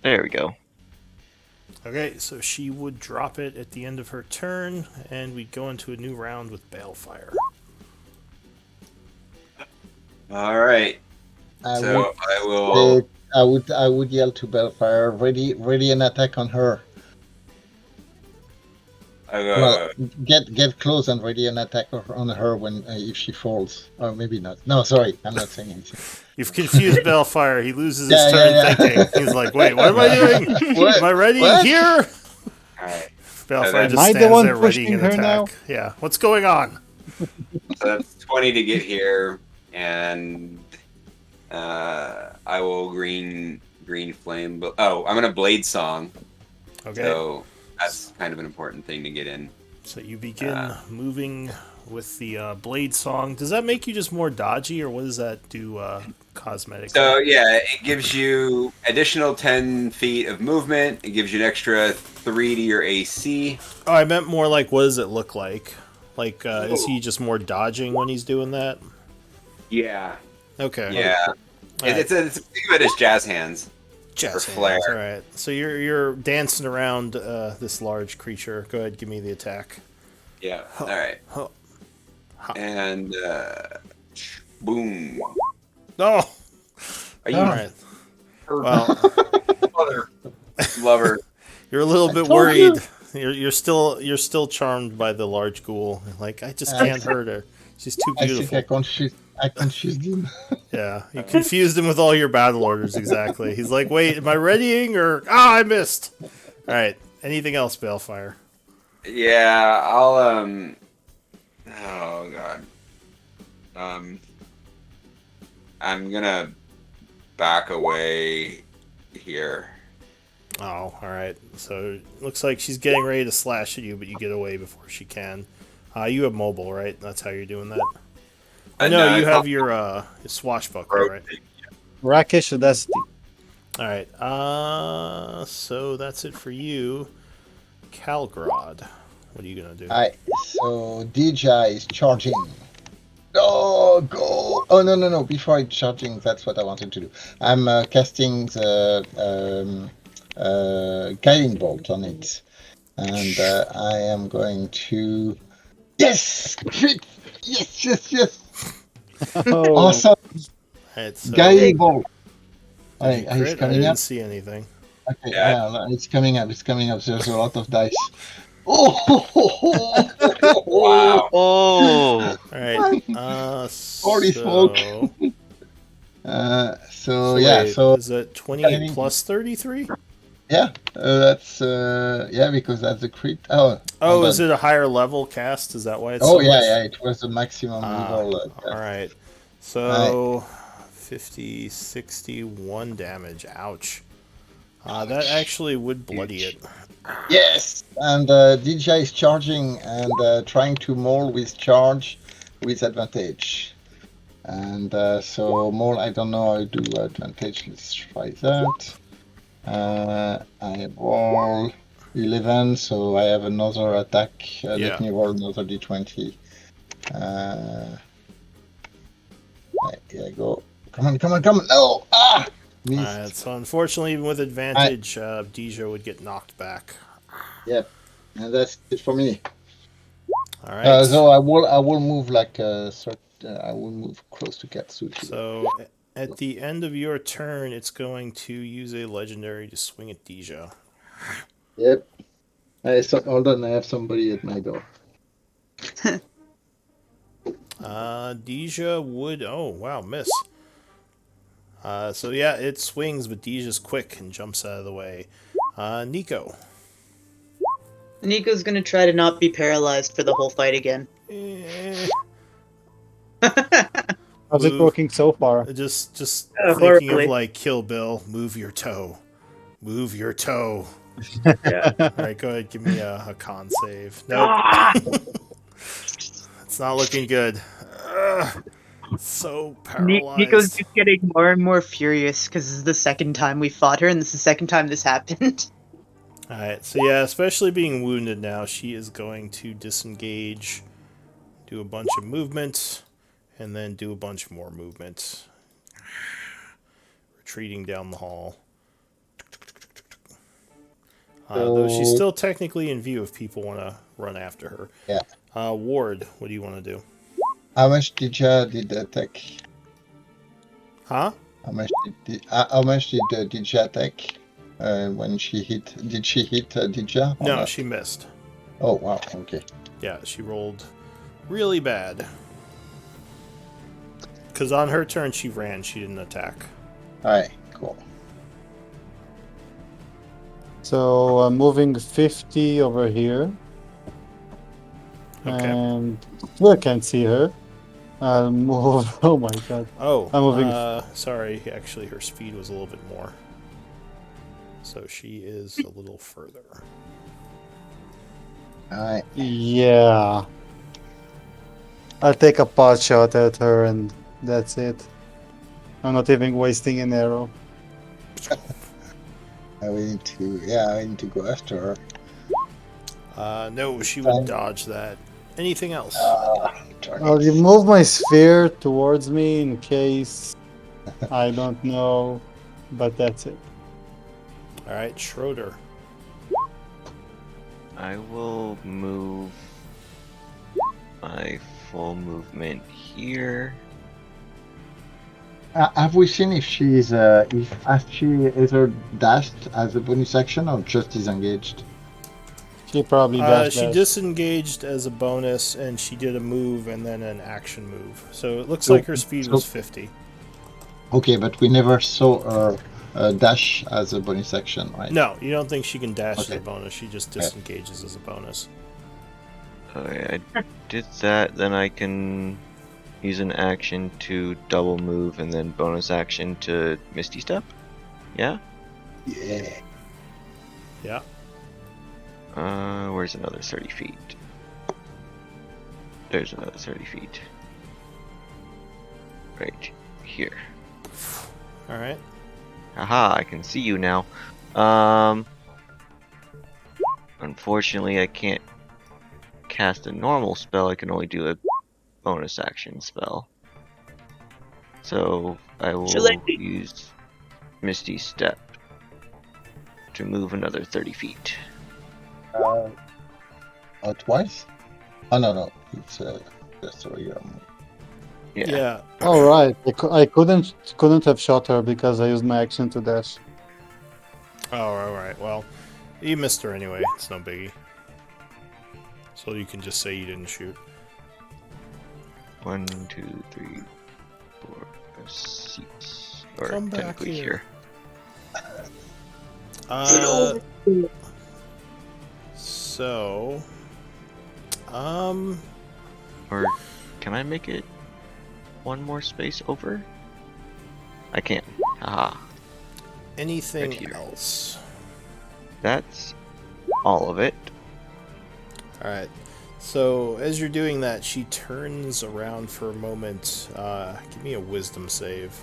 There we go. Okay, so she would drop it at the end of her turn, and we'd go into a new round with Balefire. All right. I So would I will. say- I would yell to Bellfire, ready an attack on her. Well, get close and ready an attack on her when if she falls, or maybe not. No, sorry, I'm not saying anything. You've confused Balefire. He loses his Yeah, turn yeah. thinking. He's like, wait, what am I doing? What? Am I ready What? here? All right. Balefire Am just I the stands one there readying pushing an her attack. now? Yeah, what's going on? So that's 20 to get here, and I will green flame. Oh, I'm gonna blade song. Okay, So that's kind of an important thing to get in. so you begin moving with the blade song. Does that make you just more dodgy, or what does that do cosmetically? So yeah, it gives you additional 10 feet of movement. It gives you an extra 3 to your AC. Oh, I meant more like, what does it look like? Like, is he just more dodging when he's doing that? Yeah. Okay. Yeah. Alright. It's think of it as jazz hands. Jazz or flare. hands, all right. So you're dancing around this large creature. Go ahead, give me the attack. Yeah. All right. Huh. And boom. No. Are you All right. Well, mother lover? you're a little bit told worried. You're still charmed by the large ghoul. Like, I just can't hurt her. She's too I think beautiful. I confused him. Yeah, you confused him with all your battle orders. Exactly. He's like, wait, am I readying or I missed? All right. Anything else, Balefire? Yeah. I'll Oh god. I'm gonna back away here. Oh, all right. So looks like she's getting ready to slash at you, but you get away before she can. You have mobile, right? That's how you're doing that. Oh, no, No, you it's have not your swashbuckler, broke. right? Rakish Audacity. All right. So that's it for you, Calgrod. What are you gonna do? Alright, so Dija is charging. Oh, go! Oh, no. Before I charging, that's what I wanted to do. I'm casting the guiding bolt on it. And I am going to... Yes! Crit! Yes! Oh, Awesome! All right. So Guiding bolt. did you It's crit? I coming didn't up. see anything. Okay, Yeah. yeah, it's coming up. There's a lot of dice. Oh! Wow. Oh, All right. Holy smoke! So So yeah, wait, so is that 28 guiding, plus 33? yeah, that's yeah, because that's a crit. Oh, Oh, hold is on. it a higher level cast? Is that why it's Oh so yeah, much? it was the maximum level. All right. Alright. So 50, 61 damage. Ouch. That actually would bloody it. Yes, and DJ is charging and trying to maul with charge with advantage. And so maul, I don't know how to do advantage. Let's try that. I roll 11, so I have another attack. Yeah. Let me roll another d20. Here I go. Come on. No! Ah! Missed. Alright, so unfortunately, even with advantage, Deja would get knocked back. Yep. And that's it for me. Alright. So I will move like I will move close to Katsushi. So at the end of your turn, it's going to use a legendary to swing at Deja. Yep. Hold on, I have somebody at my door. Deja would. Oh, wow, miss. So yeah, it swings, but Deja's quick and jumps out of the way. Nico. Nico's gonna try to not be paralyzed for the whole fight again. Eh, how's it Move. working so far? just thinking of Horribly. like Kill Bill. Move your toe. Move your toe. Yeah. All right, go ahead. Give me a con save. Nope. It's not looking good. So paralyzed. Nico's just getting more and more furious because this is the second time we fought her, and this is the second time this happened. Alright, so yeah, especially being wounded now, she is going to disengage, do a bunch of movement, and then do a bunch more movement. Retreating down the hall. Though she's still technically in view if people want to run after her. Yeah. Ward, what do you want to do? How much did attack? Huh? How much did Dija attack when she hit? Did she hit Dija? or No, not? she missed. Oh wow. Okay. Yeah, she rolled really bad. Because on her turn she ran, she didn't attack. All right. Cool. So I'm moving 50 over here. Okay. And still can't see her. I'll move. Oh my god. Oh, I'm moving. sorry. Actually, her speed was a little bit more. So she is a little further. All right. Yeah. I'll take a pot shot at her and that's it. I'm not even wasting an arrow. I need to go after her. No, she would dodge that. Anything else? Darn I'll it. remove my sphere towards me in case I don't know, but that's it. All right, Schroeder. I will move my full movement here. Have we seen if she is has she either dashed as a bonus action or just disengaged? She probably dashed. She disengaged as a bonus, and she did a move and then an action move. So it looks So- like her speed was so- 50. Okay, but we never saw her dash as a bonus action, right? No, you don't think she can dash as Okay. a bonus. She just disengages as a bonus. Okay, I did that, then I can use an action to double move and then bonus action to Misty Step? Yeah? Yeah. Yeah. Where's another 30 feet? There's another 30 feet. Right here. All right. Haha, I can see you now. Unfortunately, I can't cast a normal spell. I can only do a bonus action spell. So I will Shillelagh. use Misty Step to move another 30 feet. Oh, twice? Oh, no. It's just a regular move. Yeah. All right. I couldn't have shot her because I used my action to dash. Oh, all right. Well, you missed her anyway. It's no biggie. So you can just say you didn't shoot. 1, 2, 3, 4, 5, 6. Or Come back technically here. here. So, Or can I make it one more space over? I can. Haha. anything Right here. else? That's all of it. All right. So as you're doing that, she turns around for a moment. Give me a wisdom save.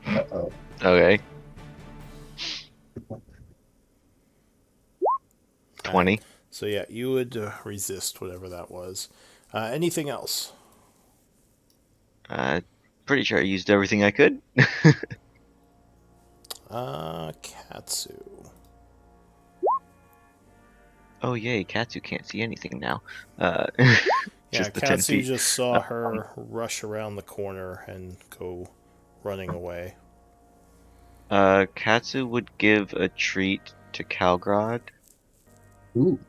Uh-oh. Okay. 20. So yeah, you would resist whatever that was. Anything else? Pretty sure I used everything I could. Katsu. Oh yay, Katsu can't see anything now. Yeah, just the 10 Katsu feet. just saw her rush around the corner and go running away. Katsu would give a treat to Calgrod. Ooh.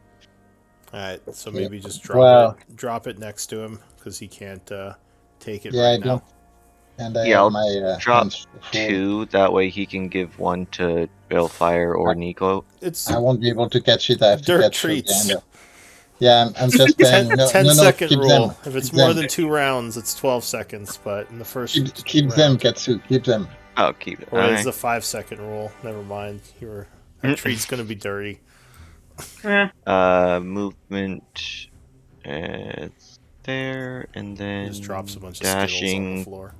Alright, so Yeah. maybe just Well- drop it next to him, because he can't take it Yeah, I right now. don't. And I Yeah, have I'll my drop hands full. 2, that way he can give 1 to Balefire or Nico. It's I won't be able to catch it. I have to dirt catch treats. the Yeah, I'm just saying. 10, No, 10 no, second keep rule. them. If it's keep more them. than 2 rounds, it's 12 seconds, but in the first Keep them, round... Katsu. Keep them. Oh, keep it. Oh, wait, it's Alright. the 5-second rule. Never mind. That treat's gonna be dirty. Movement. It's there, and then Just drops a bunch of Skittles on the dashing. floor.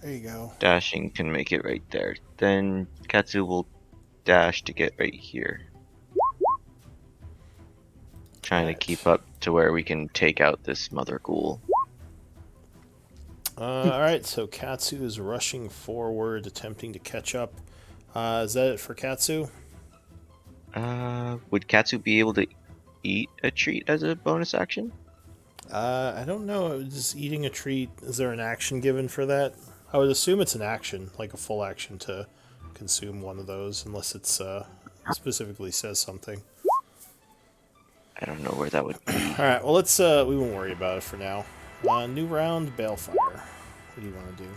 There you go. Dashing can make it right there. Then Katsu will dash to get right here. Trying Right. to keep up to where we can take out this mother ghoul. Alright, so Katsu is rushing forward, attempting to catch up. Is that it for Katsu? Would Katsu be able to eat a treat as a bonus action? I don't know. Just eating a treat, is there an action given for that? I would assume it's an action, like a full action to consume one of those, unless it's specifically says something. I don't know where that would be. Alright, well, let's, we won't worry about it for now. New round, Balefire. What do you want to do?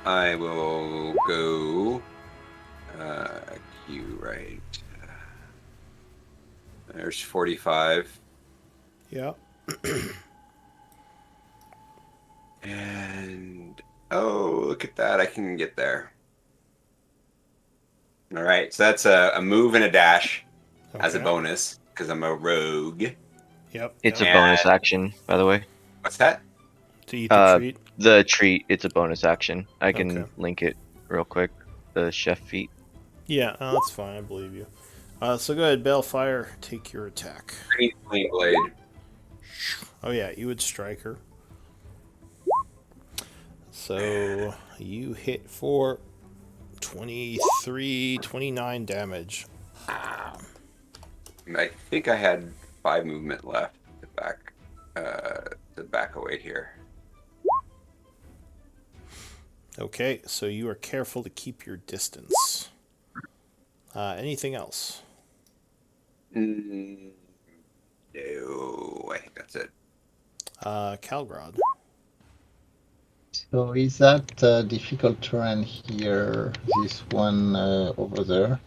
I will go Q right. There's 45. Yeah. And oh, look at that. I can get there. All right. So that's a move and a dash as a Okay. bonus because I'm a rogue. Yep. It's a yep. bonus action, by the way. What's that? To eat the treat. The treat, it's a bonus action. I can Okay. link it real quick. The chef feat. Yeah, that's fine. I believe you. So go ahead, Balefire. Take your attack. Green flame blade. Oh yeah, you would strike her. So you hit for 29 damage. I think I had 5 movement left to back away here. Okay, so you are careful to keep your distance. Anything else? No, I think that's it. Calgrod. So is that difficult terrain here? This one over there?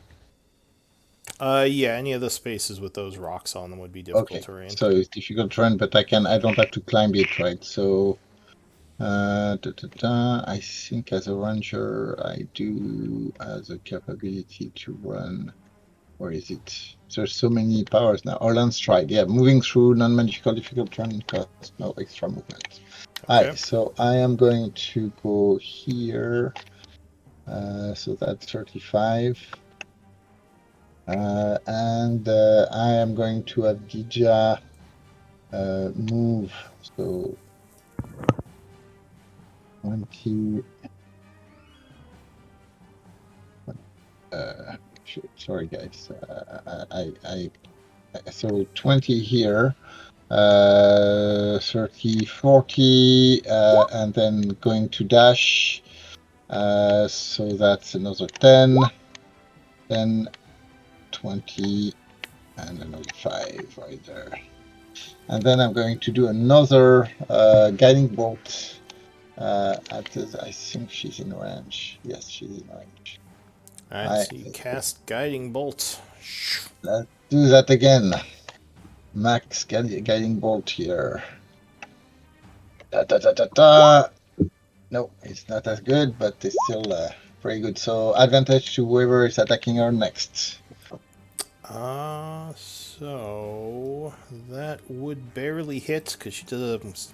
Yeah, any of the spaces with those rocks on them would be difficult Okay. terrain. So it's difficult terrain, but I don't have to climb it, right? So I think as a ranger, I do has a capability to run. Where is it? There's so many powers now. Orlan stride. Yeah, moving through non-magical difficult terrain costs no extra movement. Okay. Alright, so I am going to go here. So that's 35. And I am going to have Dija move. So 20. Shit, sorry guys. So 20 here. 30, 40, and then going to dash. So that's another 10, 10, 20, and another 5 right there. And then I'm going to do another guiding bolt. I think she's in range. Yes, she's in range. Alright, so you cast Guiding Bolt. Let's do that again. Max guiding bolt here. Da, da, da, da, da. No, it's not as good, but it's still pretty good. So advantage to whoever is attacking her next. So that would barely hit because she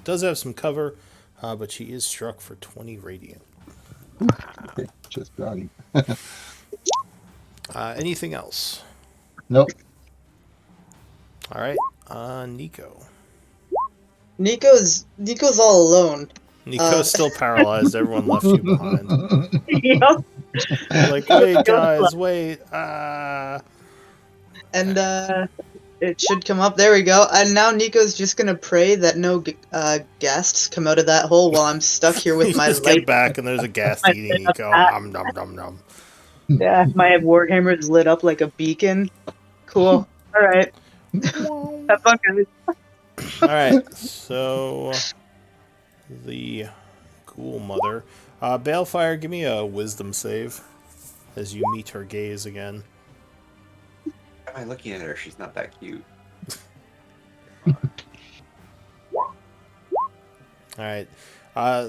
does have some cover, but she is struck for 20 radiant. Okay, just barely. Anything else? Nope. All right, Nico. Nico's all alone. Nico's still paralyzed. Everyone left you behind. Yep. Like, wait, guys, wait. And it should come up. There we go. And now Nico's just gonna pray that no ghasts come out of that hole while I'm stuck here with You my just light. get back and there's a ghast I eating set up Nico. that. Nom nom nom nom. Yeah, My warhammer's lit up like a beacon. Cool. All right. Have fun, guys. All right, so the ghoul mother, Balefire, give me a wisdom save as you meet her gaze again. Why am I looking at her? She's not that cute. All right,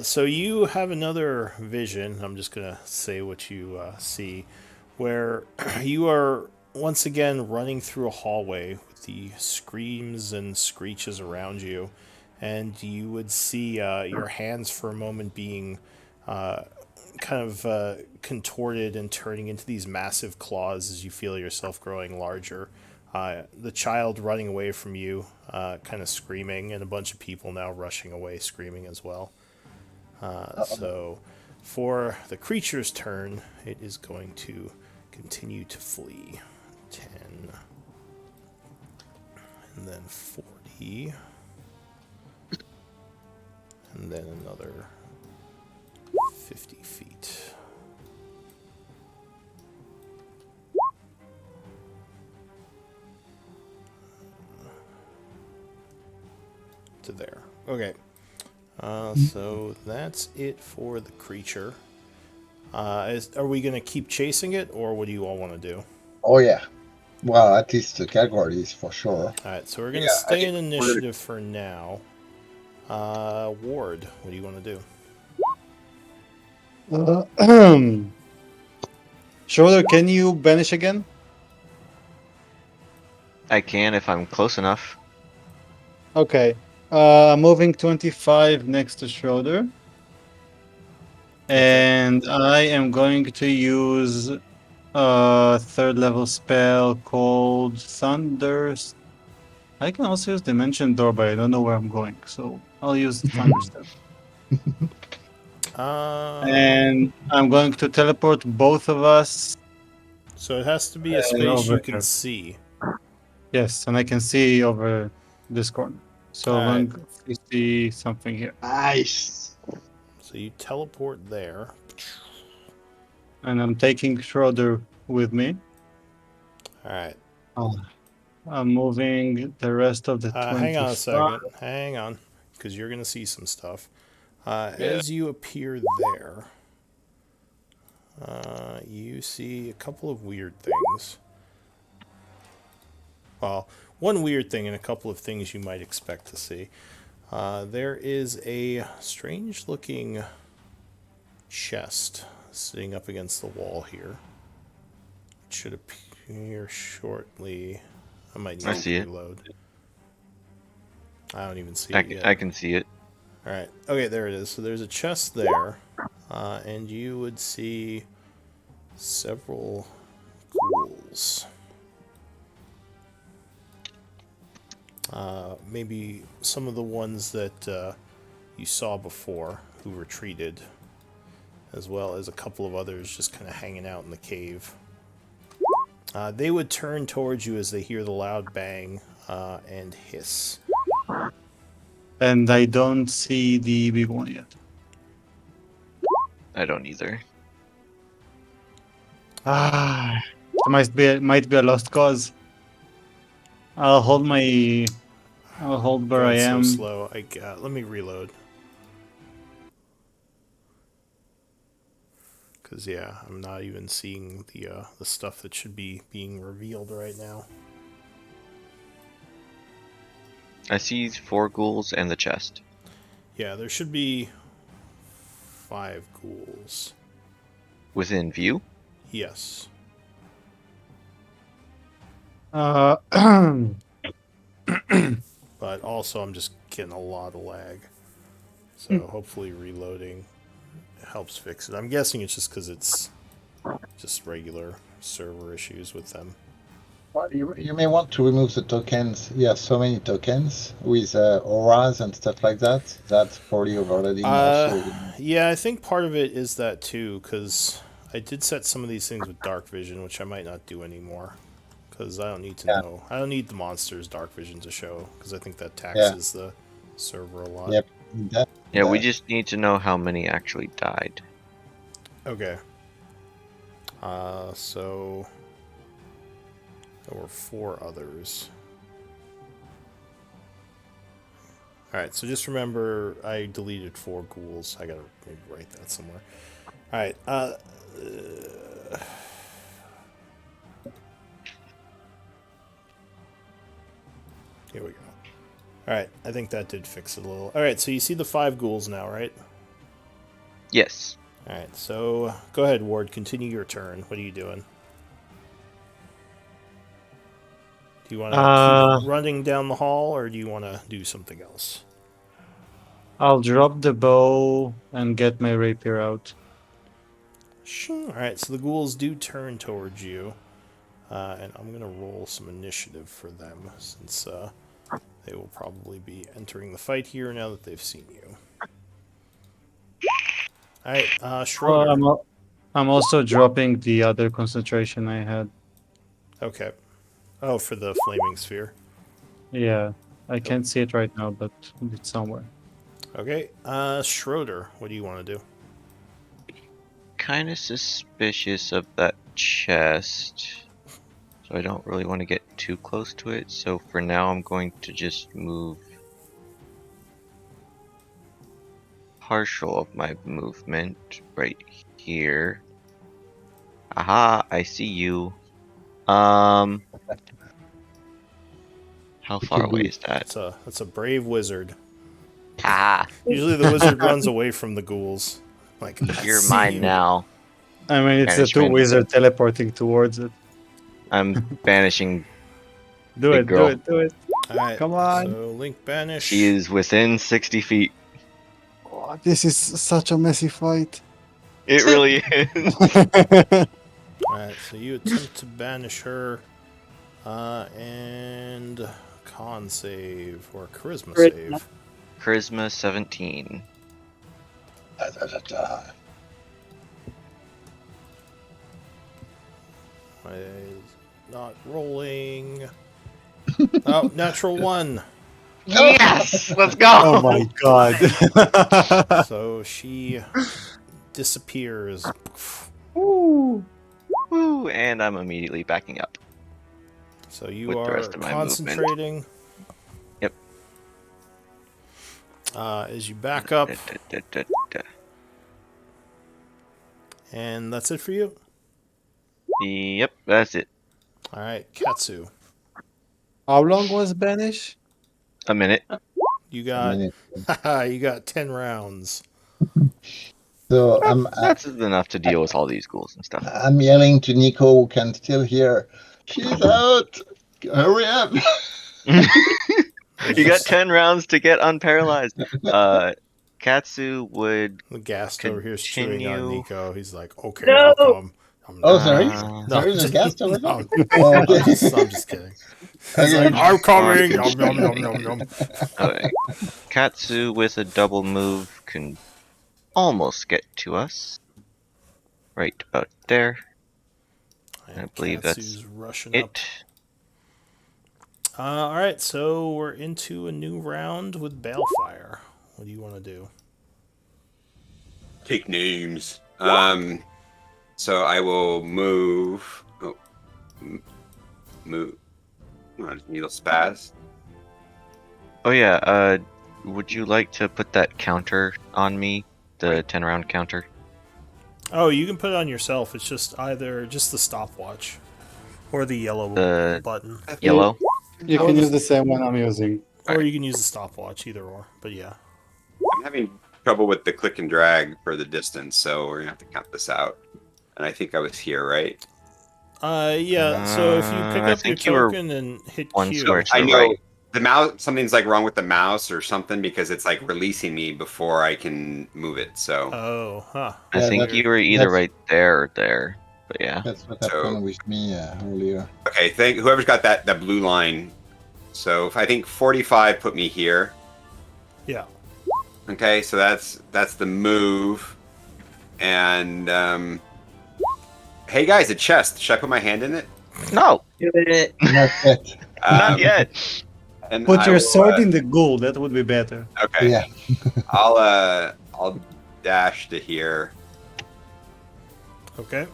so you have another vision. I'm just gonna say what you see, where you are once again running through a hallway with the screams and screeches around you, and you would see your hands for a moment being kind of contorted and turning into these massive claws as you feel yourself growing larger. The child running away from you, kind of screaming, and a bunch of people now rushing away screaming as well. So, for the creature's turn, it is going to continue to flee. 10, and then 40, and then another 50 feet. To there. Okay. So that's it for the creature. Are we going to keep chasing it, or what do you all want to do? Oh yeah. Well, at least the categories for sure. Alright, so we're going to stay in initiative for now. Ward, what do you want to do? Shoulder, can you banish again? I can if I'm close enough. Okay. Moving 25 next to shoulder. And I am going to use a third level spell called Thunder. I can also use Dimension Door, but I don't know where I'm going, so I'll use Thunderstep. And I'm going to teleport both of us. So it has to be a space over you can here. see. Yes, and I can see over this corner. So I'm going to see something here. Nice. So you teleport there. And I'm taking Schroeder with me. Alright. I'm moving the rest of the 25. Hang on a second. Hang on. Because you're going to see some stuff. As you appear there, you see a couple of weird things. Well, one weird thing and a couple of things you might expect to see. There is a strange-looking chest sitting up against the wall here. It should appear shortly. I might need I to see it. reload. I don't even see it yet. I can see it. Alright, okay, there it is. So there's a chest there, and you would see several ghouls. Maybe some of the ones that you saw before who retreated, as well as a couple of others just kind of hanging out in the cave. They would turn towards you as they hear the loud bang and hiss. And I don't see the big one yet. I don't either. Might be a lost cause. I'll hold where I Going so am. slow. Let me reload. Because, yeah, I'm not even seeing the stuff that should be being revealed right now. I see 4 ghouls and the chest. Yeah, there should be 5 ghouls. Within view? Yes. Uh, But also, I'm just getting a lot of lag. So hopefully reloading helps fix it. I'm guessing it's just because it's just regular server issues with them. Well, you may want to remove the tokens. You have so many tokens with auras and stuff like that. That's probably overloading also. Yeah, I think part of it is that too, because I did set some of these things with dark vision, which I might not do anymore. Because I don't need to know. I don't need the monster's dark vision to show, because I think that taxes the server a lot. Yep. Yeah, we just need to know how many actually died. Okay. So there were 4 others. Alright, so just remember I deleted 4 ghouls. I gotta maybe write that somewhere. Alright, here we go. Alright, I think that did fix it a little. Alright, so you see the 5 ghouls now, right? Yes. Alright, so go ahead, Ward. Continue your turn. What are you doing? Do you want to keep running down the hall, or do you want to do something else? I'll drop the bow and get my rapier out. Sure. Alright, so the ghouls do turn towards you. And I'm going to roll some initiative for them, since they will probably be entering the fight here now that they've seen you. Alright, Schroeder. I'm also dropping the other concentration I had. Okay. Oh, for the flaming sphere. Yeah, I can't see it right now, but it's somewhere. Okay, Schroeder, what do you want to do? Kind of suspicious of that chest. So I don't really want to get too close to it. So for now, I'm going to just move partial of my movement right here. Aha, I see you. How far away is that? That's a brave wizard. Ah, Usually the wizard runs away from the ghouls. Like, you're see mine you. now. I mean, it's the 2 Banishment. wizards teleporting towards it. I'm banishing. Do Big it, girl. do it, do it. Alright, Come on. so Link banish. She is within 60 feet. Oh, this is such a messy fight. It really is. Alright, so you attempt to banish her. And con save or charisma save. Charisma 17. Not rolling. Oh, natural 1. Yes! Let's go! Oh my god. So she disappears. Ooh. Woo! And I'm immediately backing up. So you With the are rest of my concentrating. Yep. As you back up. And that's it for you? Yep, that's it. Alright, Katsu. How long was banish? A minute. You a got minute. you got 10 rounds. So That's enough to deal with all these ghouls and stuff. I'm yelling to Nico, who can still hear. She's out. Hurry up. You got 10 rounds to get unparalyzed. Katsu would The ghast over here is chewing on continue. Nico. He's like, okay, No! I'll come. Oh, sorry. Uh, No, Sorry, there's gas over no, there. Oh, okay. I'm just kidding. He's Okay. like, I'm coming. One. Yum, yum, yum, yum, yum. Okay. Katsu with a double move can almost get to us. Right about there. I believe Katsu's that's rushing up. it. All right, so we're into a new round with Balefire. What do you want to do? Take names. So I will move. Oh, move. Needle spaz. Oh yeah, would you like to put that counter on me? The 10 round counter? Oh, you can put it on yourself. It's just either just the stopwatch or the yellow The button. yellow? You can use the same one I'm using. Or you can use the stopwatch, either or. But yeah. I'm having trouble with the click and drag for the distance, so we're gonna have to count this out. And I think I was here, right? Yeah. So if you pick I up your think you were token and hit one Q, square to I the know right. the mouse. Something's like wrong with the mouse or something because it's like releasing me before I can move it. So oh, huh. I Yeah, think that's- you were either that's- right there or there. But yeah. That's what happened with me earlier. okay, thank whoever's got that blue line. So if I think 45 put me here. Yeah. Okay, so that's the move. And hey guys, a chest. Should I put my hand in it? No, Do it. Not yet. not yet. And Put I your will, sword in the ghoul. That would be better. Okay. Yeah. I'll dash to here. Okay.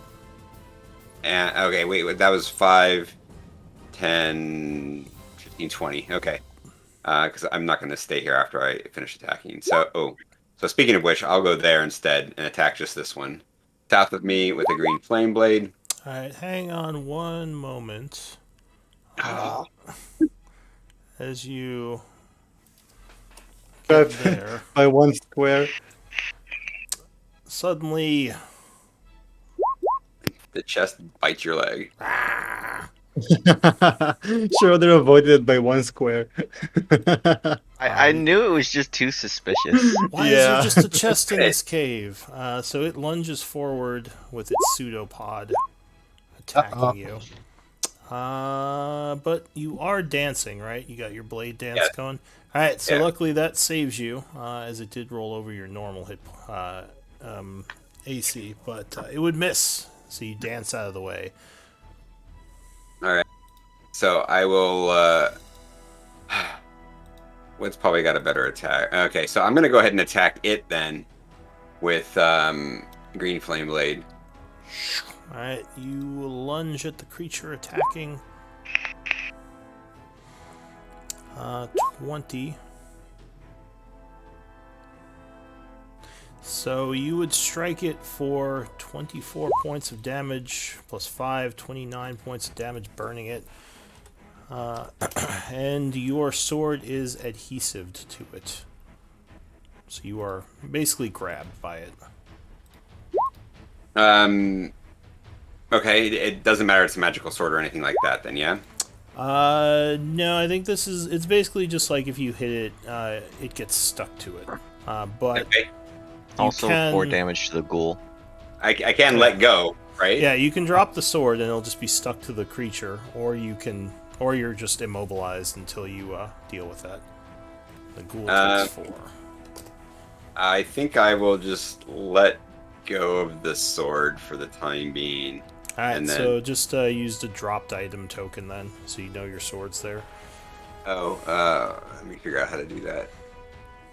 And okay, wait, that was 5, 10, 15, 20. Okay. Because I'm not going to stay here after I finish attacking. So speaking of which, I'll go there instead and attack just this one. South of me with a green flame blade. All right. Hang on one moment. As you get there, By 1 square. suddenly, The chest bites your leg. Schroeder avoided it by 1 square. I knew it was just too suspicious. why is Yeah. there just a chest in this cave? So it lunges forward with its pseudopod, attacking you. But you are dancing, right? You got your blade dance Yeah. going. All right, so Yeah. luckily that saves you, as it did roll over your normal hit AC, but it would miss, so you dance out of the way. All right. So I will. What's probably got a better attack? Okay, so I'm gonna go ahead and attack it then, with green flame blade. All right, you lunge at the creature attacking. 20. So you would strike it for 24 points of damage, plus 5, 29 points of damage, burning it. And your sword is adhesive to it. So you are basically grabbed by it. Okay, it doesn't matter if it's a magical sword or anything like that. Then yeah. No, I think it's basically just like if you hit it, it gets stuck to it. But Okay. Also, can- 4 damage to the ghoul. I can let go, right? yeah, you can drop the sword and it'll just be stuck to the creature, or you're just immobilized until you deal with that. The ghoul takes 4. I think I will just let go of the sword for the time being. All right, and then- so just use the dropped item token then, so you know your sword's there. Oh, let me figure out how to do that.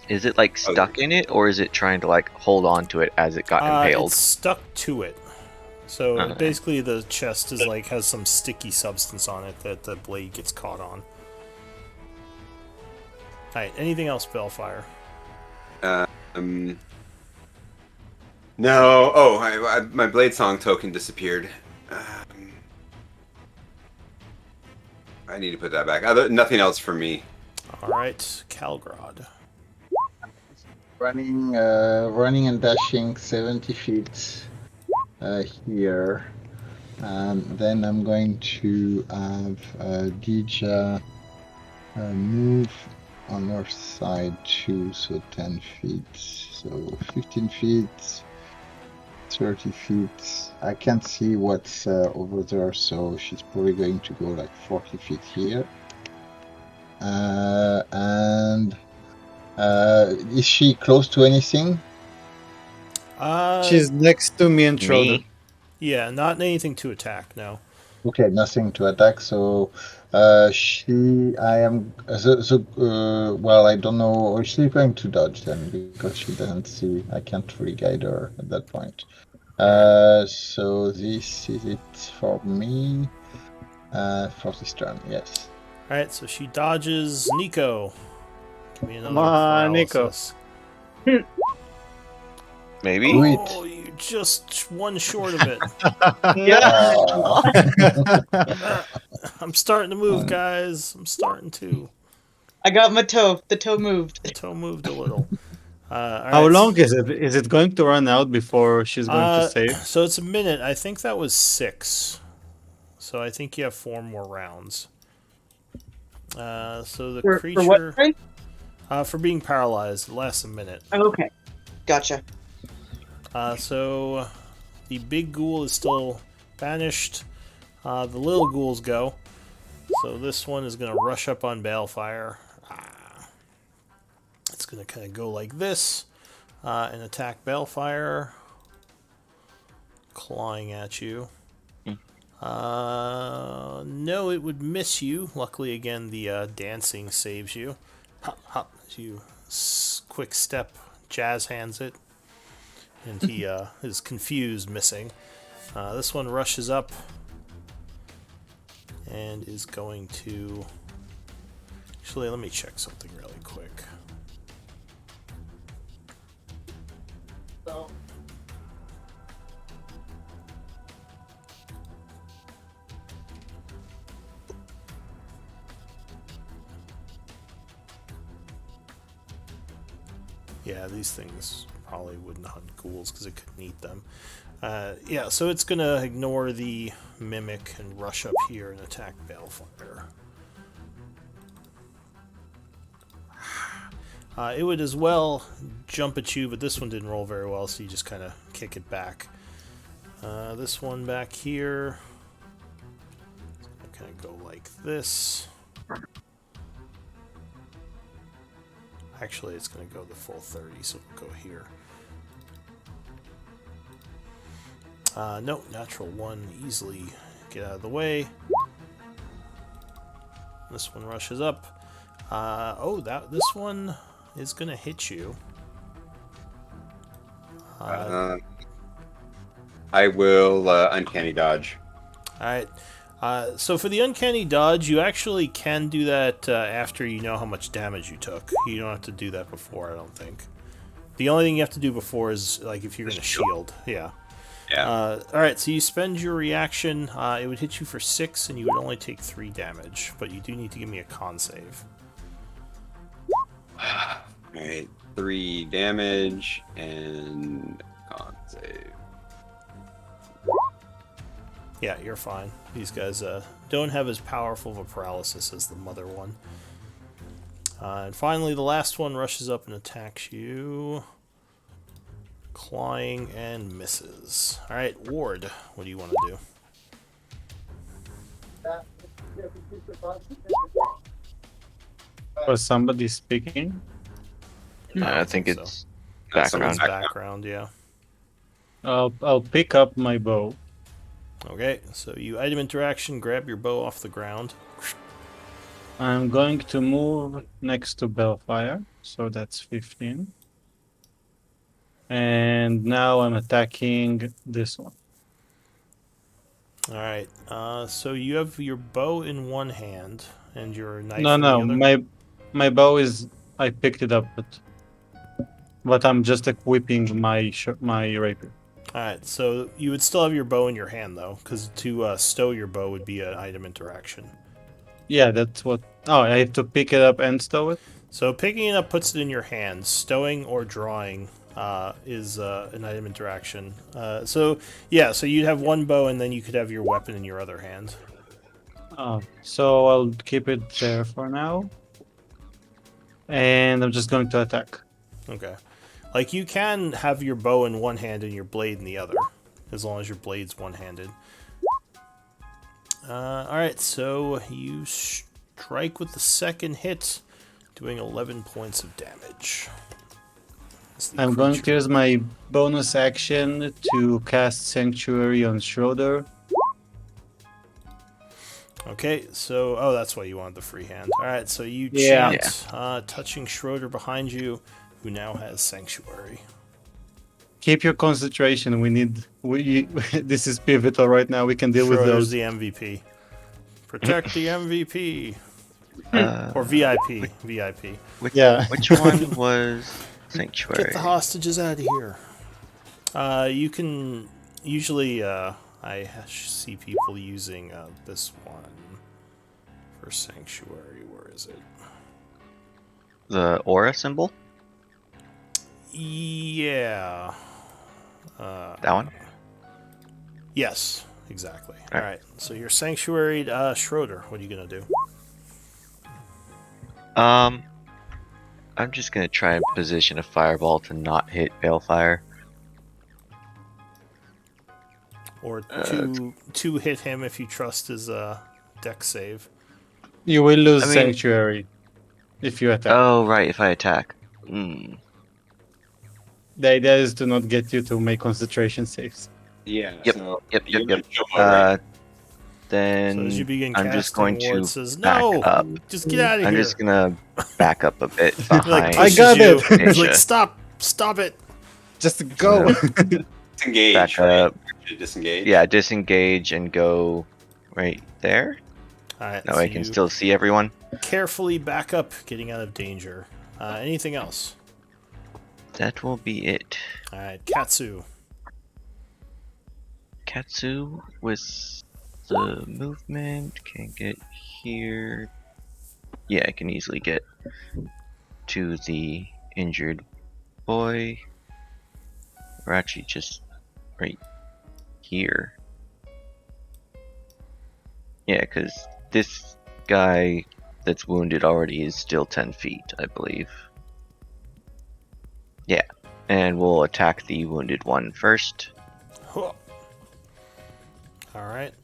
Is it like stuck in it, or is it trying to like hold on to it as it got impaled? It's stuck to it. So Okay. basically, the chest is like has some sticky substance on it that the blade gets caught on. All right, anything else, Bellfire? No. Oh, my blade song token disappeared. I need to put that back. Nothing else for me. All right, Calgrod. Running and dashing 70 feet here. Then I'm going to have Dija move on her side too, so 10 feet. So 15 feet, 30 feet. I can't see what's over there, so she's probably going to go like 40 feet here. And is she close to anything? She's next to me and Schroeder. Me? Yeah, not anything to attack. No. Okay, nothing to attack. So, I am. Well, I don't know. Is she going to dodge then? Because she doesn't see. I can't really guide her at that point. So this is it for me. For this turn, yes. All right, so she dodges. Nico, give me another Come on, Nico. paralysis. Maybe? Do it. Oh, you just one short of it. Yeah. I'm starting to move, guys. I'm starting to. I got my toe. The toe moved. The toe moved a little. All How right, long is it? Is it going to run out before she's going to save? So it's a minute. I think that was 6. So I think you have 4 more rounds. So the creature. For what? Right? For being paralyzed, it lasts a minute. Oh, okay. Gotcha. So the big ghoul is still banished. The little ghouls go. So this one is going to rush up on Balefire. It's going to kind of go like this and attack Balefire, clawing at you. No, it would miss you. Luckily, again, the dancing saves you. Hop, hop. As you quick step, jazz hands it. And he is confused, missing. This one rushes up and is going to... Actually, let me check something really quick. Yeah, these things probably wouldn't hunt ghouls because it couldn't eat them. Yeah, so it's going to ignore the mimic and rush up here and attack Balefire. It would as well jump at you, but this one didn't roll very well, so you just kind of kick it back. This one back here, kind of go like this. Actually, it's going to go the full 30, so we'll go here. No, natural 1, easily get out of the way. This one rushes up. This one is going to hit you. I will uncanny dodge. Alright. So for the uncanny dodge, you actually can do that after you know how much damage you took. You don't have to do that before, I don't think. The only thing you have to do before is, like, if you're going to shield. Yeah. Yeah. Alright, so you spend your reaction. It would hit you for 6, and you would only take 3 damage. But you do need to give me a con save. Alright, 3 damage and con save. Yeah, you're fine. These guys don't have as powerful of a paralysis as the mother one. And finally, the last one rushes up and attacks you. Clawing and misses. Alright, Ward, what do you want to do? Was somebody speaking? I think so. it's Someone's background. Background, yeah. I'll pick up my bow. Okay, so you item interaction, grab your bow off the ground. I'm going to move next to Bellfire, so that's 15. And now I'm attacking this one. Alright, so you have your bow in one hand and your knife No, in the other? my bow is... I picked it up, but I'm just equipping my rapier. Alright, so you would still have your bow in your hand, though, because to stow your bow would be an item interaction. Yeah, that's what Oh, I have to pick it up and stow it? So picking it up puts it in your hand. Stowing or drawing is an item interaction. So you'd have one bow, and then you could have your weapon in your other hand. Oh, so I'll keep it there for now. And I'm just going to attack. Okay. Like, you can have your bow in one hand and your blade in the other, as long as your blade's one-handed. Alright, so you strike with the second hit, doing 11 points of damage. I'm going to use my bonus action to cast Sanctuary on Schroeder. Okay, so... Oh, that's why you wanted the free hand. Alright, so you Yeah. chant, touching Schroeder behind you, who now has Sanctuary. Keep your concentration. This is pivotal right now. We can deal with Schroeder's those. the MVP. Protect the MVP. Uh, Or VIP. VIP. Which one was Sanctuary? Get the hostages out of here. You can... Usually, I see people using this one for Sanctuary. Where is it? The aura symbol? Yeah. That one? Yes, exactly. All right. Alright, so you're Sanctuaried. Schroeder, what are you going to do? I'm just gonna try and position a fireball to not hit Balefire. Or to hit him if you trust his deck save. You will lose I mean- Sanctuary if you attack. Oh, right, if I attack. The idea is to not get you to make concentration saves. Yeah. Yep, So Yep. you're gonna kill mode, right? Then So as you begin I'm casting, just going Ward to says, back "No, up. just get out of I'm here." just gonna back up a bit He, like, behind. I pushes got you. it. He's like, Asia. stop it. Just go. Disengage. Back right? up. Disengage. Yeah, disengage and go right there. Alright, Now so I can you still see everyone. carefully back up, getting out of danger. Anything else? That will be it. Alright, Katsu. Katsu with the movement can get here. Yeah, I can easily get to the injured boy. Or actually just right here. Yeah, because this guy that's wounded already is still 10 feet, I believe. Yeah, and we'll attack the wounded one first. Alright.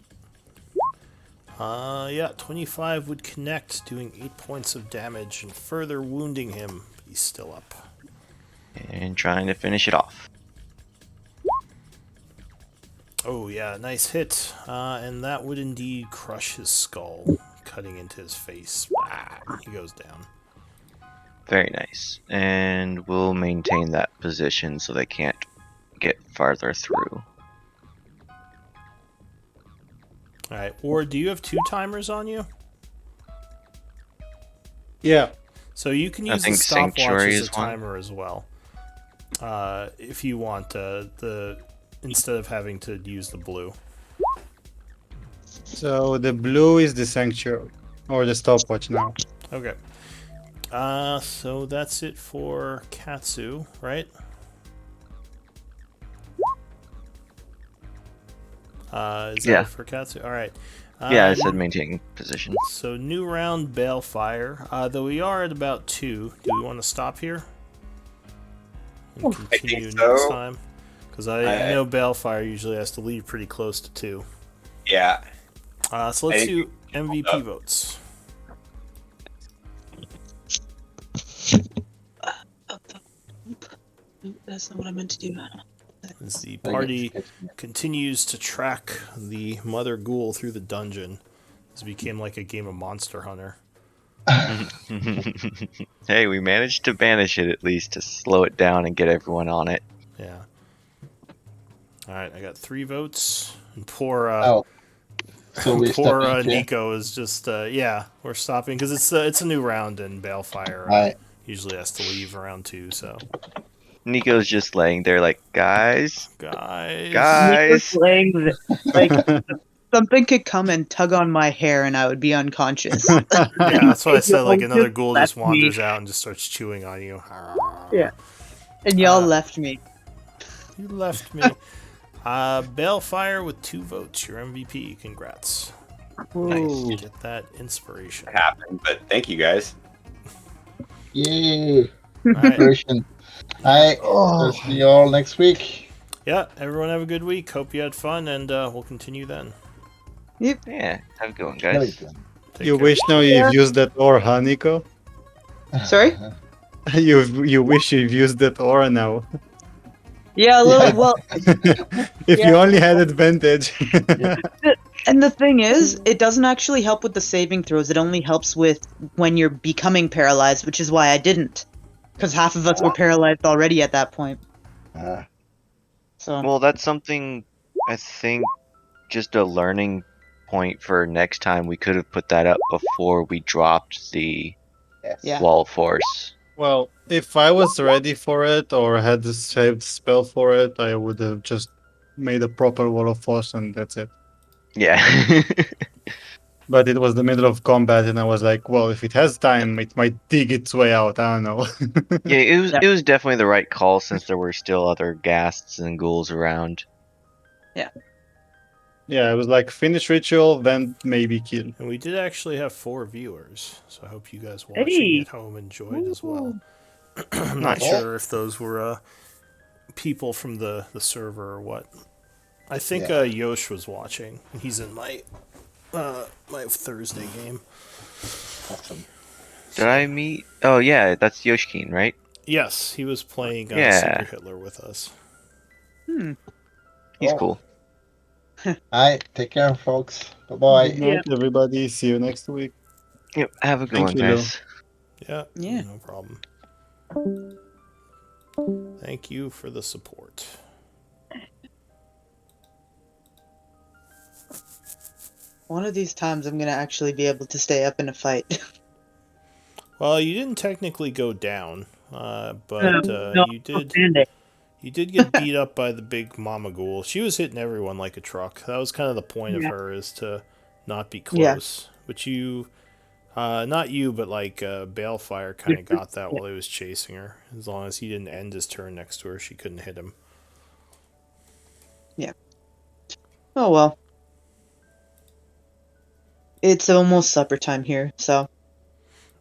Yeah, 25 would connect, doing 8 points of damage and further wounding him. He's still up. And trying to finish it off. Oh yeah, nice hit. And that would indeed crush his skull, cutting into his face. He goes down. Very nice. And we'll maintain that position so they can't get farther through. Alright, or do you have 2 timers on you? Yeah. So you can I use the think stopwatch Sanctuary as a is one. timer as well. If you want instead of having to use the blue. So the blue is the Sanctuary. Or the stopwatch now. Okay. So that's it for Katsu, right? Is that Yeah. it for Katsu? All right. Yeah, I said maintaining position. So new round Balefire. Though we are at about 2. Do we want to stop here? And continue so. next time? Because I know Balefire usually has to leave pretty close to 2. Yeah. So let's I do MVP votes. That's not what I meant to do. As the party continues to track the Mother Ghoul through the dungeon, this became like a game of Monster Hunter. Hey, we managed to banish it at least to slow it down and get everyone on it. Yeah. All right, I got 3 votes. And poor So we poor stop here. Nico is just yeah, we're stopping because it's a new round and Balefire Right. usually has to leave around 2. So Nico's just laying there like, guys, guys, guys. Nico's laying like Something could come and tug on my hair, and I would be unconscious. Yeah, that's what I said. Like Y'all another just ghoul left just me. wanders out and just starts chewing on you. Yeah. And y'all Uh, left me. You left me. Balefire with 2 votes. Your MVP. Congrats. Nice. Get that inspiration. Happened, but thank you guys. Yay! All right. Version. Hi. I'll see you all next week. Yeah, everyone have a good week. Hope you had fun, and we'll continue then. Yeah, have a good one, Very guys. good. Take You care. wish now you've used that aura, huh, Nico? Sorry? You wish you've used that aura now. Yeah, a little. Yeah. Well, If Yeah. you only had advantage. and the thing is, it doesn't actually help with the saving throws. It only helps with when you're becoming paralyzed, which is why I didn't. Because half of us were paralyzed already at that point. So Well, that's something I think just a learning point for next time. We could have put that up before we dropped the Yes. Yeah. wall of force. Well, if I was ready for it or had the saved spell for it, I would have just made a proper wall of force and that's it. Yeah. But it was the middle of combat, and I was like, well, if it has time, it might dig its way out. I don't know. Yeah, Yeah. it was definitely the right call since there were still other ghasts and ghouls around. Yeah, it was like finish ritual, then maybe kill. And we did actually have 4 viewers, so I hope you guys watching Hey. at home enjoyed as well. I'm Nice. not sure if those were people from the server or what. I think Yeah. Yosh was watching. He's in my Thursday game. Awesome. Did I meet? Oh yeah, that's Yoshkin, right? Yes, he was playing Yeah. Super Hitler with us. He's Oh. cool. Hi. Take care, folks. Bye-bye. Good night, everybody. See you next week. Yep, have a good Thank one, you, Lou. guys. Yeah, Yeah. no problem. Thank you for the support. One of these times, I'm gonna actually be able to stay up in a fight. Well, you didn't technically go down, but No, you did. stand it. You did get beat up by the big mama ghoul. She was hitting everyone like a truck. That was kind of the point of Yeah. her, is to not be Yeah. close. But you, not you, but like Balefire kind of got that while he was chasing her. As long as he didn't end his turn next to her, she couldn't hit him. Oh well. It's almost supper time here, so All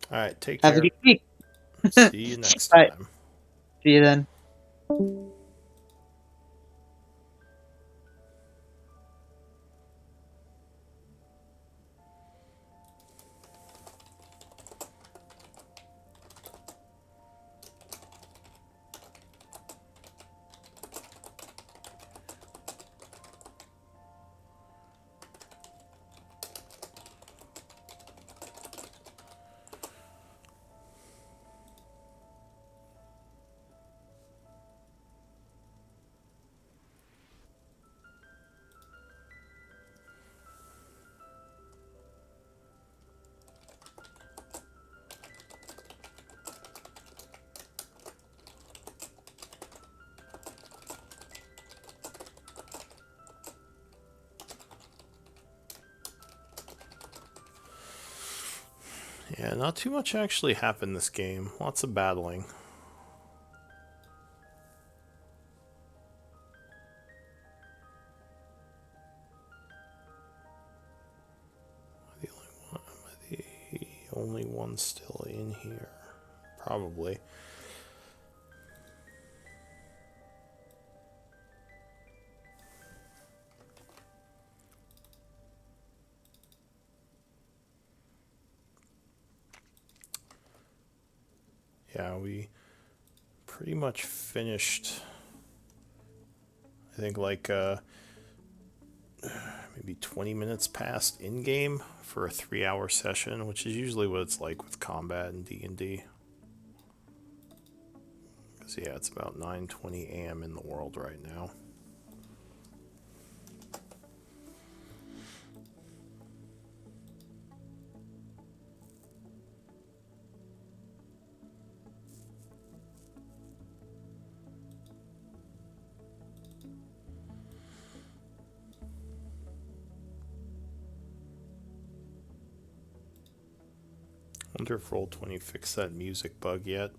right, take have a care. good week. See you next All right. time. See you then. Yeah, not too much actually happened this game. Lots of battling. Am I the only one still in here? Probably. Yeah, we pretty much finished. I think like maybe 20 minutes past in game for a 3-hour session, which is usually what it's like with combat and D&D. Because yeah, it's about 9:20 a.m. in the world right now. Wonder if Roll20 fixed that music bug yet.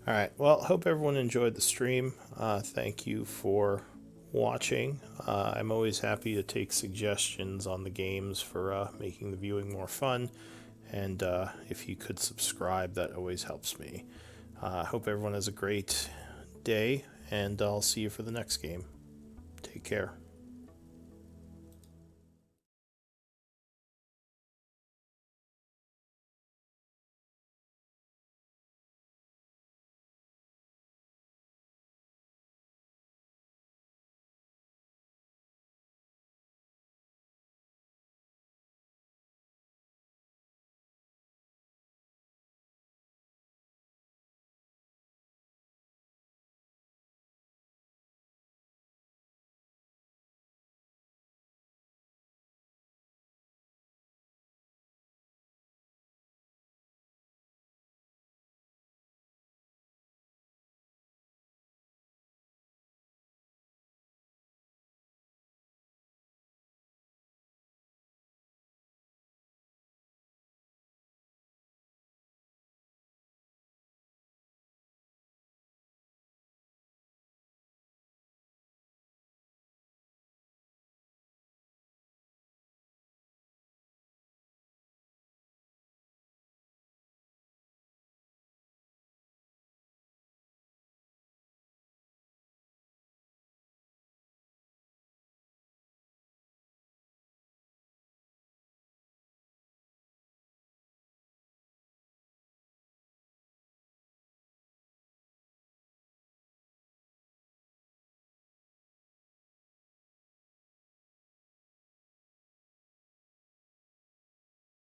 All right. Well, hope everyone enjoyed the stream. Thank you for watching. I'm always happy to take suggestions on the games for making the viewing more fun. And if you could subscribe, that always helps me. Hope everyone has a great day, and I'll see you for the next game. Take care.